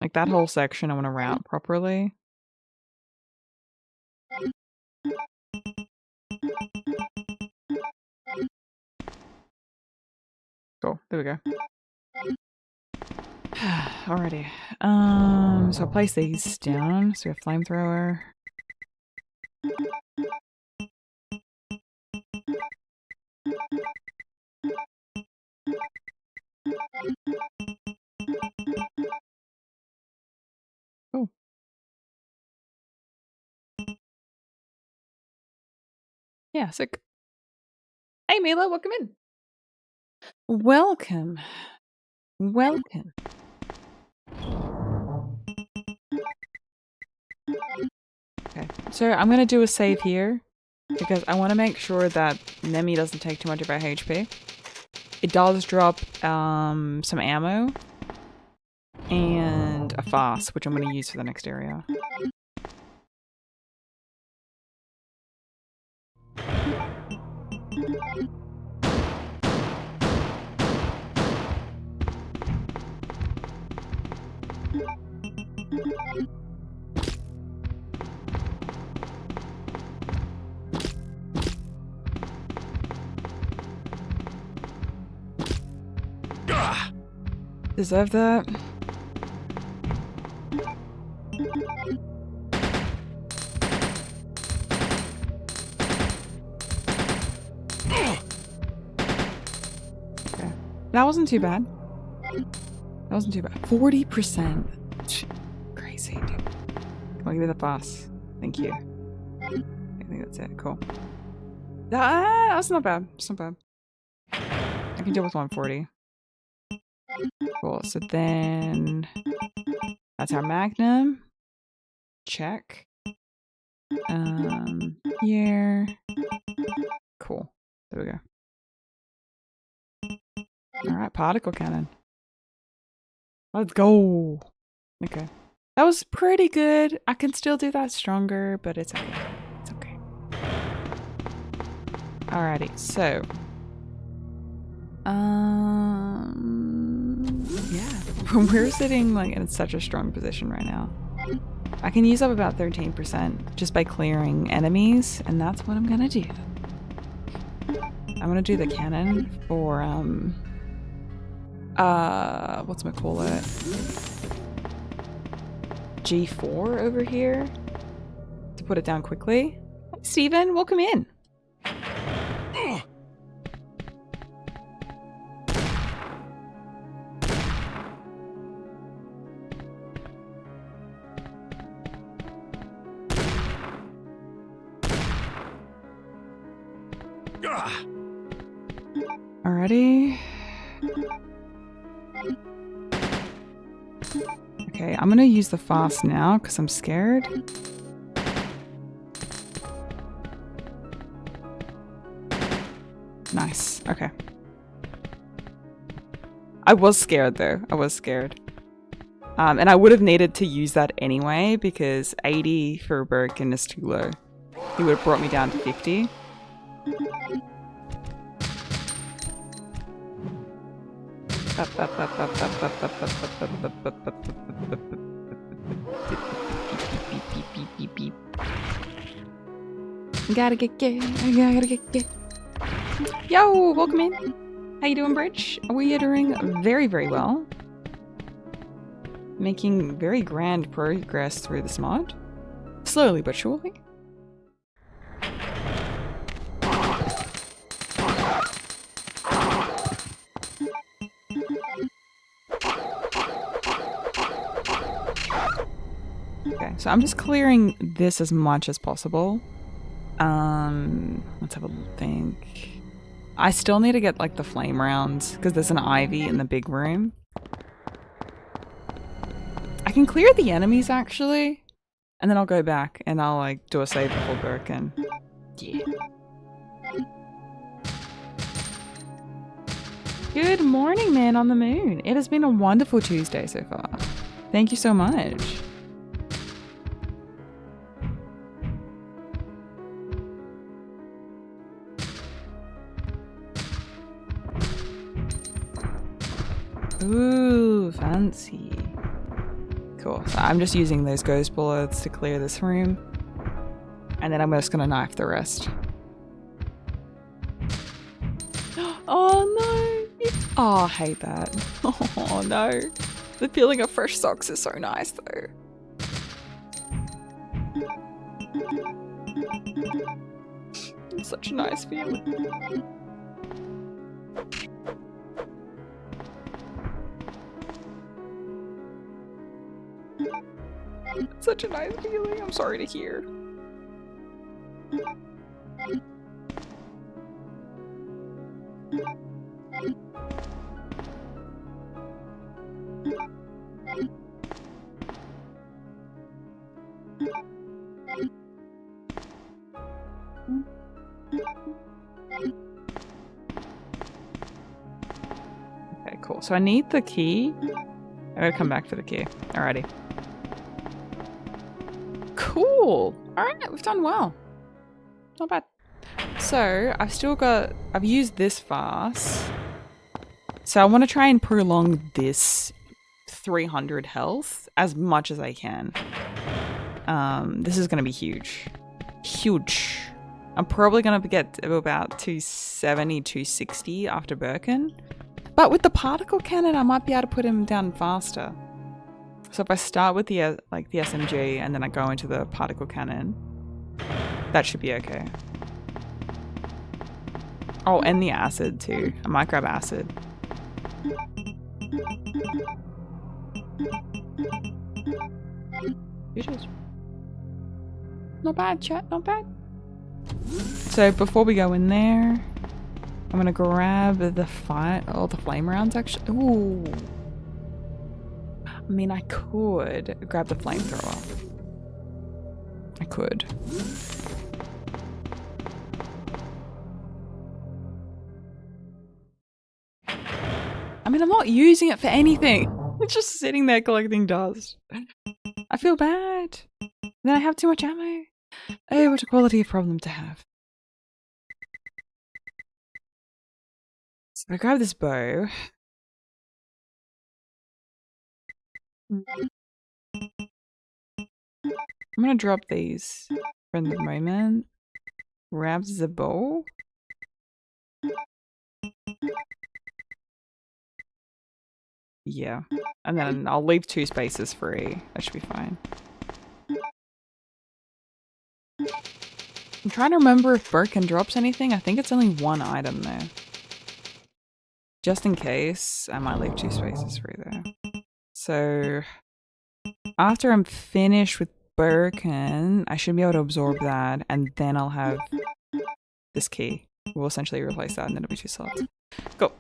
Like that whole section I want to route properly. Cool. There we go. Alrighty. So I'll place these down. So we have flamethrower. Oh. Yeah, sick. Hey Mila, welcome in. Welcome. Welcome. Okay, so I'm gonna do a save here because I want to make sure that Nemi doesn't take too much of our HP. It does drop some ammo and a fast, which I'm gonna use for the next area. Deserve that. Okay. That wasn't too bad. That wasn't too bad. 40%. Crazy, dude. Come on, give me the pass. Thank you. I think that's it. Cool. That's not bad. It's not bad. I can deal with 140. Cool. So then that's our Magnum. Check. Here. Cool. There we go. Alright, particle cannon. Let's go. Okay. That was pretty good. I can still do that stronger, but it's okay. It's okay. Alrighty, so yeah. We're sitting like in such a strong position right now. I can use up about 13% just by clearing enemies, and that's what I'm gonna do. I'm gonna do the cannon for whatchamacallit? G4 over here to put it down quickly. Hey, Steven, welcome in. Alrighty. Okay, I'm gonna use the fast now because I'm scared. Nice. Okay. I was scared though. I was scared. And I would have needed to use that anyway because 80 for a Birkin is too low. He would have brought me down to 50. Gotta get. Yo, welcome in. How you doing, Bridge? We are doing very, very well. Making very grand progress through this mod. Slowly but surely. Okay, so I'm just clearing this as much as possible. Let's have a think. I still need to get like the flame rounds because there's an ivy in the big room. I can clear the enemies actually, and then I'll go back and I'll like do a save before Birkin. Yeah. Good morning, man on the moon. It has been a wonderful Tuesday so far. Thank you so much. Ooh, fancy. Cool. So I'm just using those ghost bullets to clear this room. And then I'm just gonna knife the rest. Oh no! Oh, I hate that. Oh no. The feeling of fresh socks is so nice though. It's such a nice feeling. Such a nice feeling. I'm sorry to hear. Okay, cool. So I need the key. I gotta come back for the key. Alrighty. Cool. Alright, we've done well. Not bad. So, I've used this fast. So I want to try and prolong this 300 health as much as I can. This is going to be huge. Huge. I'm probably going to get about 270, 260 after Birkin. But with the particle cannon, I might be able to put him down faster. So if I start with the the SMG and then I go into the particle cannon, that should be okay. Oh, and the acid too. I might grab acid. Not bad, chat, not bad. So before we go in there, I'm gonna grab the flame rounds actually. Ooh. I mean, I could grab the flamethrower. I could. I mean, I'm not using it for anything. It's just sitting there collecting dust. I feel bad. Then I have too much ammo. Oh, what a quality of problem to have. So I grab this bow. I'm gonna drop these for the moment. Grab the bow. Yeah. And then I'll leave 2 spaces free. That should be fine. I'm trying to remember if Birkin drops anything. I think it's only 1 item there. Just in case, I might leave 2 spaces free there. So after I'm finished with Birkin, I should be able to absorb that, and then I'll have this key. We'll essentially replace that, and then it'll be 2 slots. Go.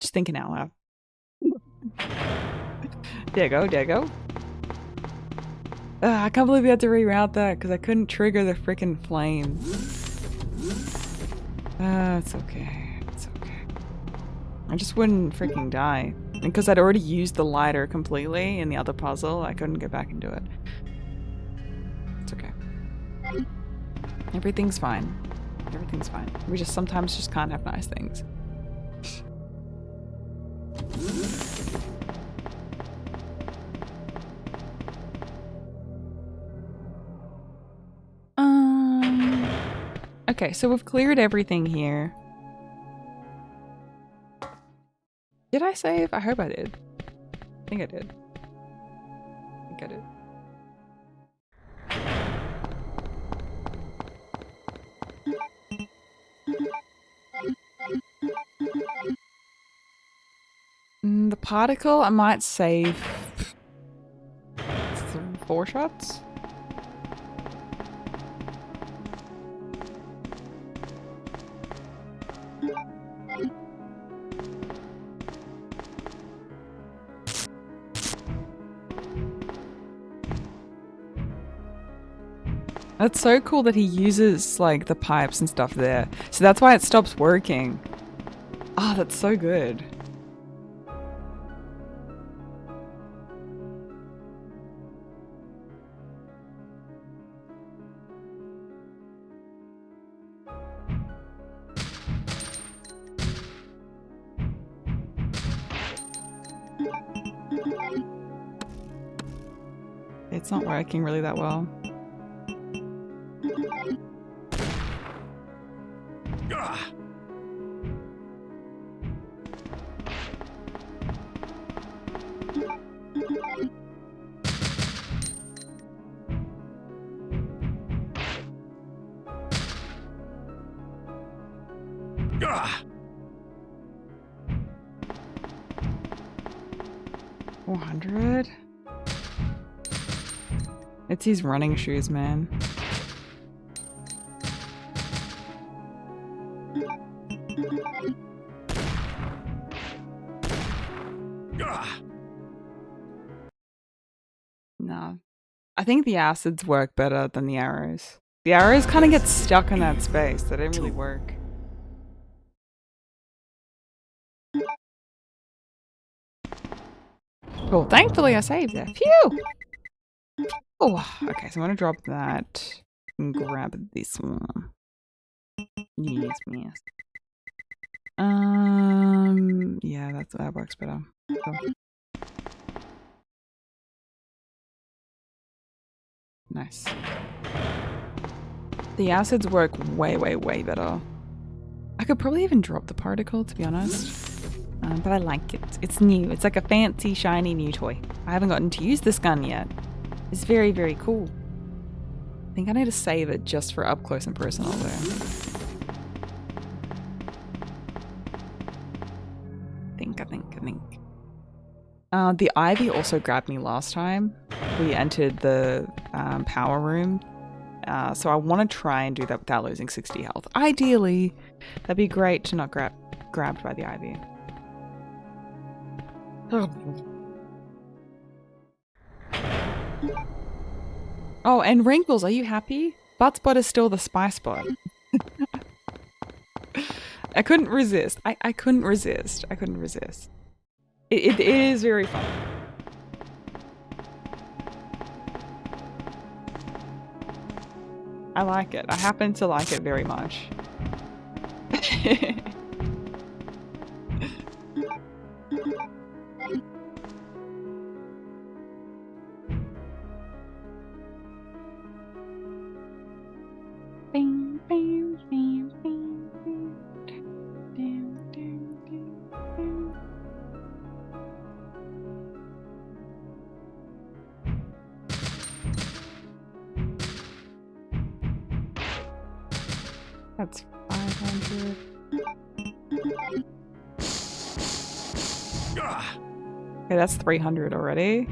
Just thinking out loud. There you go, there you go. I can't believe we had to reroute that because I couldn't trigger the freaking flame. It's okay. It's okay. I just wouldn't freaking die. And because I'd already used the lighter completely in the other puzzle, I couldn't go back and do it. It's okay. Everything's fine. Everything's fine. We just sometimes just can't have nice things. Okay, so we've cleared everything here. Did I save? I hope I did. I think I did. I think I did. The particle, I might save 4 shots. That's so cool that he uses like the pipes and stuff there. So that's why it stops working. Ah, that's so good. It's not working really that well. Ah! 400. It's his running shoes, man. Ah! No. I think the acids work better than the arrows. The arrows kind of get stuck in that space. They don't really work. Cool. Thankfully I saved there. Phew! Oh, okay, so I'm gonna drop that and grab this one. Yes, yes. Yeah, that works better. Cool. Nice. The acids work way, way, way better. I could probably even drop the particle, to be honest. But I like it. It's new. It's like a fancy, shiny new toy. I haven't gotten to use this gun yet. It's very, very cool. I think I need to save it just for up close and personal there. I think. The ivy also grabbed me last time. We entered the power room. So I want to try and do that without losing 60 health. Ideally, that'd be great to not grabbed by the ivy. Oh, and wrinkles, are you happy? Butt spot is still the spy spot. I couldn't resist. I couldn't resist. I couldn't resist. It is very fun. I like it. I happen to like it very much. Bing, bing, bing, bing, bing. Ding, ding, ding, ding. That's 500. Ah! Okay, that's 300 already.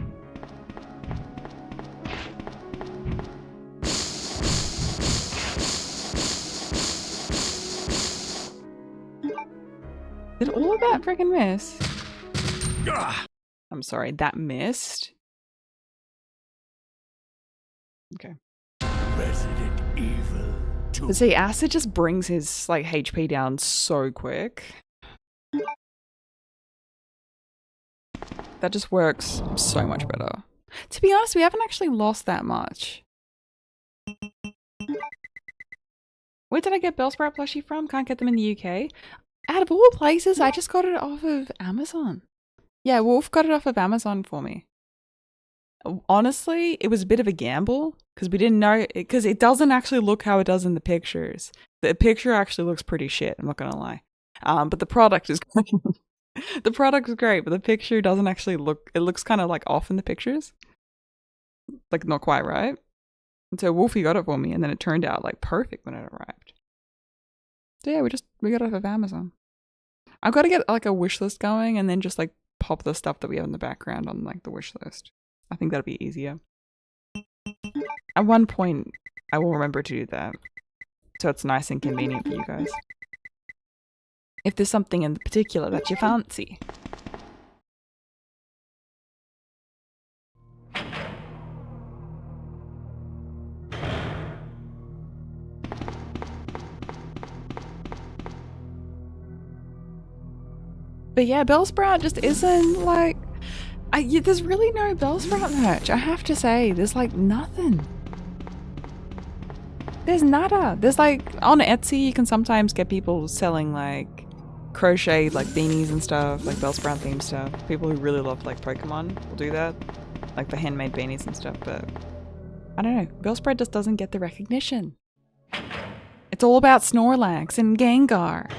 Did all of that freaking miss? Ah! I'm sorry, that missed? Okay. Resident Evil 2. But see, acid just brings his like HP down so quick. That just works so much better. To be honest, we haven't actually lost that much. Where did I get Bellsprout plushie from? Can't get them in the UK. Out of all places, I just got it off of Amazon. Yeah, Wolf got it off of Amazon for me. Honestly, it was a bit of a gamble because we didn't know because it doesn't actually look how it does in the pictures. The picture actually looks pretty shit, I'm not gonna lie. But the product is great. The product's great, but the picture doesn't actually look, it looks kind of like off in the pictures. Like not quite right. And so Wolfie got it for me and then it turned out like perfect when it arrived. So yeah, we got it off of Amazon. I've got to get like a wish list going and then just like pop the stuff that we have in the background on like the wish list. I think that'll be easier. At one point, I will remember to do that. So it's nice and convenient for you guys. If there's something in particular that you fancy. But yeah, Bellsprout just isn't like... there's really no Bellsprout merch, I have to say. There's like nothing. There's nada. There's like, on Etsy you can sometimes get people selling like crocheted like beanies and stuff, like Bellsprout themed stuff. People who really love like Pokemon will do that. Like the handmade beanies and stuff, but... I don't know, Bellsprout just doesn't get the recognition. It's all about Snorlax and Gengar.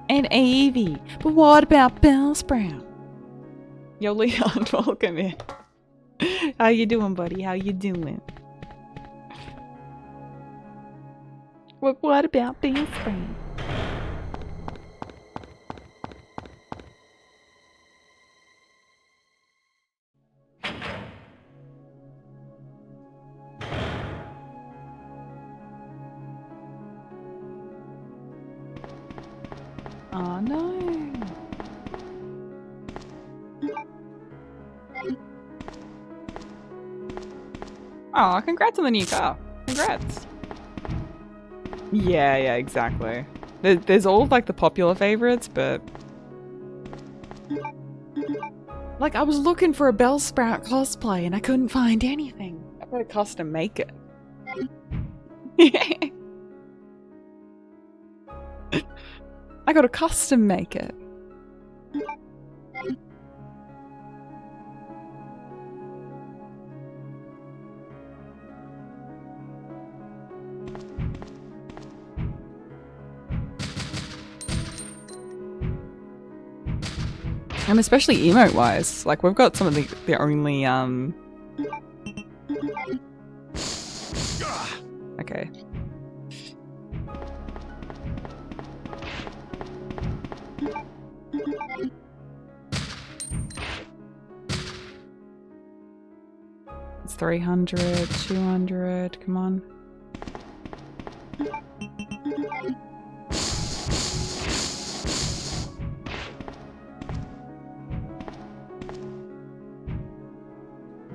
And Eevee. But what about Bellsprout? Yo, Leon, welcome in. How you doing, buddy? How you doing? What about Bellsprout? Oh no. Oh, congrats on the new car. Congrats. Yeah, exactly. There's all like the popular favorites, but... Like, I was looking for a Bellsprout cosplay and I couldn't find anything. I've got to custom make it. I gotta custom make it. And especially emote wise, like we've got some of the only okay. It's 300, 200, come on.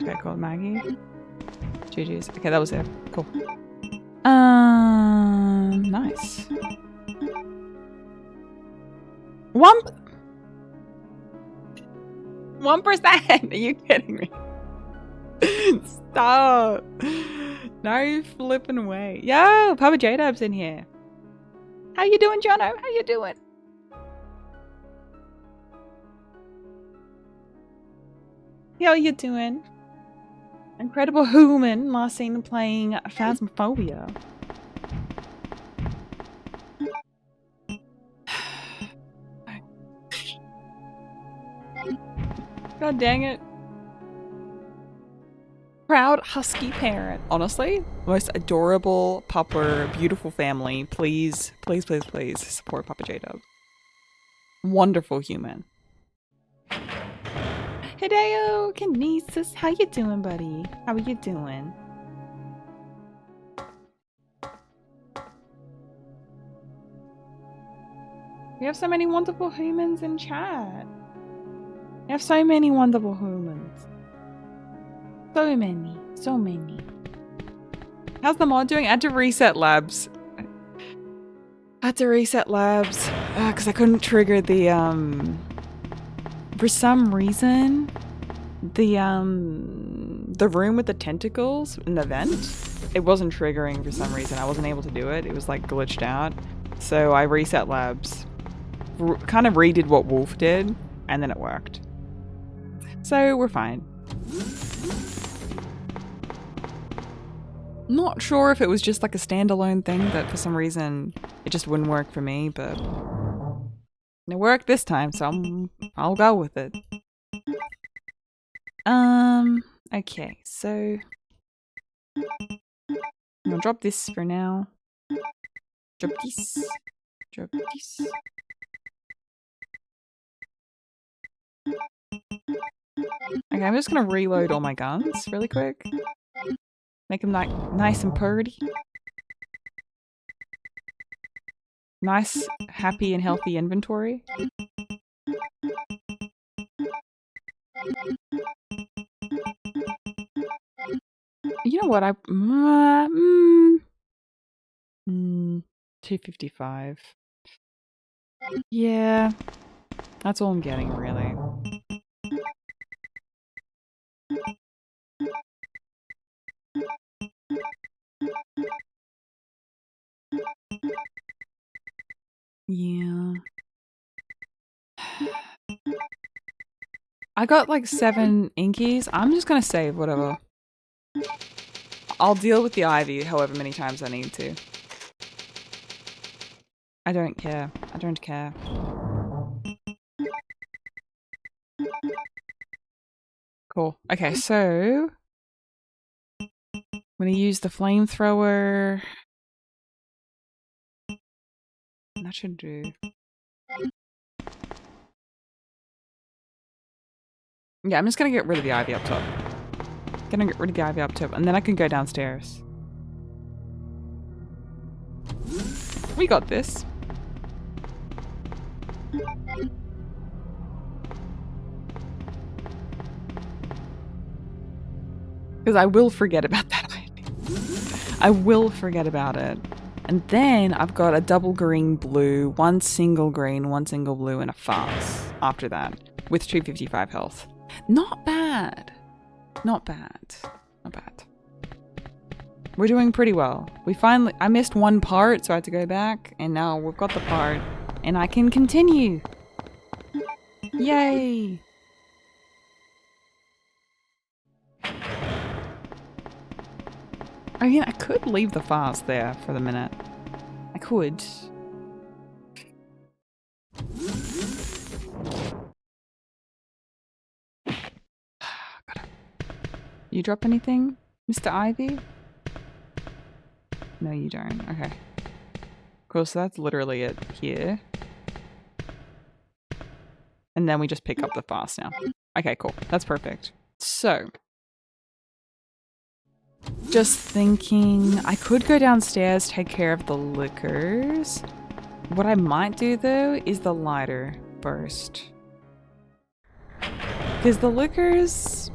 Okay, cool, Maggie. GG's. Okay, that was it. Cool. Nice. 1%? Are you kidding me? Stop. No flipping way. Yo, Papa J-Dub's in here. How you doing, Jono? How you doing? How you doing? Incredible Human, last seen playing Phasmophobia. God dang it. Proud husky parent. Honestly, most adorable pupper, beautiful family. Please, please, please, please support Papa J-Dub. Wonderful human. Hideo, Kinesis, how you doing, buddy? How are you doing? We have so many wonderful humans in chat. We have so many wonderful humans. So many, so many. How's the mod doing? I had to reset labs. Because I couldn't trigger the for some reason, the room with the tentacles in the vent, it wasn't triggering for some reason. I wasn't able to do it. It was like glitched out. So I reset labs, kind of redid what Wolf did, and then it worked. So we're fine. Not sure if it was just like a standalone thing that for some reason it just wouldn't work for me, but It worked this time, so I'll go with it. Okay, so I'm gonna drop this for now. Drop this. Drop this. Okay, I'm just gonna reload all my guns really quick. Make them nice and purdy. Nice, happy, and healthy inventory. You know what? 255. Yeah, that's all I'm getting, really. Yeah. I got like 7 inkies. I'm just gonna save whatever. I'll deal with the ivy however many times I need to. I don't care. I don't care. Cool. Okay, so I'm gonna use the flamethrower. That should do. Yeah, I'm just gonna get rid of the ivy up top. Gonna get rid of the ivy up top, and then I can go downstairs. We got this. Because I will forget about that ivy. I will forget about it. And then I've got a double green blue, 1 single green, 1 single blue, and a fast after that with 255 health. Not bad. Not bad. Not bad. We're doing pretty well. I missed 1 part, so I had to go back, and now we've got the part, and I can continue. Yay! I mean, I could leave the fast there for the minute. I could. You drop anything, Mr. Ivy? No, you don't. Okay. Cool, so that's literally it here. And then we just pick up the fast now. Okay, cool. That's perfect. So, just thinking, I could go downstairs, take care of the liquors. What I might do though is the lighter first. Because the liquors,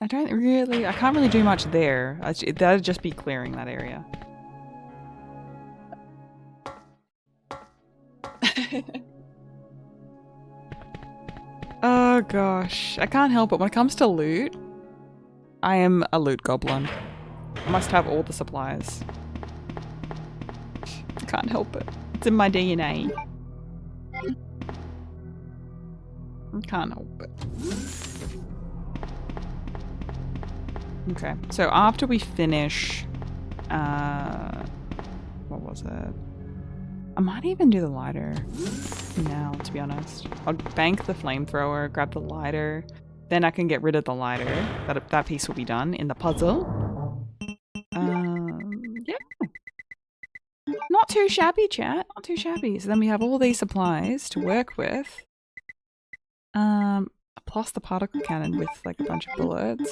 I can't really do much there. That'd just be clearing that area. Oh gosh, I can't help it. When it comes to loot, I am a loot goblin. I must have all the supplies. I can't help it. It's in my DNA. I can't help it. Okay, so after we finish, what was it? I might even do the lighter now, to be honest. I'll bank the flamethrower, grab the lighter, then I can get rid of the lighter. That piece will be done in the puzzle. Yeah. Not too shabby, chat. Not too shabby. So then we have all these supplies to work with. Plus the particle cannon with like a bunch of bullets.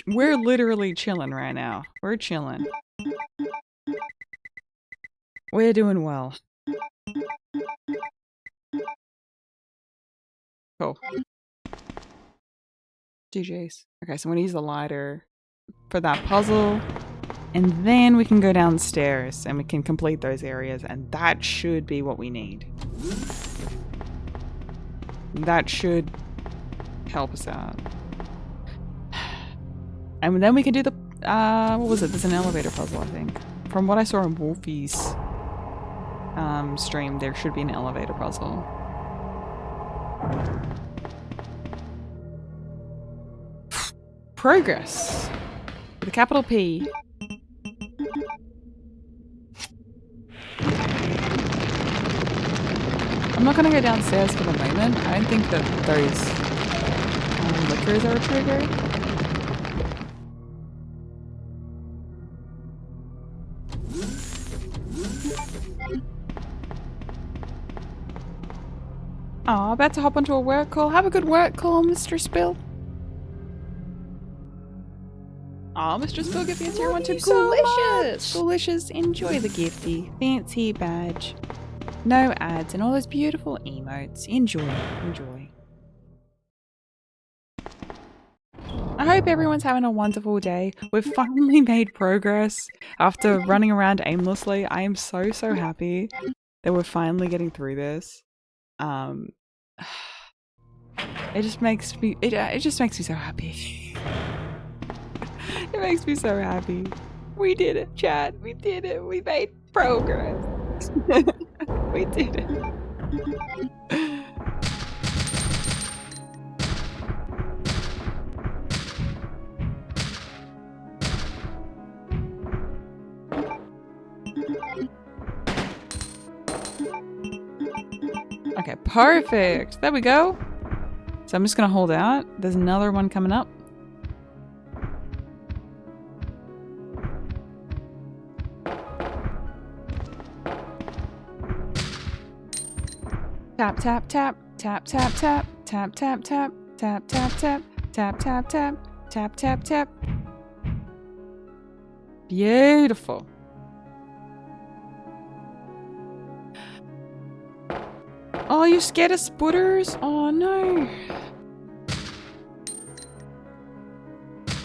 We're literally chilling right now. We're chilling. We're doing well. Cool. GG's. Okay, so I'm gonna use the lighter for that puzzle. And then we can go downstairs and we can complete those areas, and that should be what we need. That should help us out. And then we can do the, what was it? There's an elevator puzzle, I think. From what I saw in Wolfie's stream, there should be an elevator puzzle. Progress. a capital P. I'm not gonna go downstairs for the moment. I don't think that those liquors are a trigger. Oh, about to hop onto a work call. Have a good work call, Mr. Spill. Oh, Mr. Spill, give me a tier 1 to Delicious. Delicious. Enjoy the gifty. Fancy badge. No ads and all those beautiful emotes. Enjoy. Enjoy. I hope everyone's having a wonderful day. We've finally made progress after running around aimlessly. I am so happy that we're finally getting through this. It just makes me so happy. It makes me so happy. We did it, chat. We did it. We made progress. We did it. Okay, perfect. There we go. So I'm just gonna hold out. There's another one coming up. Tap tap tap tap tap tap tap tap tap tap tap tap tap tap tap tap tap tap. Beautiful. Oh, you scared of sputters? Oh no.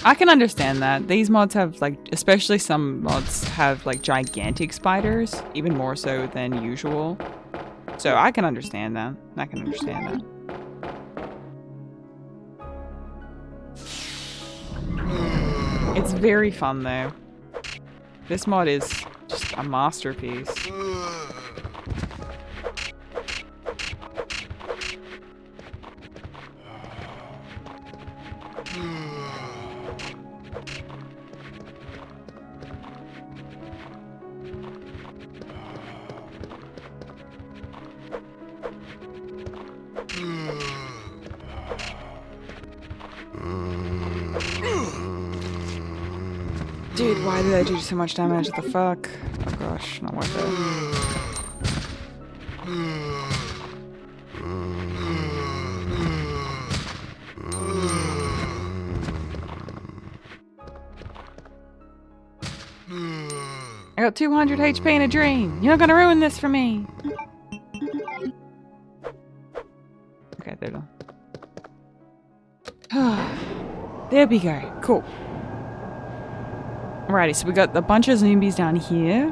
I can understand that. These mods have like, especially some mods have like gigantic spiders, even more so than usual. So I can understand that. I can understand that. It's very fun though. This mod is just a masterpiece. Dude, why did I do so much damage? What the fuck? Oh gosh, not worth it. I got 200 HP in a dream. You're not gonna ruin this for me. Okay, there we go. There we go. Cool. Alrighty, so we got a bunch of zombies down here.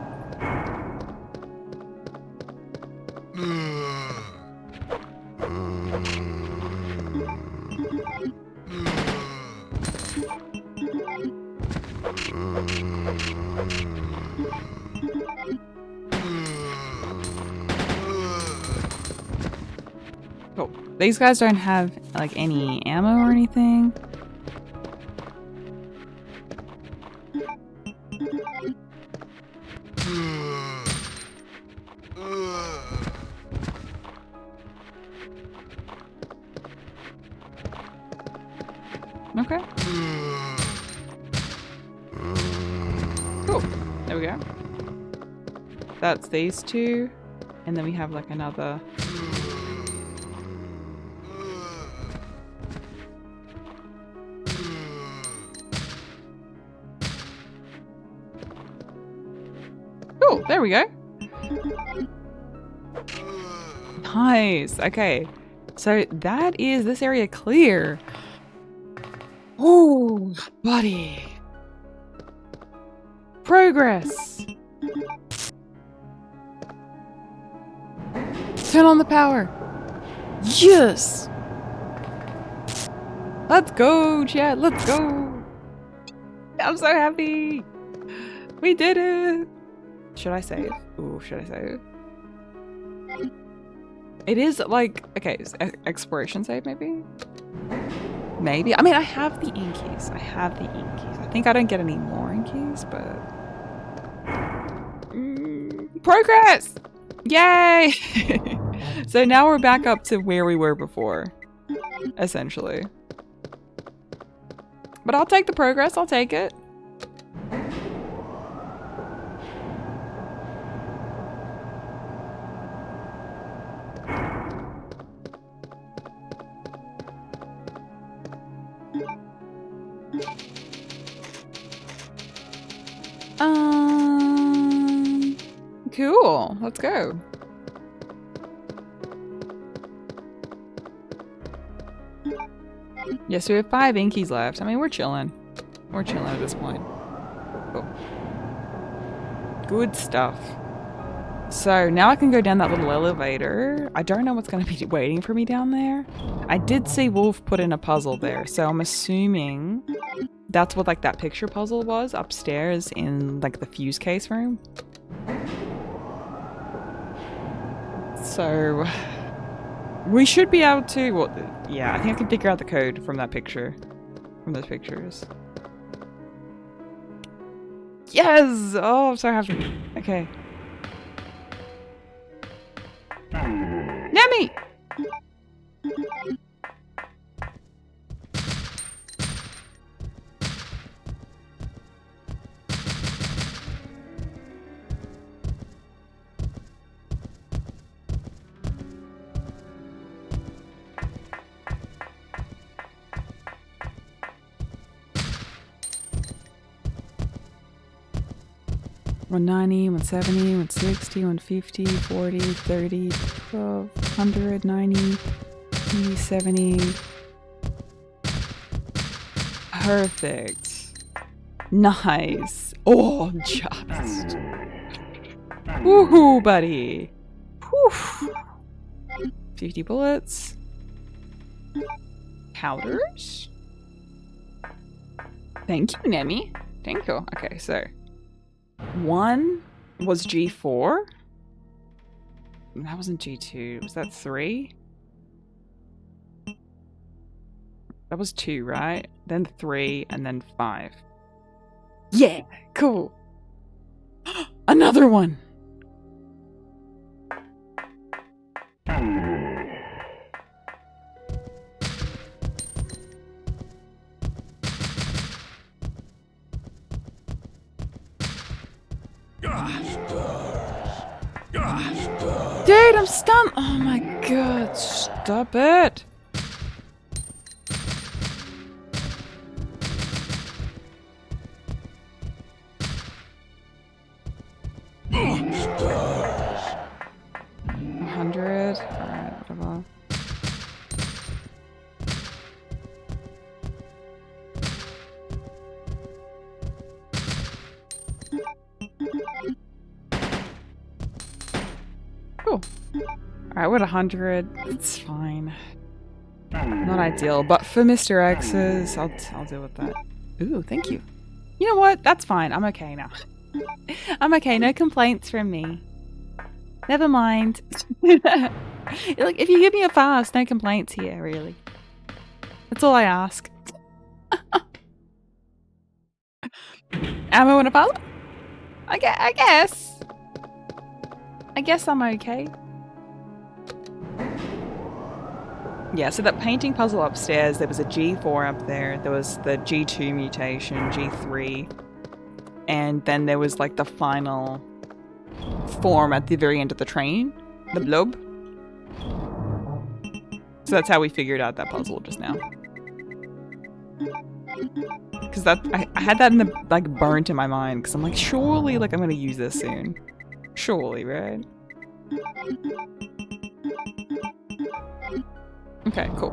Cool. These guys don't have like any ammo or anything. Okay. Cool. There we go. That's these two. And then we have like another. Cool. There we go. Nice. Okay. So that is this area clear. Oh, buddy. Progress. Turn on the power. Yes. Let's go, chat. Let's go. I'm so happy. We did it. Should I save? Ooh, should I save? It is like, okay, exploration save maybe? Maybe. I mean, I have the inkies. I have the inkies. I think I don't get any more inkies, but... progress! Yay! So now we're back up to where we were before. Essentially. But I'll take the progress. I'll take it. Cool. Let's go. Yes, we have 5 inkies left. I mean, we're chilling. We're chilling at this point. Cool. Good stuff. So now I can go down that little elevator. I don't know what's going to be waiting for me down there. I did see Wolf put in a puzzle there, so I'm assuming that's what like that picture puzzle was upstairs in like the fuse case room. So we should be able to, well, yeah, I think I can figure out the code from that picture, from those pictures. Yes! Oh, I'm so happy. Okay. Nami! $190, $170, $160, $150, $40, $30, $12, $100, $90, $80, $70. Perfect. Nice. Oh, just. Woohoo, buddy. Whew. 50 bullets. Powders. Thank you, Nemi. Thank you. Okay, so. 1 was G4. That wasn't G2. Was that 3? That was 2, right? Then 3, and then 5. Yeah! Cool! Another one! Dude, I'm stunned! Oh my god, stop it! $100. Alright, whatever. Cool. Alright, we're at 100. It's fine. Not ideal, but for Mr. X's, I'll deal with that. Ooh, thank you. You know what? That's fine. I'm okay now. I'm okay. No complaints from me. Never mind. Look, if you give me a fast, no complaints here, really. That's all I ask. Ammo and a puzzle? I guess. I guess I'm okay. Yeah, so that painting puzzle upstairs, there was a G4 up there. There was the G2 mutation, G3. And then there was like the final form at the very end of the train. The blob. So that's how we figured out that puzzle just now. Because that I had that in the like burnt in my mind. Because I'm like, surely like I'm going to use this soon. Surely, right? Okay, cool.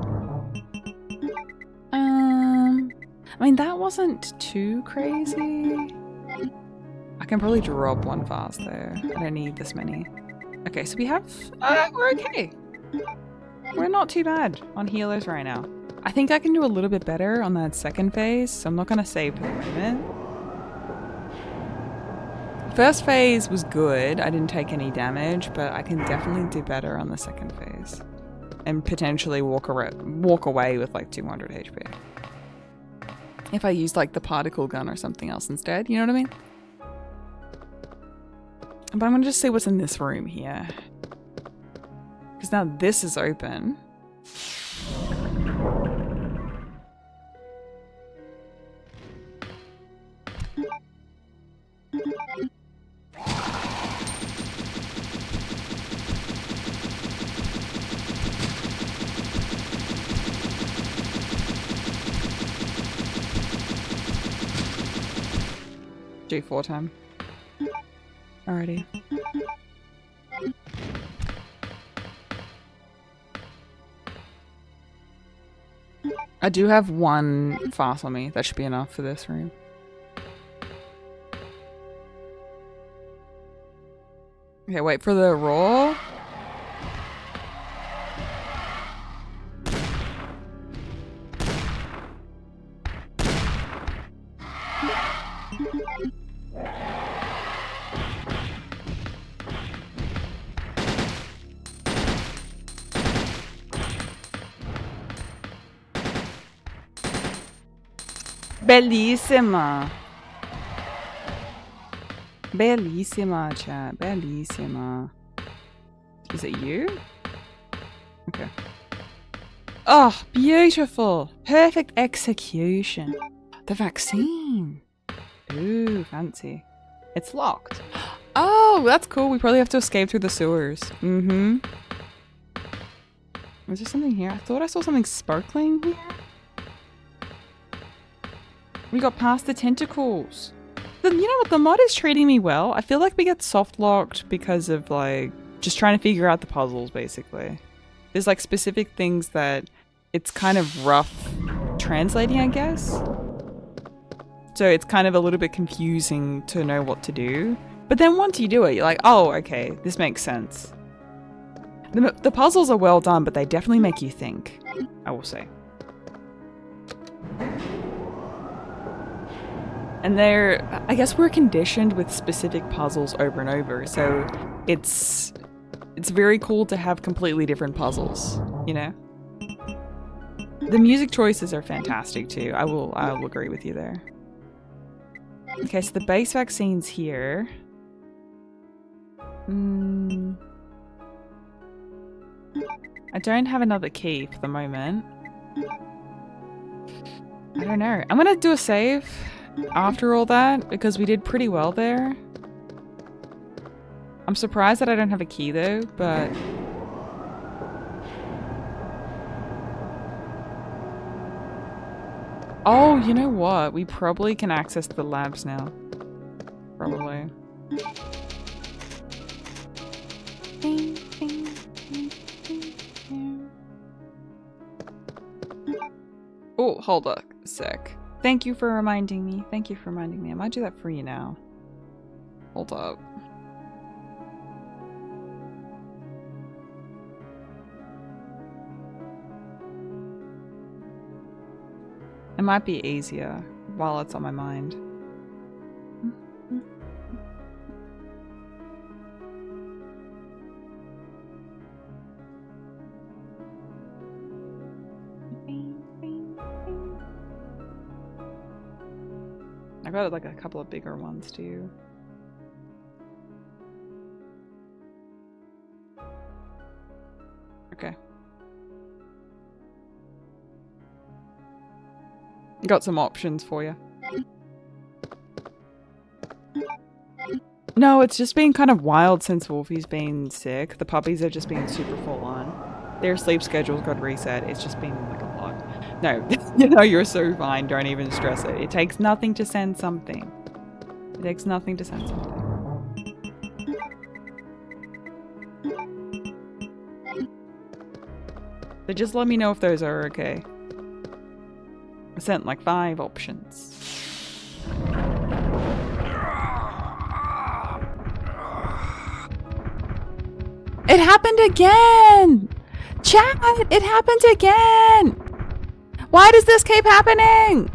I mean, that wasn't too crazy. I can probably drop one fast there. I don't need this many. Okay, so we have... we're okay. We're not too bad on healers right now. I think I can do a little bit better on that second phase, so I'm not going to save for the moment. First phase was good. I didn't take any damage, but I can definitely do better on the second phase. and potentially walk away with like 200 HP. If I use like the particle gun or something else instead, you know what I mean? But I'm gonna just see what's in this room here. Because now this is open. G4 time. Alrighty. I do have one fast on me. That should be enough for this room. Okay, wait for the roar. Bellissima. Bellissima, chat. Bellissima. Is it you? Okay. Oh, beautiful. Perfect execution. The vaccine. Ooh, fancy. It's locked. Oh, that's cool. We probably have to escape through the sewers. Mm-hmm. Is there something here? I thought I saw something sparkling here. We got past the tentacles. You know what? The mod is treating me well. I feel like we get soft locked because of like just trying to figure out the puzzles basically. There's like specific things that it's kind of rough translating, I guess. So it's kind of a little bit confusing to know what to do. But then once you do it, you're like, oh, okay, this makes sense. The puzzles are well done, but they definitely make you think, I will say. And I guess we're conditioned with specific puzzles over and over, so it's very cool to have completely different puzzles, you know? The music choices are fantastic too, I will agree with you there. Okay, so the base vaccine's here. I don't have another key for the moment. I don't know. I'm gonna do a save after all that, because we did pretty well there. I'm surprised that I don't have a key though, but... Oh, you know what? We probably can access the labs now. Probably. Oh, hold up a sec. Thank you for reminding me. Thank you for reminding me. I might do that for you now. Hold up. It might be easier while it's on my mind. I got like a couple of bigger ones too. Okay. Got some options for you. No, it's just been kind of wild since Wolfie's been sick. The puppies have just been super full on. Their sleep schedules got reset. It's just been like a lot. No, you know, you're so fine. Don't even stress it. It takes nothing to send something. It takes nothing to send something. So just let me know if those are okay. I sent like 5 options. It happened again! Chat! It happened again! Why does this keep happening?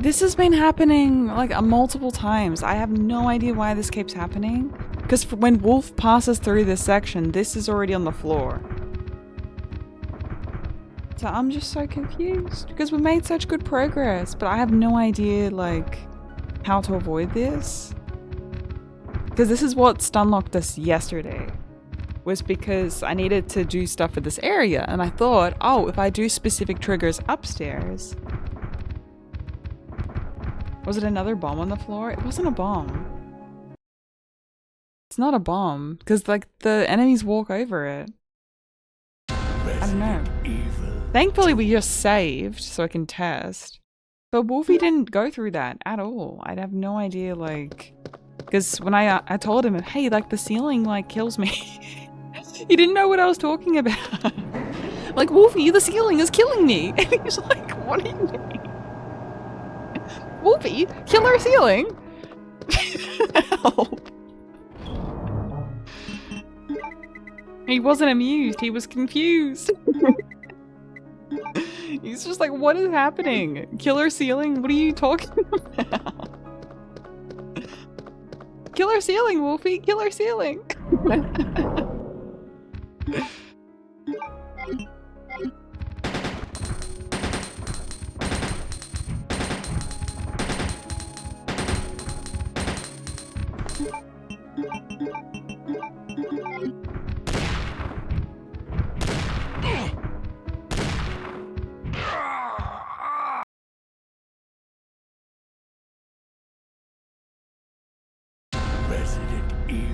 This has been happening like multiple times. I have no idea why this keeps happening. Because when Wolf passes through this section, this is already on the floor. So I'm just so confused because we made such good progress, but I have no idea like how to avoid this. Because this is what stunlocked us yesterday, was because I needed to do stuff for this area, and I thought, oh, if I do specific triggers upstairs. Was it another bomb on the floor? It wasn't a bomb. It's not a bomb, because like the enemies walk over it. I don't know. Thankfully we just saved so I can test. But Wolfie didn't go through that at all. I'd have no idea like... Because when I told him, hey, like the ceiling like kills me. He didn't know what I was talking about. Like, Wolfie, the ceiling is killing me. And he's like, what do you mean? Wolfie, killer ceiling. Help. He wasn't amused, he was confused. He's just like, what is happening? Killer ceiling? What are you talking about? Killer ceiling, Wolfie! Killer ceiling!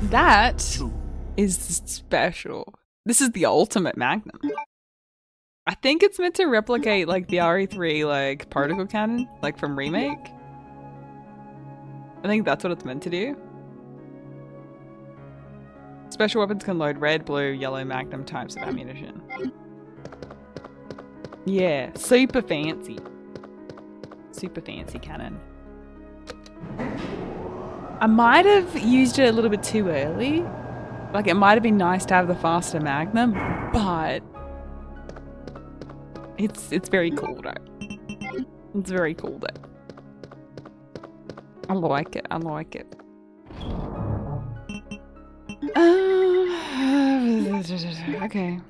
That is special. This is the ultimate Magnum. I think it's meant to replicate like the RE3 like particle cannon, like from Remake. I think that's what it's meant to do. Special weapons can load red, blue, yellow Magnum types of ammunition. Yeah, super fancy. Super fancy cannon. I might have used it a little bit too early. Like, it might have been nice to have the faster Magnum, but it's very cool though. It's very cool though. I like it. I like it. Okay.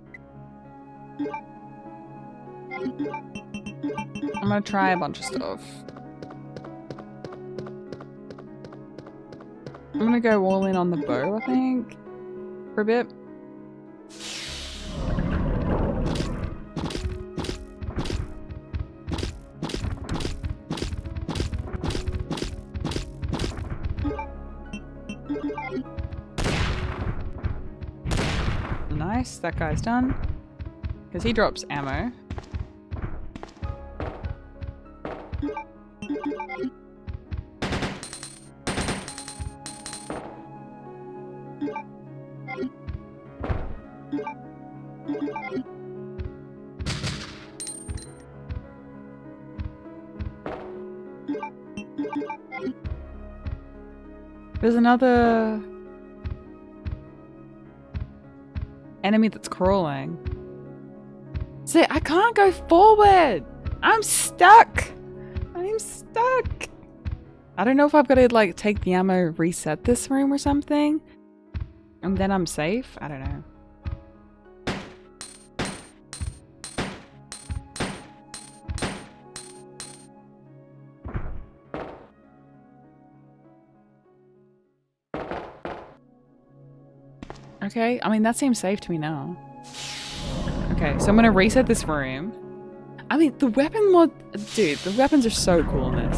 I'm gonna try a bunch of stuff. I'm gonna go all in on the bow, I think, for a bit. Nice, that guy's done. Because he drops ammo. There's another enemy that's crawling. See, I can't go forward. I'm stuck. I'm stuck. I don't know if I've got to like take the ammo, reset this room or something, and then I'm safe. I don't know. Okay, I mean, that seems safe to me now. Okay, so I'm gonna reset this room. I mean, the weapon mod... Dude, the weapons are so cool in this.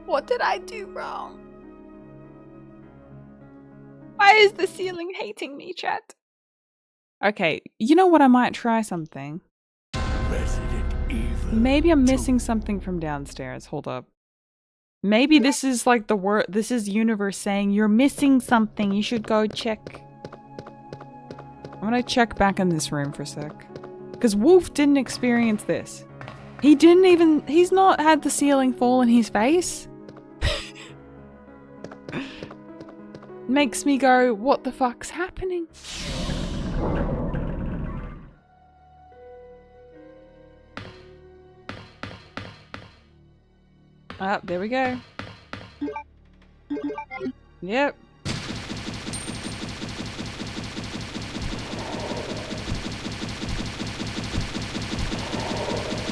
What did I do wrong? Why is the ceiling hating me, chat? Okay, you know what? I might try something. Maybe I'm missing something from downstairs. Hold up. Maybe this is like the word. This is universe saying you're missing something. You should go check. I'm gonna check back in this room for a sec. Because Wolf didn't experience this. He didn't even. He's not had the ceiling fall in his face. makes me go, what the fuck's happening? Ah, there we go. Yep.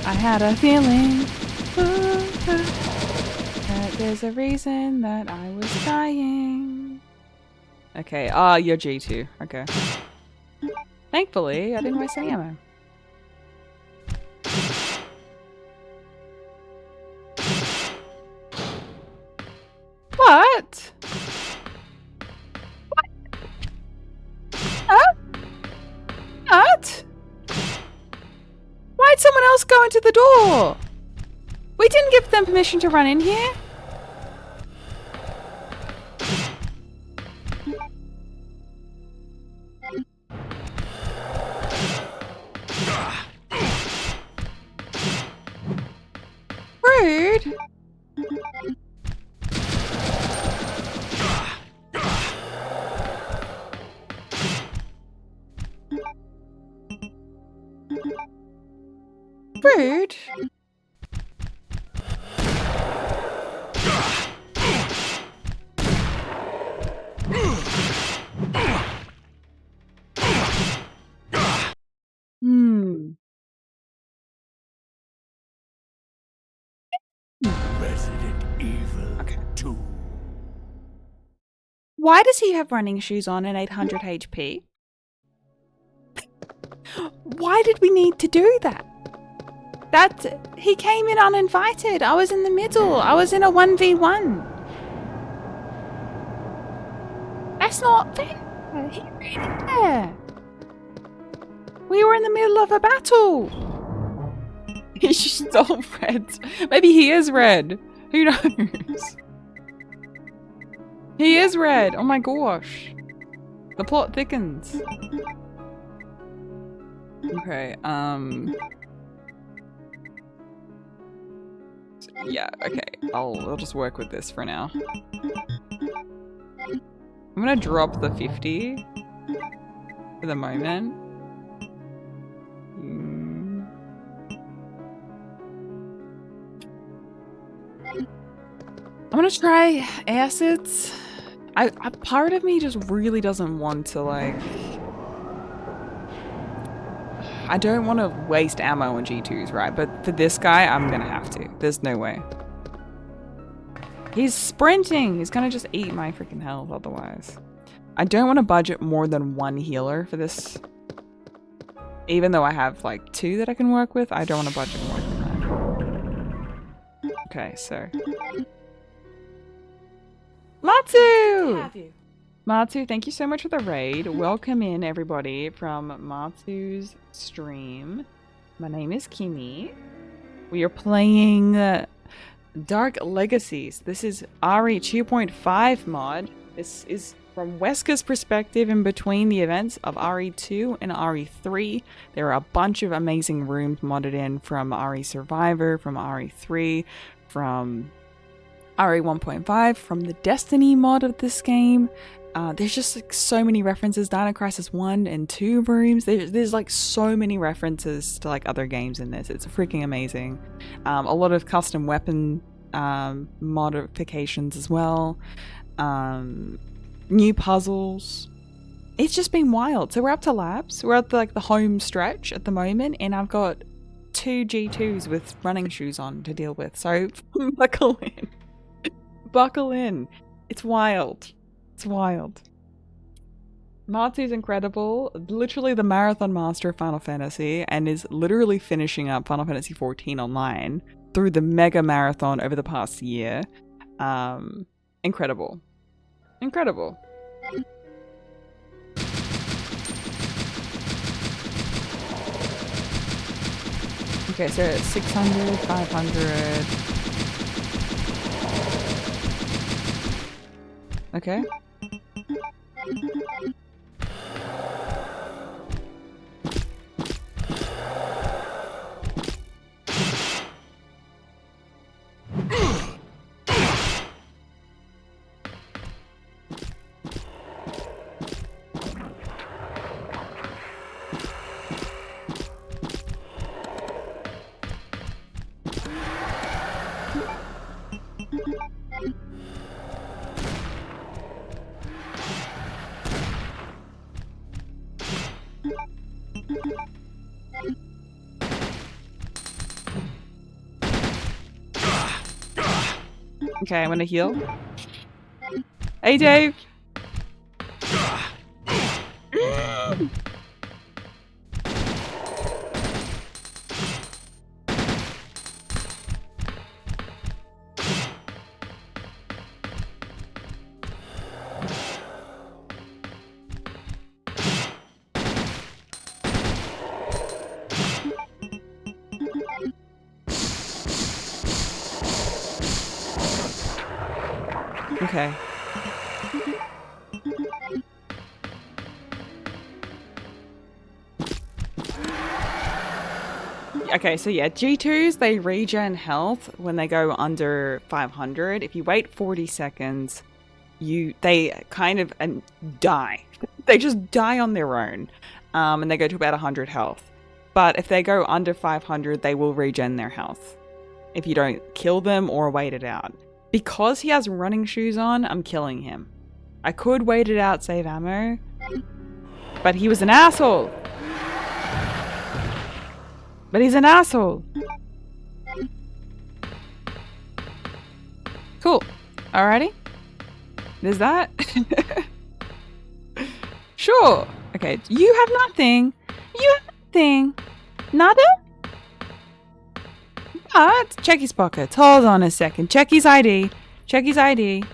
I had a feeling that there's a reason that I was dying. Okay, you're G2. Okay. Thankfully, I didn't waste any ammo. What? What? Huh? What? Why'd someone else go into the door? We didn't give them permission to run in here. Rude. Rude. Resident Evil Okay. 2. Why does he have running shoes on and 800 HP? Why did we need to do that? He came in uninvited. I was in the middle. I was in a 1v1. That's not fair. He ran in there. We were in the middle of a battle. He's just all red. Maybe he is red. Who knows? He is red. Oh my gosh. The plot thickens. Okay, yeah, okay. I'll just work with this for now. I'm gonna drop the 50 for the moment. I'm gonna try acids. A part of me just really doesn't want to, like... I don't want to waste ammo on G2s, right? But for this guy, I'm gonna have to. There's no way. He's sprinting! He's gonna just eat my freaking health otherwise. I don't want to budget more than one healer for this. Even though I have like 2 that I can work with, I don't want to budget more than that. Okay, so... Matsu! Matsu, thank you so much for the raid. Welcome in, everybody, from Matsu's stream. My name is Kimmy. We are playing Dark Legacies. This is RE 2.5 mod. This is from Wesker's perspective in between the events of RE2 and RE3. There are a bunch of amazing rooms modded in from RE Survivor, from RE3, from RE 1.5, from the Destiny mod of this game. There's just like so many references. Dino Crisis 1 and 2 rooms. There's like so many references to like other games in this. It's freaking amazing. A lot of custom weapon modifications as well. New puzzles. It's just been wild. So we're up to labs. We're at the home stretch at the moment, and I've got 2 G2s with running shoes on to deal with. So buckle in. Buckle in. It's wild. It's wild. Matsu's incredible. Literally the marathon master of Final Fantasy, and is literally finishing up Final Fantasy 14 online through the mega marathon over the past year. Incredible. Incredible. Okay, so 600, 500. Okay. Okay, I'm gonna heal. Hey, Dave! Okay. Okay, so yeah, G2s, they regen health when they go under 500. If you wait 40 seconds, they kind of die. They just die on their own, and they go to about 100 health. But if they go under 500, they will regen their health if you don't kill them or wait it out. Because he has running shoes on, I'm killing him. I could wait it out, save ammo, but he was an asshole. But he's an asshole. Cool. Alrighty. There's that. Sure. Okay, you have nothing. You have nothing. Nada? But check his pockets. Hold on a second. Check his ID. Check his ID.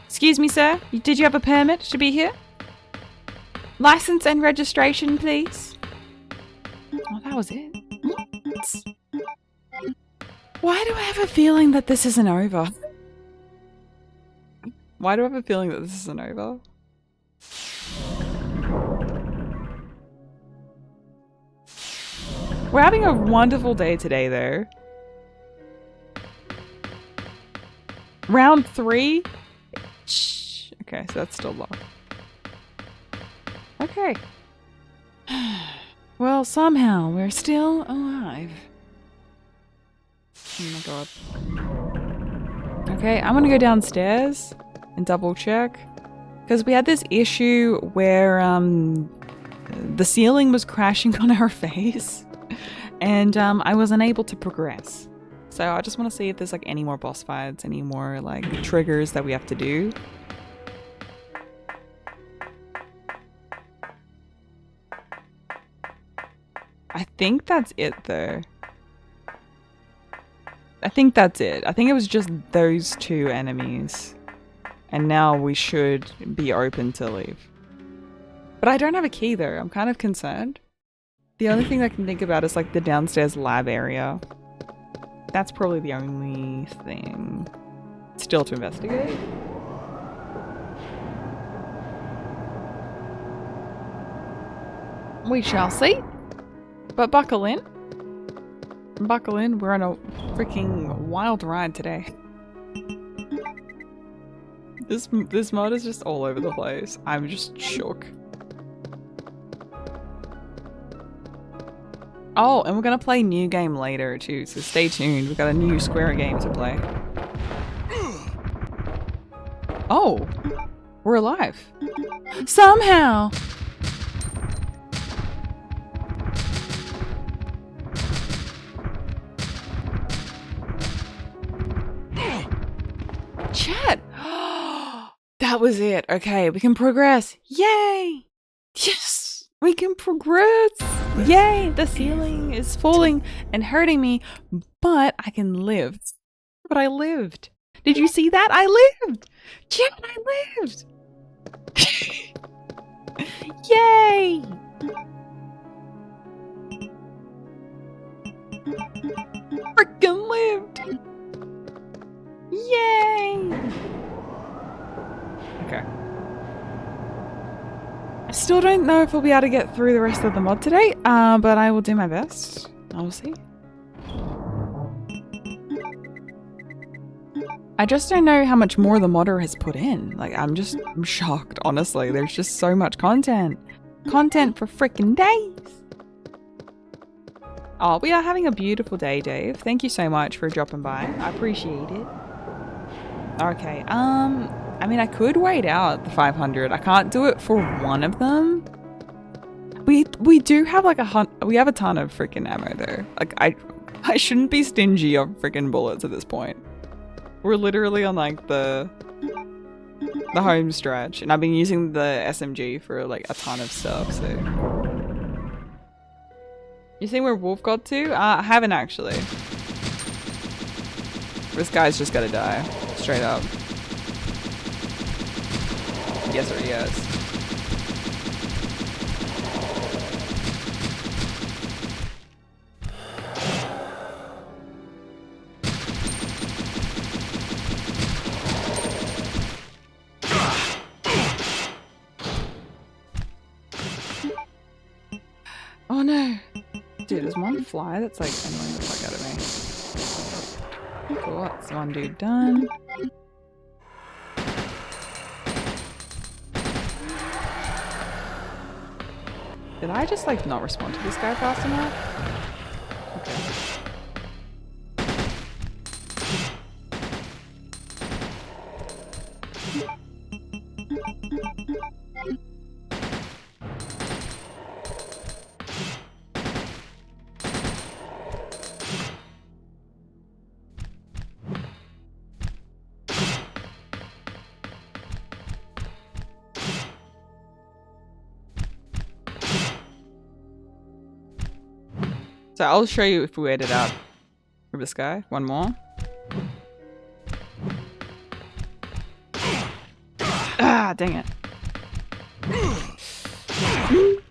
Excuse me, sir. Did you have a permit to be here? License and registration, please. Oh, that was it. What? Why do I have a feeling that this isn't over? Why do I have a feeling that this isn't over? We're having a wonderful day today, though. Round 3? Okay, so that's still locked. Okay. Well, somehow we're still alive. Oh my god. Okay, I'm gonna go downstairs and double check. Because we had this issue where the ceiling was crashing on our face. And I was unable to progress. So I just want to see if there's like any more boss fights, any more like triggers that we have to do. I think that's it though. I think that's it. I think it was just those 2 enemies. And now we should be open to leave. But I don't have a key though. I'm kind of concerned. The only thing I can think about is like the downstairs lab area. That's probably the only thing still to investigate. We shall see. But buckle in. Buckle in. We're on a freaking wild ride today. This mod is just all over the place. I'm just shook. Oh, and we're gonna play new game later too, so stay tuned. We've got a new Square game to play. Oh, we're alive. Somehow. Chat. That was it. Okay, we can progress. Yay! Yes! We can progress! Yay! The ceiling is falling and hurting me, but I can live. But I lived. Did you see that? I lived! Chat, I lived! Yay! Frickin' lived! Yay! Okay. I still don't know if we'll be able to get through the rest of the mod today, but I will do my best. I will see. I just don't know how much more the modder has put in. Like, I'm shocked, honestly. There's just so much content. Content for freaking days. Oh, we are having a beautiful day, Dave. Thank you so much for dropping by. I appreciate it. Okay, I mean, I could wait out the 500. I can't do it for one of them. We do have like We have a ton of freaking ammo though. Like I shouldn't be stingy on freaking bullets at this point. We're literally on like the home stretch, and I've been using the SMG for like a ton of stuff. So you see where Wolf got to? I haven't actually. This guy's just gotta die, straight up. Yes or yes. Oh no! Dude, there's one fly that's like annoying the fuck out of me. Cool, that's one dude done. Did I just like not respond to this guy fast enough? Okay. So I'll show you if we waited out for this guy. One more. Ah, dang it.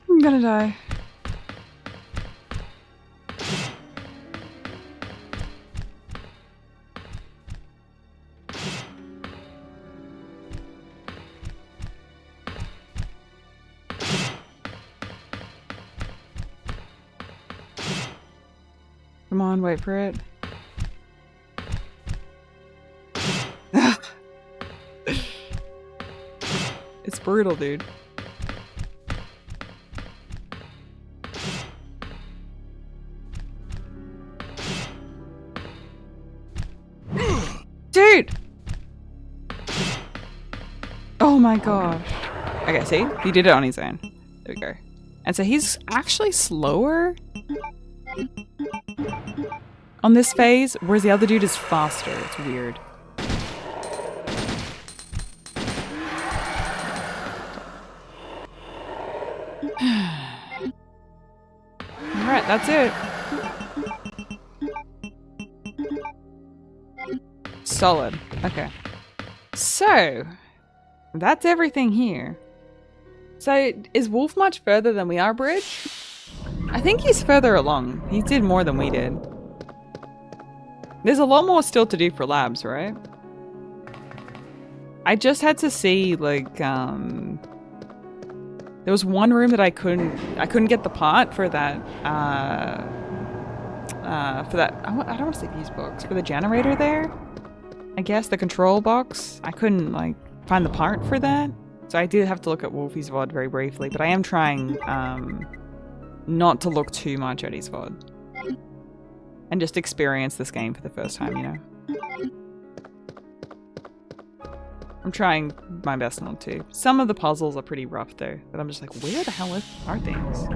I'm gonna die. Come on, wait for it. It's brutal, dude. Dude! Oh my gosh. Okay, see? He did it on his own. There we go. And so he's actually slower on this phase, whereas the other dude is faster. It's weird. Alright, that's it. Solid. Okay. So, that's everything here. So, is Wolf much further than we are, Bridge? I think he's further along. He did more than we did. There's a lot more still to do for labs, right? I just had to see, like, there was one room that I couldn't get the part for that, I don't want to say fuse box, for the generator there? I guess, the control box. I couldn't, like, find the part for that. So I did have to look at Wolfie's VOD very briefly, but I am trying, not to look too much at his VOD. And just experience this game for the first time, you know? I'm trying my best not to. Some of the puzzles are pretty rough though, but I'm just like, where the hell are things?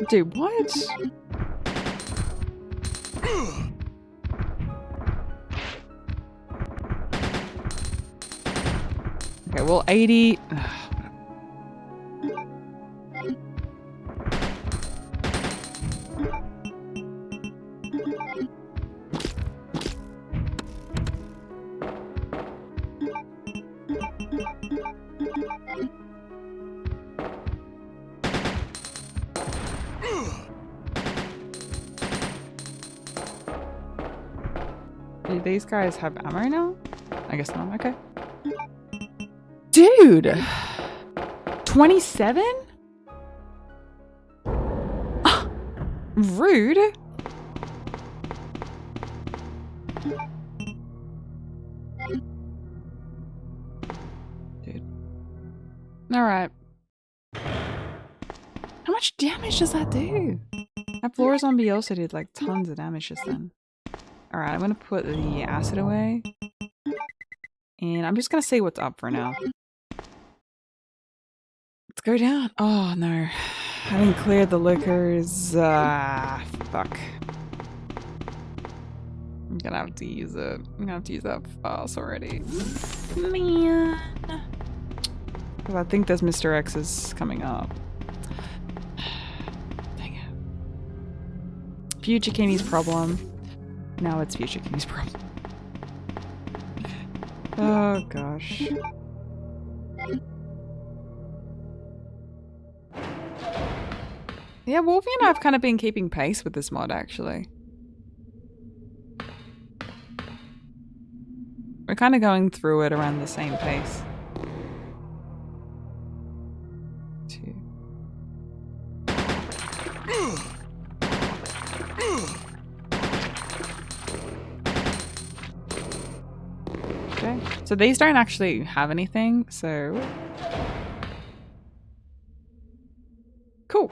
Dude, what? Okay, well, 80... Do these guys have ammo now? I guess not. Okay. Dude! 27? Rude. Dude. Alright. How much damage does that do? That floor zombie also did like tons of damage just then. Alright, I'm gonna put the acid away. And I'm just gonna see what's up for now. Let's go down. Oh no. I didn't clear the liquors. Fuck. I'm gonna have to use it. I'm gonna have to use that fast already. Man. Because I think there's Mr. X's coming up. Dang it. Future Kimmy's problem. Now it's Future Kimmy's problem. Oh gosh. Yeah, Wolfie and I have kind of been keeping pace with this mod actually. We're kind of going through it around the same pace. 2. Okay, so these don't actually have anything, so... Cool.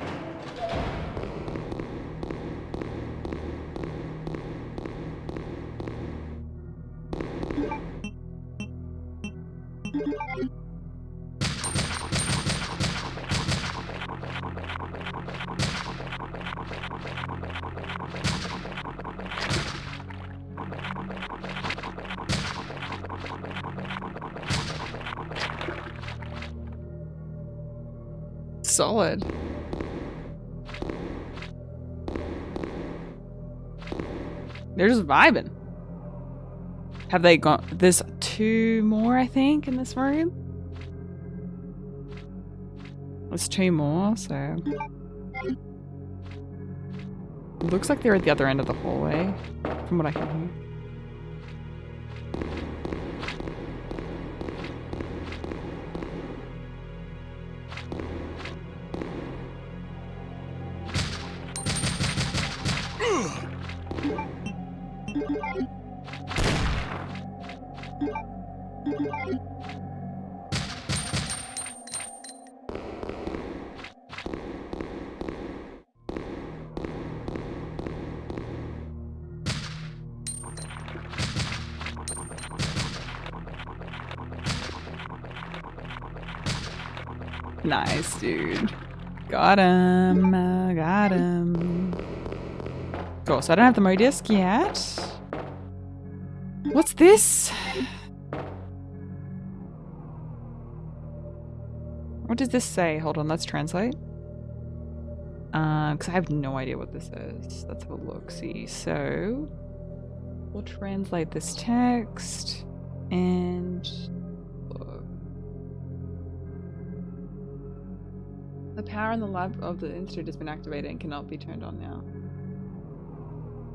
Solid. They're just vibing. Have they gone? There's 2 more, I think, in this room. There's 2 more, so... It looks like they're at the other end of the hallway, from what I can hear. Nice, dude. Got him. Got him. Cool, so I don't have the Mo disc yet. What's this? What does this say? Hold on, let's translate. Because I have no idea what this is. Let's have a look. See, so we'll translate this text and look. The power in the lab of the institute has been activated and cannot be turned on now.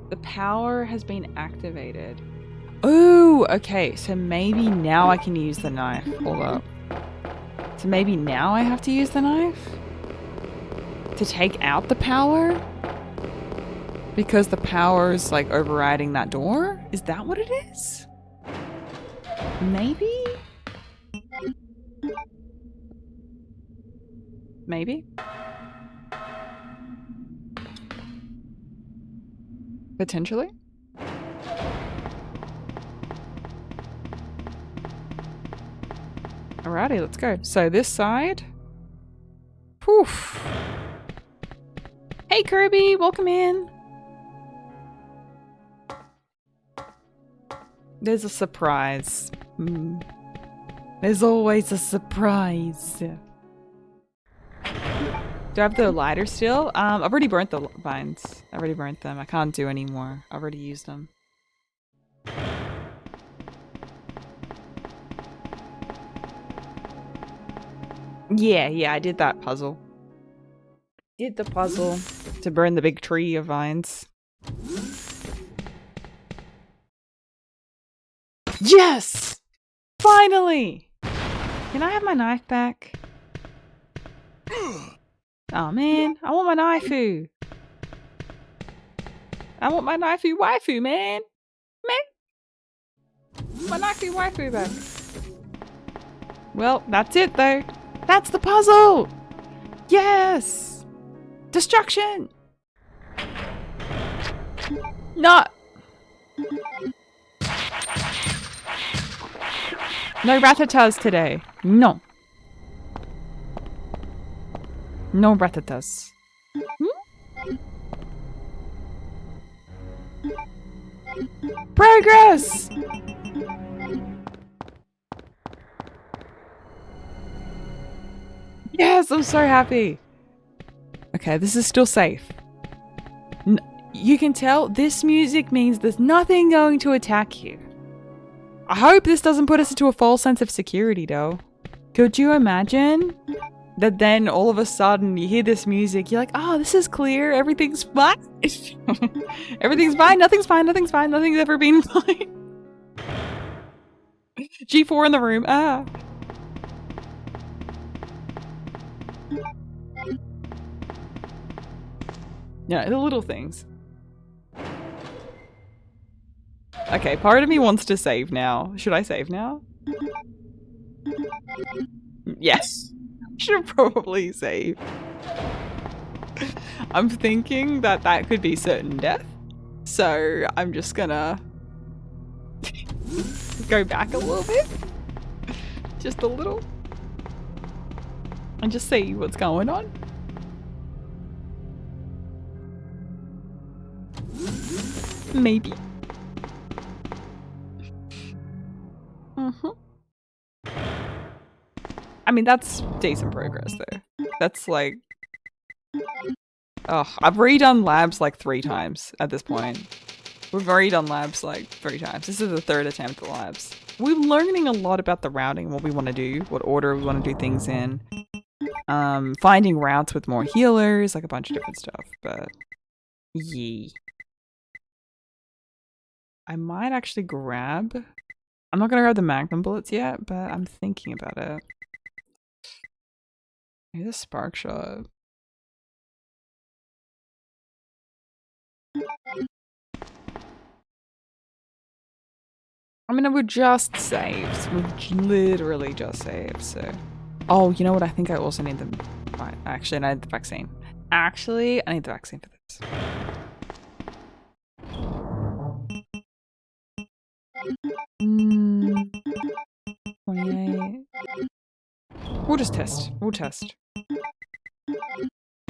The power has been activated. Oh, okay. So maybe now I can use the knife. Hold up. So maybe now I have to use the knife? To take out the power? Because the power is like overriding that door? Is that what it is? Maybe? Maybe? Potentially? Alrighty, let's go. So this side. Poof. Hey Kirby, welcome in. There's a surprise. There's always a surprise. Do I have the lighter still? I've already burnt the vines. I already burnt them. I can't do any more. I've already used them. Yeah, I did that puzzle. Did the puzzle to burn the big tree of vines. Yes! Finally! Can I have my knife back? Oh man, I want my knifey. I want my knifey waifu, man. My lucky waifu back. Well, that's it though. That's the puzzle! Yes! Destruction! No! No ratatas today. No. No ratatas. Progress! Yes, I'm so happy. Okay, this is still safe. You can tell this music means there's nothing going to attack you. I hope this doesn't put us into a false sense of security though. Could you imagine that then all of a sudden you hear this music, you're like, oh, this is clear, everything's fine. Everything's fine, nothing's fine, nothing's fine, nothing's ever been fine. G4 in the room, ah. Yeah, the little things. Okay, part of me wants to save now. Should I save now? Yes. Should probably save. I'm thinking that that could be certain death. So I'm just gonna go back a little bit. Just a little. And just see what's going on. Maybe. I mean, that's decent progress though. That's like... Oh, I've redone labs like 3 times at this point. We've already done labs like 3 times. This is the 3rd attempt at labs. We're learning a lot about the routing, what we want to do, what order we want to do things in. Finding routes with more healers, like a bunch of different stuff, but... Yee. I might actually grab... I'm not gonna grab the magnum bullets yet, but I'm thinking about it. Maybe the spark shot. I mean, we just saved. We've literally just saved, so... Oh, you know what? I think I also need the... Right, actually, I need the vaccine. Actually, I need the vaccine for this. 28. We'll just test. We'll test.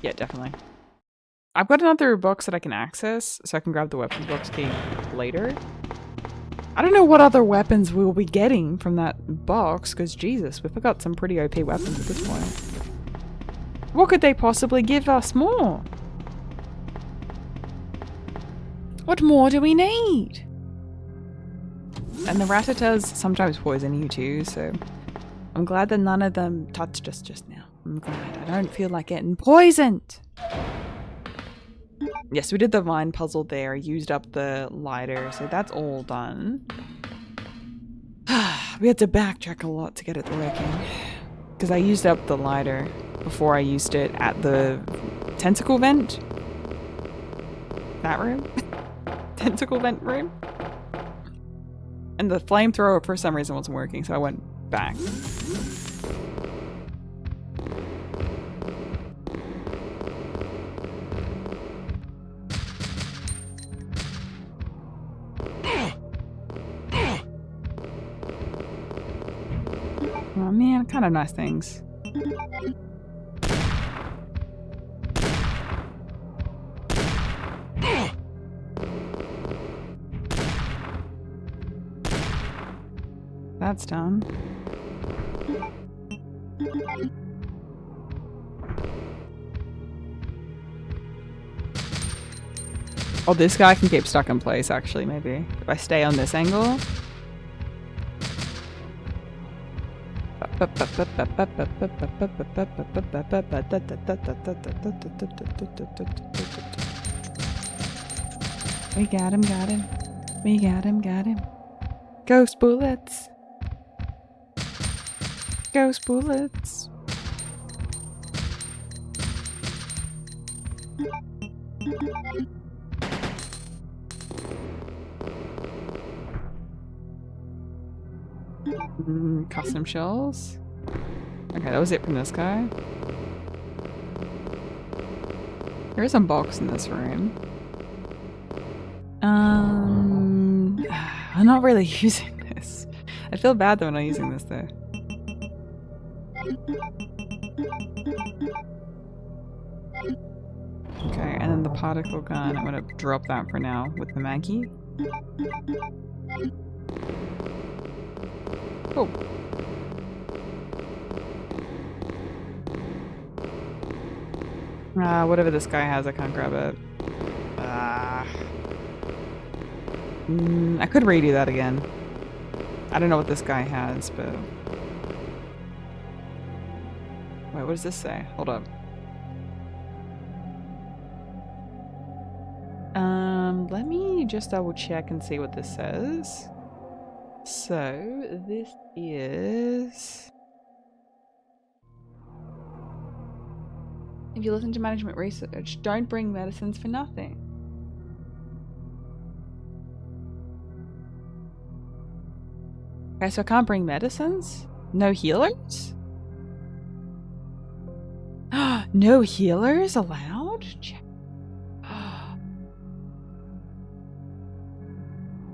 Yeah, definitely. I've got another box that I can access, so I can grab the weapons box key later. I don't know what other weapons we'll be getting from that box, because Jesus, we've got some pretty OP weapons at this point. What could they possibly give us more? What more do we need? And the ratatas sometimes poison you too, so I'm glad that none of them touched us just now. I'm glad. I don't feel like getting poisoned. Yes, we did the vine puzzle there, used up the lighter, so that's all done. We had to backtrack a lot to get it working. Because I used up the lighter before I used it at the tentacle vent. That room? Tentacle vent room? And the flamethrower for some reason wasn't working, so I went back. Oh man, kind of nice things. That's done. Oh, this guy can keep stuck in place, actually, maybe. If I stay on this angle. We got him, got him. We got him, got him. Ghost bullets. Ghost bullets. Custom shells. Okay, that was it from this guy. There is a box in this room. I'm not really using this. I feel bad that I'm not using this though. Okay, and then the particle gun, I'm gonna drop that for now with the Maggie. Cool. Whatever this guy has, I can't grab it. I could redo that again. I don't know what this guy has, but... Wait, what does this say? Hold up. Let me just double check and see what this says. So, this is... If you listen to management research, don't bring medicines for nothing. Okay, so I can't bring medicines? No healers? No healers allowed?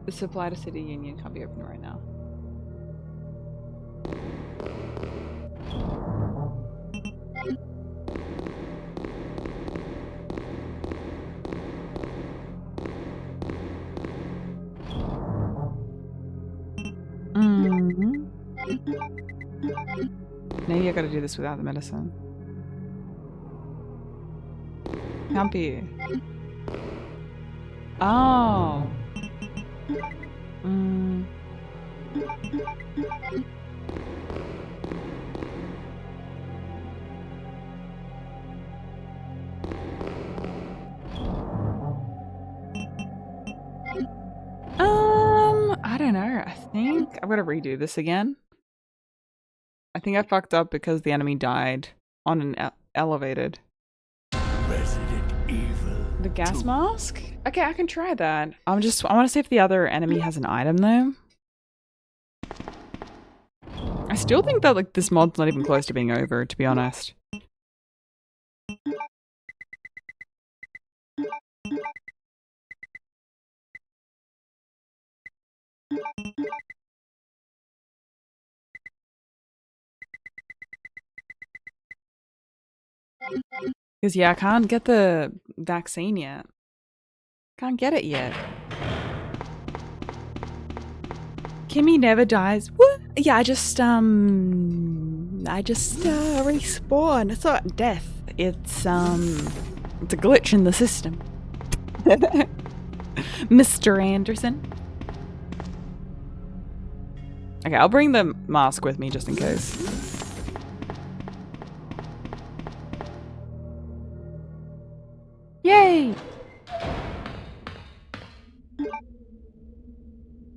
The supply to City Union can't be open right now. Maybe I gotta do this without the medicine. Can't be. Oh. I don't know. I think I'm gonna redo this again. I think I fucked up because the enemy died on an elevated. Resident Evil. The gas mask? Okay, I can try that. I want to see if the other enemy has an item though. I still think that like this mod's not even close to being over, to be honest. Because yeah, I can't get the vaccine yet. Can't get it yet. Kimmy never dies. What? Yeah, I just respawn. It's not death. It's a glitch in the system. Mr. Anderson. Okay, I'll bring the mask with me just in case. Yay!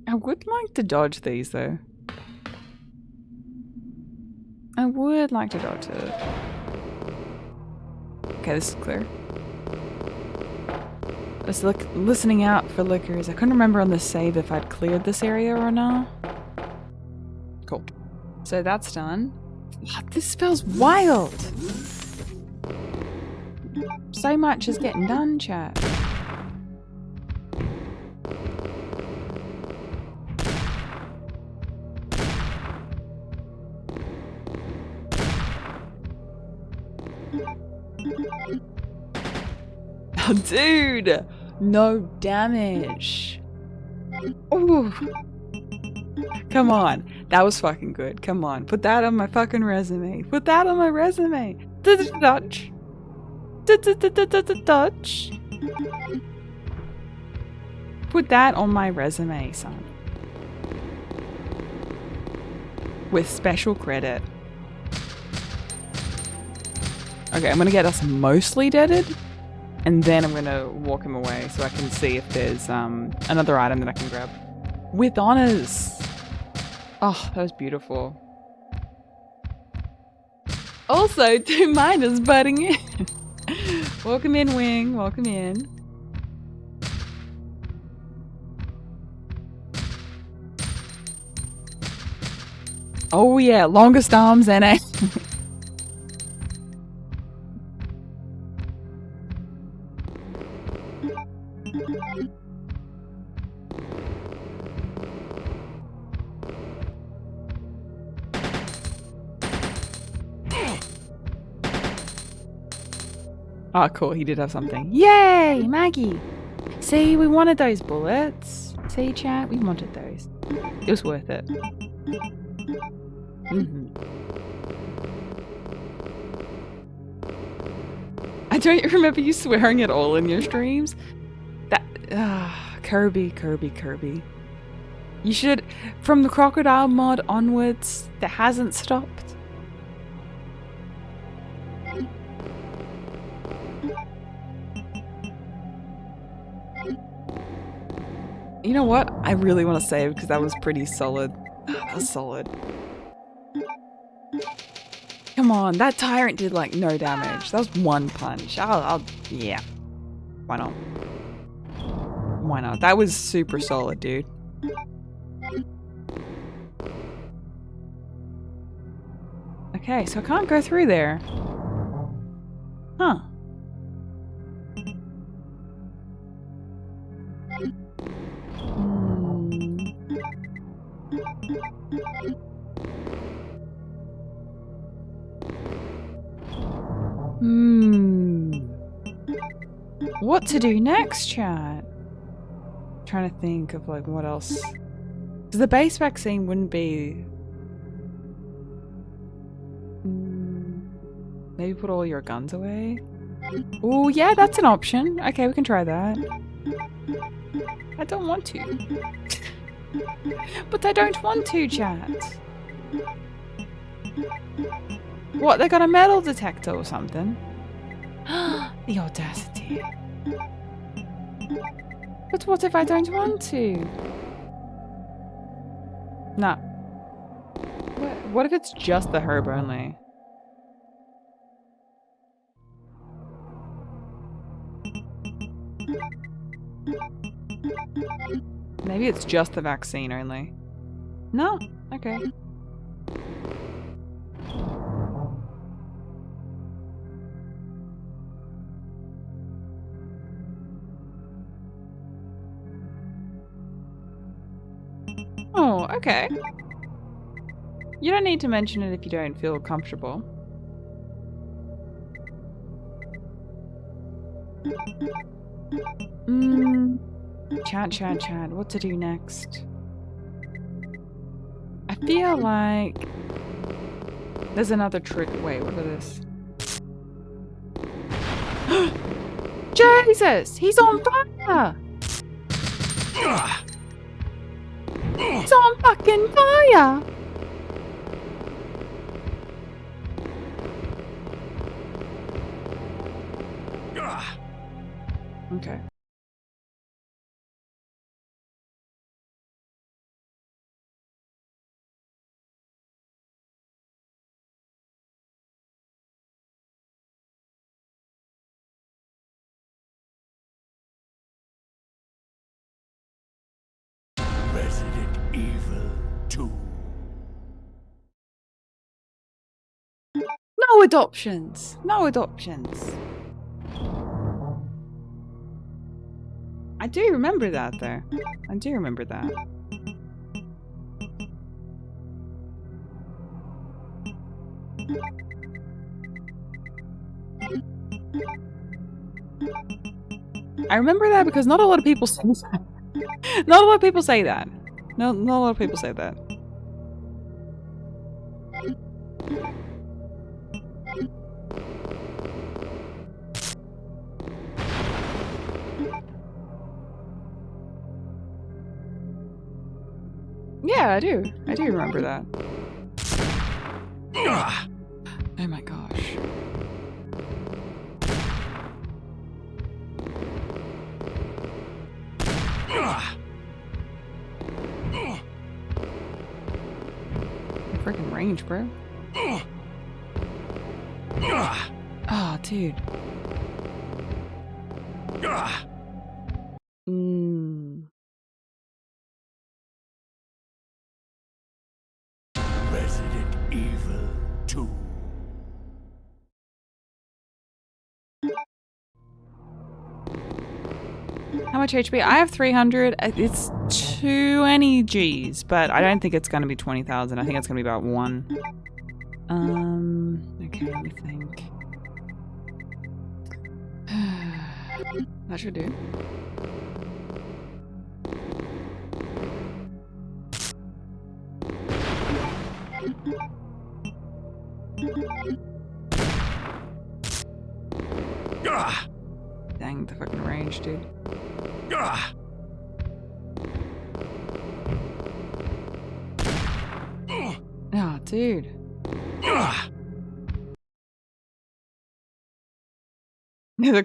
I would like to dodge these though. I would like to dodge it. Okay, this is clear. I was listening out for liquors. I couldn't remember on the save if I'd cleared this area or not. Cool. So that's done. Wow, this smells wild! So much is getting done, chat. Oh, dude! No damage. Ooh. Come on. That was fucking good. Come on. Put that on my fucking resume. Put that on my resume. Dutch. Dutch. Put that on my resume, son. With special credit. Okay, I'm gonna get us mostly deaded. And then I'm gonna walk him away so I can see if there's another item that I can grab. With honors! Oh, that was beautiful. Also, 2 miners butting in. Welcome in, Wing. Welcome in. Oh yeah, longest arms and a. Oh, cool. He did have something. Yay, Maggie. See, we wanted those bullets. See, chat, we wanted those. It was worth it. I don't remember you swearing at all in your streams. Kirby. You should, from the crocodile mod onwards, that hasn't stopped. You know what? I really want to save because that was pretty solid. That was solid. Come on, that tyrant did like no damage. That was one punch. Yeah. Why not? Why not? That was super solid, dude. Okay, so I can't go through there. Huh. What to do next, chat? Trying to think of like what else. Because the base vaccine wouldn't be. Maybe put all your guns away. Oh yeah, that's an option. Okay, we can try that. I don't want to. But I don't want to, chat. What, they got a metal detector or something? The audacity. But what if I don't want to? Nah. What if it's just the herb only? Maybe it's just the vaccine only. No? Okay. Oh, okay. You don't need to mention it if you don't feel comfortable. Chat. What to do next? I feel like there's another trick. Wait, what is this? Jesus! He's on fire! He's on fucking fire! Okay. Resident Evil 2. No adoptions! No adoptions! I do remember that though. I do remember that. I remember that because not a lot of people say that. Not a lot of people say that. No, not a lot of people say that. Yeah, I do. I do remember that. Oh my gosh. Freaking range, bro. Oh, dude. Resident How much HP? I have 300. It's 20 Gs, but I don't think it's going to be 20,000. I think it's going to be about 1. Okay, let me think. That should do. Dang, the fucking range, dude. Oh, dude. The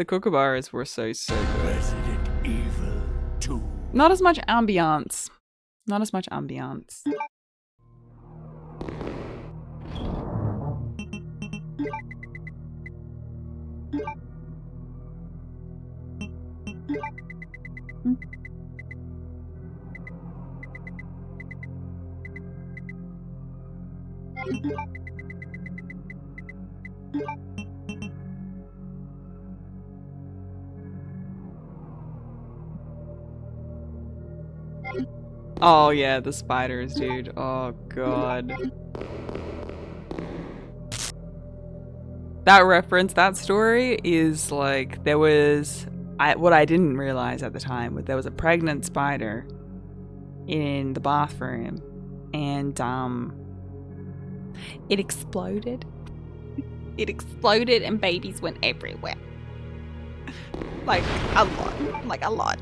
kookaburras were so good. Resident Evil 2. Not as much ambiance. Not as much ambiance. Oh yeah, the spiders, dude. Oh god. That reference, that story is like, there was, what I didn't realize at the time, was there was a pregnant spider in the bathroom, and it exploded. It exploded and babies went everywhere. Like a lot. Like a lot.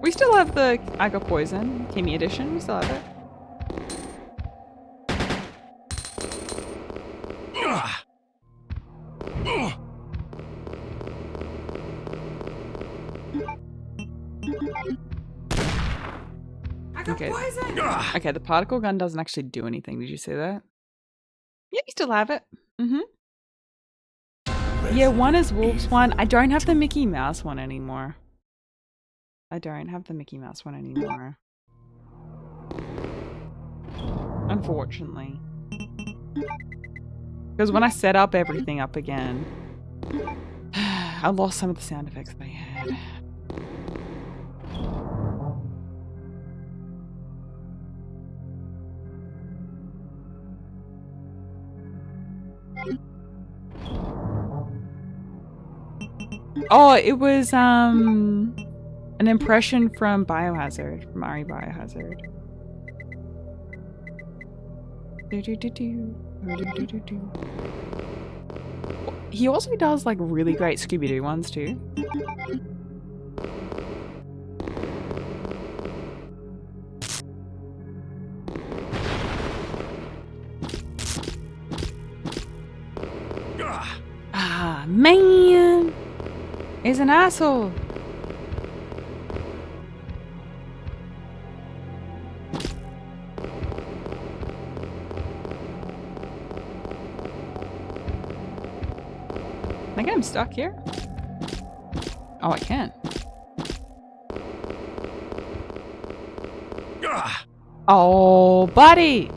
We still have the I Got Poison, Kimmy edition, we still have it. Okay. Okay, the particle gun doesn't actually do anything. Did you see that? Yeah, you still have it. Yeah, one is Wolf's one. I don't have the Mickey Mouse one anymore. I don't have the Mickey Mouse one anymore. Unfortunately. Because when I set up everything up again, I lost some of the sound effects that I had. Oh, it was an impression from Biohazard, from Ari Biohazard. He also does like really great Scooby-Doo ones too. Ah, man! He's an asshole! I think I'm stuck here. Oh, I can. Oh, buddy!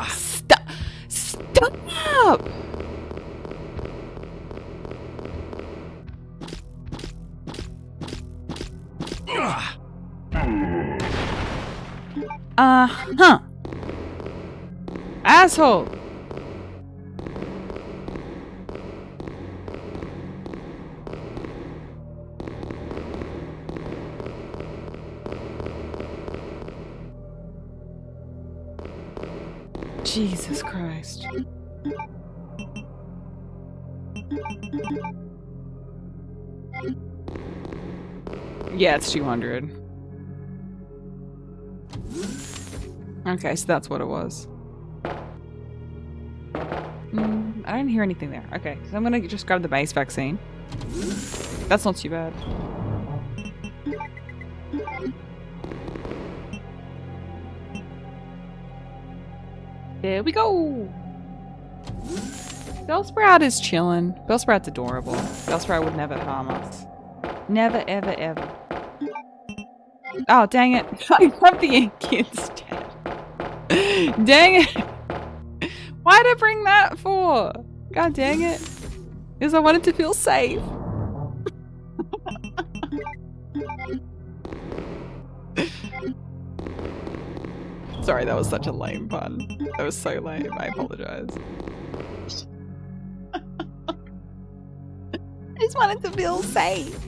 Stop! Stop! Uh-huh. Asshole! Jesus Christ. Yeah, it's 200. Okay, so that's what it was. I didn't hear anything there. Okay, so I'm gonna just grab the base vaccine. That's not too bad. There we go! Bellsprout is chillin'. Bellsprout's adorable. Bellsprout would never harm us. Never, ever, ever. Oh, dang it. I grabbed the ink instead. Dang it. Why'd I bring that for? God dang it. Because I wanted to feel safe. Sorry, that was such a lame pun. That was so lame. I apologize. I just wanted to feel safe.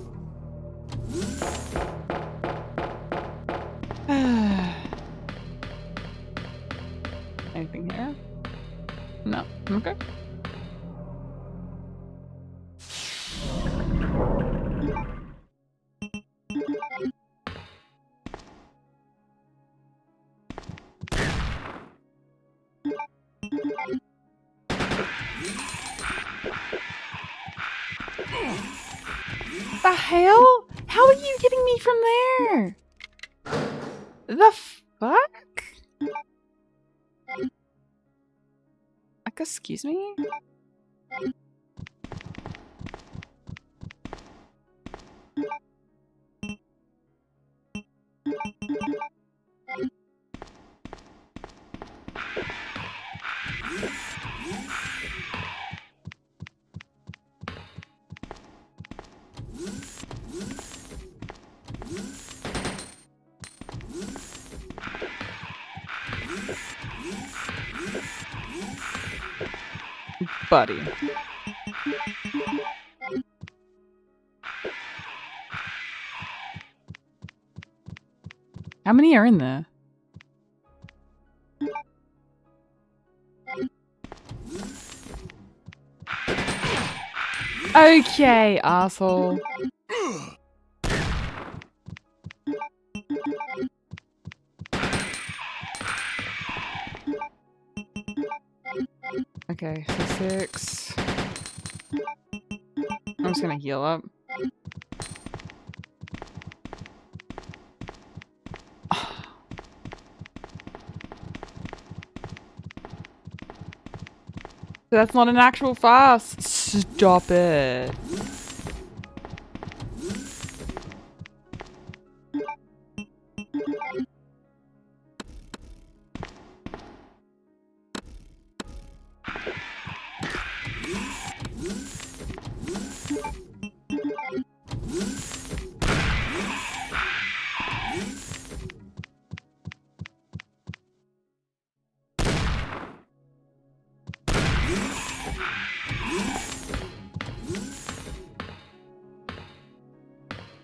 Anything here? No. Okay. The hell? How are you getting me from there? The fuck? Like, excuse me? Buddy. How many are in there? Okay, asshole. Okay, so 6. I'm just gonna heal up. That's not an actual fast. Stop it.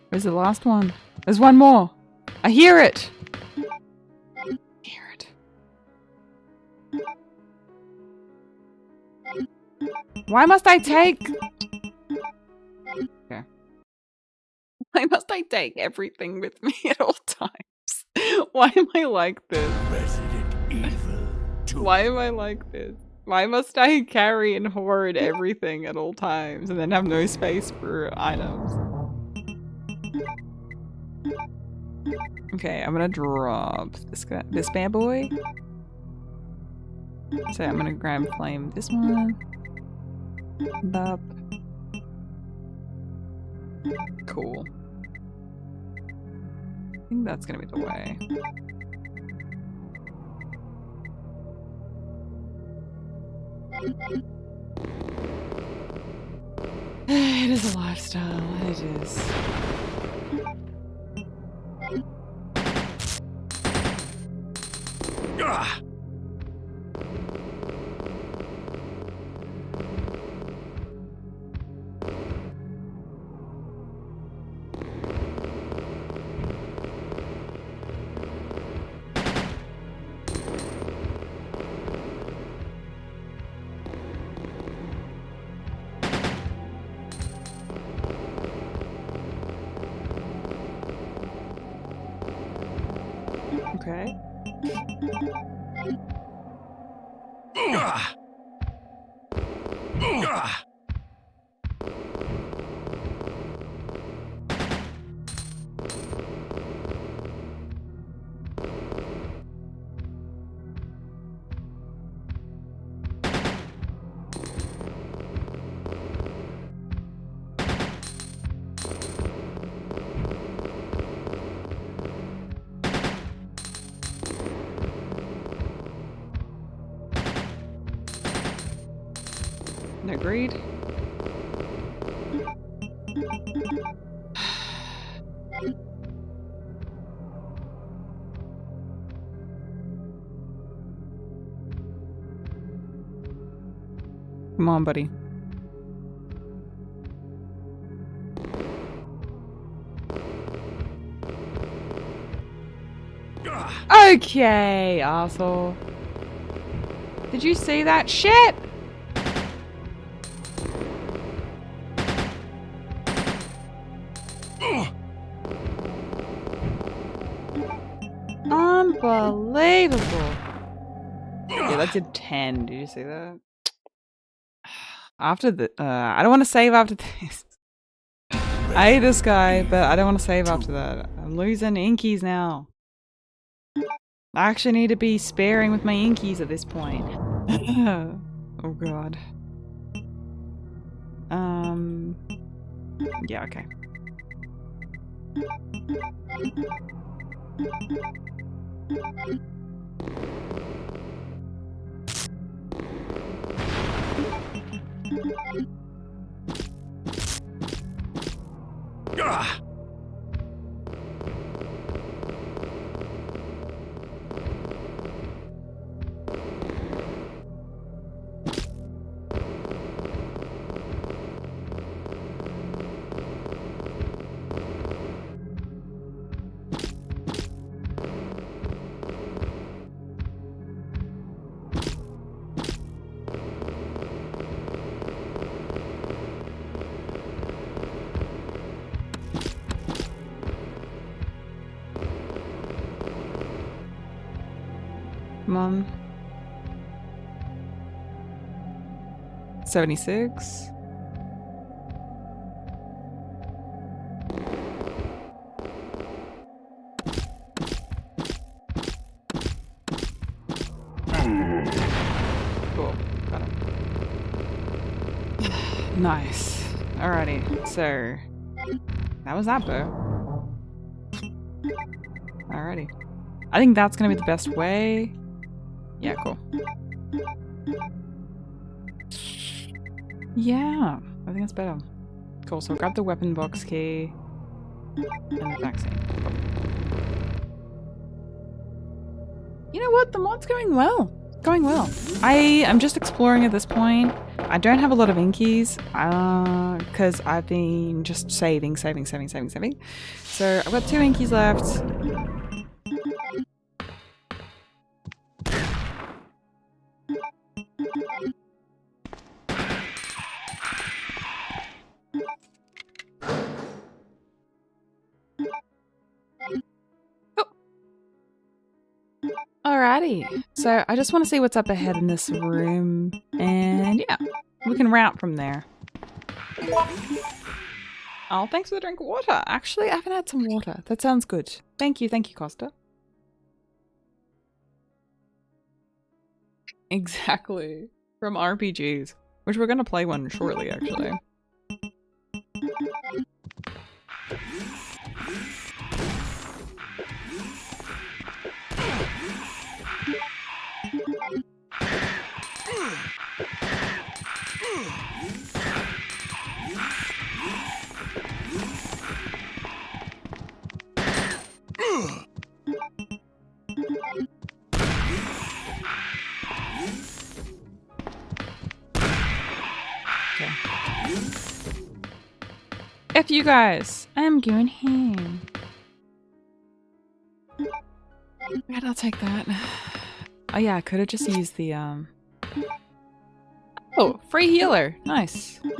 Where's the last one? There's one more. I hear it. I hear it. Why must I take? Okay. Why must I take everything with me at all times? Why am I like this? Resident Evil 2. Why am I like this? Why must I carry and hoard everything at all times and then have no space for items? Okay, I'm gonna drop this guy, this bad boy. So I'm gonna grab flame this one. Bop. Cool. I think that's gonna be the way. It is a lifestyle. It is. Ah! Okay. Ah! Ah! Agreed. Come on, buddy. Okay, asshole. Did you see that shit? Unbelievable. Yeah, that did 10. Did you see that? After the, I don't want to save after this. I hate this guy, but I don't want to save after that. I'm losing inkies now. I actually need to be sparing with my inkies at this point. Oh god. Yeah, okay. Come on. 76. Cool. Got him. Nice. Alrighty. So that was that bow. Alrighty. I think that's gonna be the best way. Yeah, cool. Yeah, I think that's better. Cool, so I'll grab the weapon box key and the vaccine. Cool. You know what? The mod's going well. Going well. I am just exploring at this point. I don't have a lot of inkies because I've been just saving. So I've got 2 inkies left. Alrighty, so I just want to see what's up ahead in this room, and yeah, we can route from there. Oh, thanks for the drink of water. Actually, I haven't had some water. That sounds good. Thank you, Costa. Exactly, from RPGs, which we're going to play one shortly, actually. F you guys, I'm going home. Right, I'll take that. Oh yeah, I could have just used the Oh, free healer. Nice. Nice.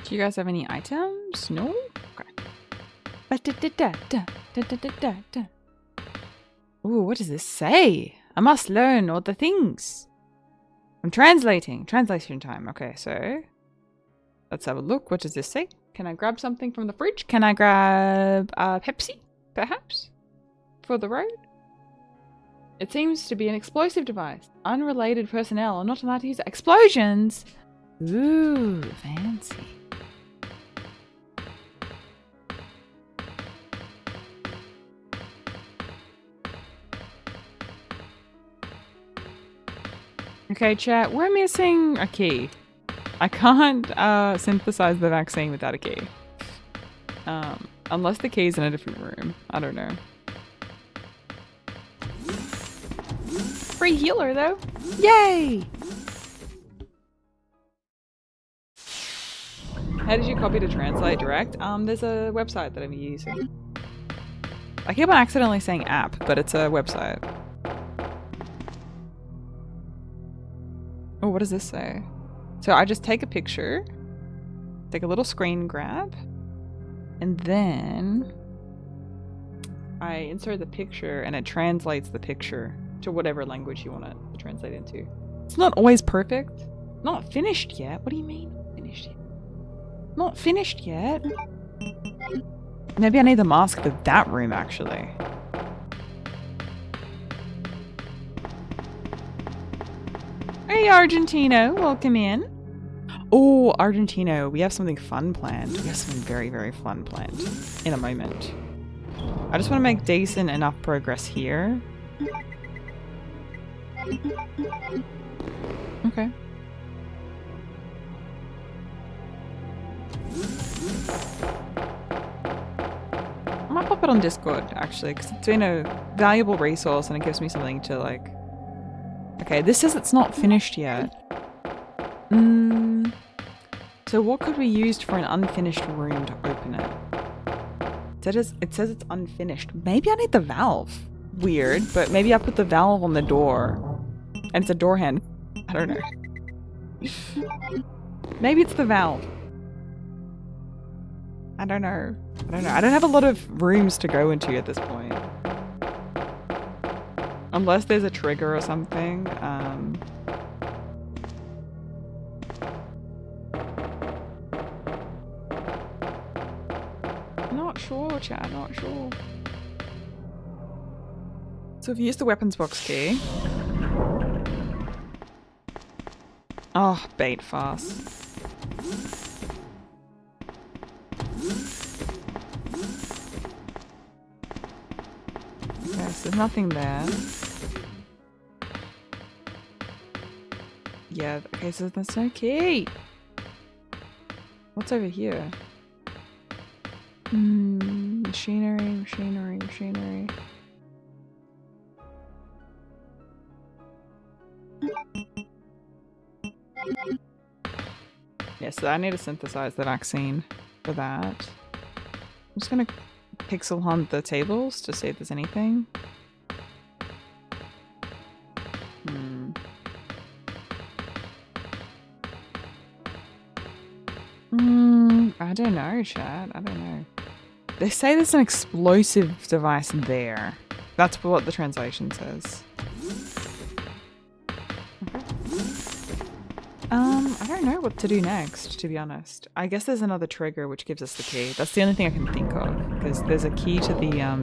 Do you guys have any items? No? Okay. Ooh, what does this say? I must learn all the things. I'm translating. Translation time. Okay, so let's have a look. What does this say? Can I grab something from the fridge? Can I grab Pepsi, perhaps? For the road? It seems to be an explosive device. Unrelated personnel are not allowed to use it. Explosions! Ooh, fancy. Okay, chat, we're missing a key. I can't synthesize the vaccine without a key. Unless the key's in a different room. I don't know. Free healer though. Yay! How did you copy to translate direct? There's a website that I'm using. I keep on accidentally saying app, but it's a website. Oh, what does this say? So I just take a picture, take a little screen grab, and then I insert the picture and it translates the picture to whatever language you want it to translate into. It's not always perfect. Not finished yet. What do you mean not finished yet? Not finished yet. Maybe I need the mask for that room actually. Hey Argentino, welcome in. Oh, Argentino, we have something fun planned. We have something very, very fun planned in a moment. I just want to make decent enough progress here. Okay. I might pop it on Discord, actually, because it's been a valuable resource and it gives me something to, like... Okay, this says it's not finished yet. So what could we use for an unfinished room to open it? It says it's unfinished. Maybe I need the valve. Weird, but maybe I put the valve on the door. And it's a door handle. I don't know. Maybe it's the valve. I don't know. I don't have a lot of rooms to go into at this point. Unless there's a trigger or something. Not sure, chat, not sure. So if you use the weapons box key. Oh, bait fast. Okay, so there's nothing there. Yeah, okay, so there's no key. What's over here? Machinery. Yeah, so I need to synthesize the vaccine for that. I'm just gonna pixel hunt the tables to see if there's anything. I don't know, chat. I don't know. They say there's an explosive device there. That's what the translation says. Okay. I don't know what to do next, to be honest. I guess there's another trigger which gives us the key. That's the only thing I can think of. Because there's a key to the, I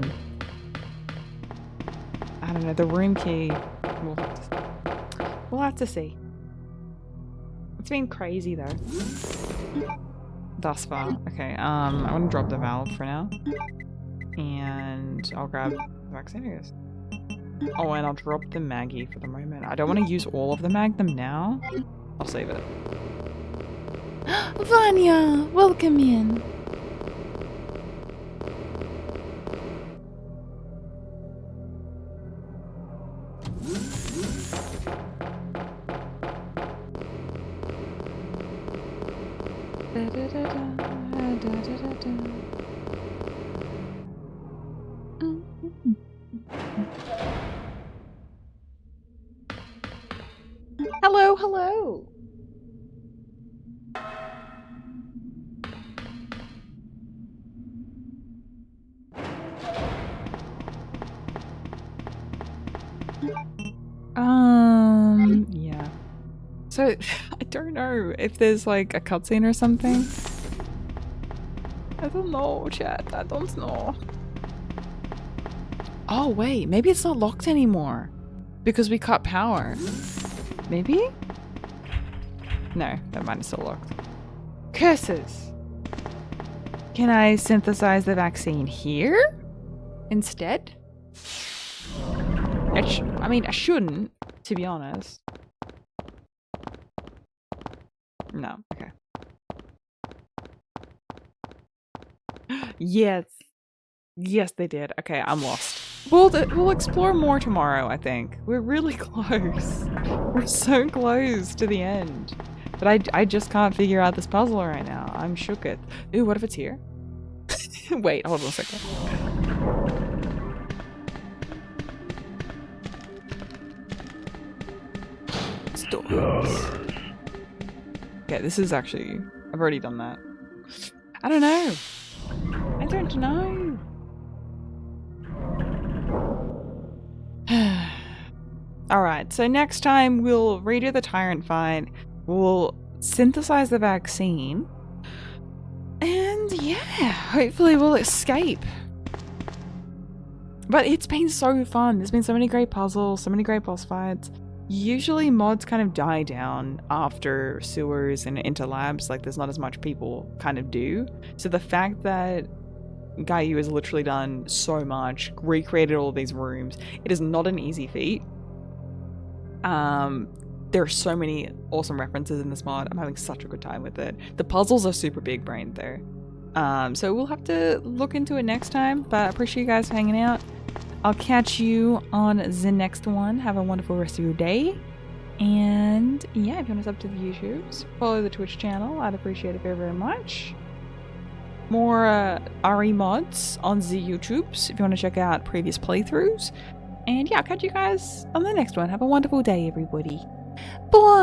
don't know, the room key. We'll have to see. It's been crazy though. Thus far. Okay, I want to drop the valve for now. And I'll grab the vaccine, I guess. Oh, and I'll drop the Maggie for the moment. I don't want to use all of the Magnum now. I'll save it. Vanya, welcome in. Hello, hello. Yeah. So, I don't know if there's like a cutscene or something. I don't know, chat. I don't know. Oh, wait. Maybe it's not locked anymore. Because we cut power. Maybe? No, that mine is still locked. Curses! Can I synthesize the vaccine here? Instead? I mean, I shouldn't, to be honest. No, okay. Yes. Yes, they did. Okay, I'm lost. We'll explore more tomorrow, I think. We're really close. We're so close to the end. But I just can't figure out this puzzle right now. I'm shook it. Ooh, what if it's here? Wait, hold on a second. Stores. Okay, this is actually... I've already done that. I don't know. I don't know. Alright, so next time we'll redo the Tyrant fight. We'll synthesize the vaccine. And yeah, hopefully we'll escape. But it's been so fun. There's been so many great puzzles, so many great boss fights. Usually mods kind of die down after sewers and into labs. Like there's not as much people kind of do. So the fact that Guyue has literally done so much, recreated all of these rooms, it is not an easy feat. There are so many awesome references in this mod. I'm having such a good time with it. The puzzles are super big brained though. So we'll have to look into it next time, but I appreciate you guys hanging out. I'll catch you on the next one. Have a wonderful rest of your day. And yeah, if you want to sub to the YouTubes, follow the Twitch channel. I'd appreciate it very, very much. More RE mods on the YouTubes if you want to check out previous playthroughs. And yeah, I'll catch you guys on the next one. Have a wonderful day, everybody. Bye!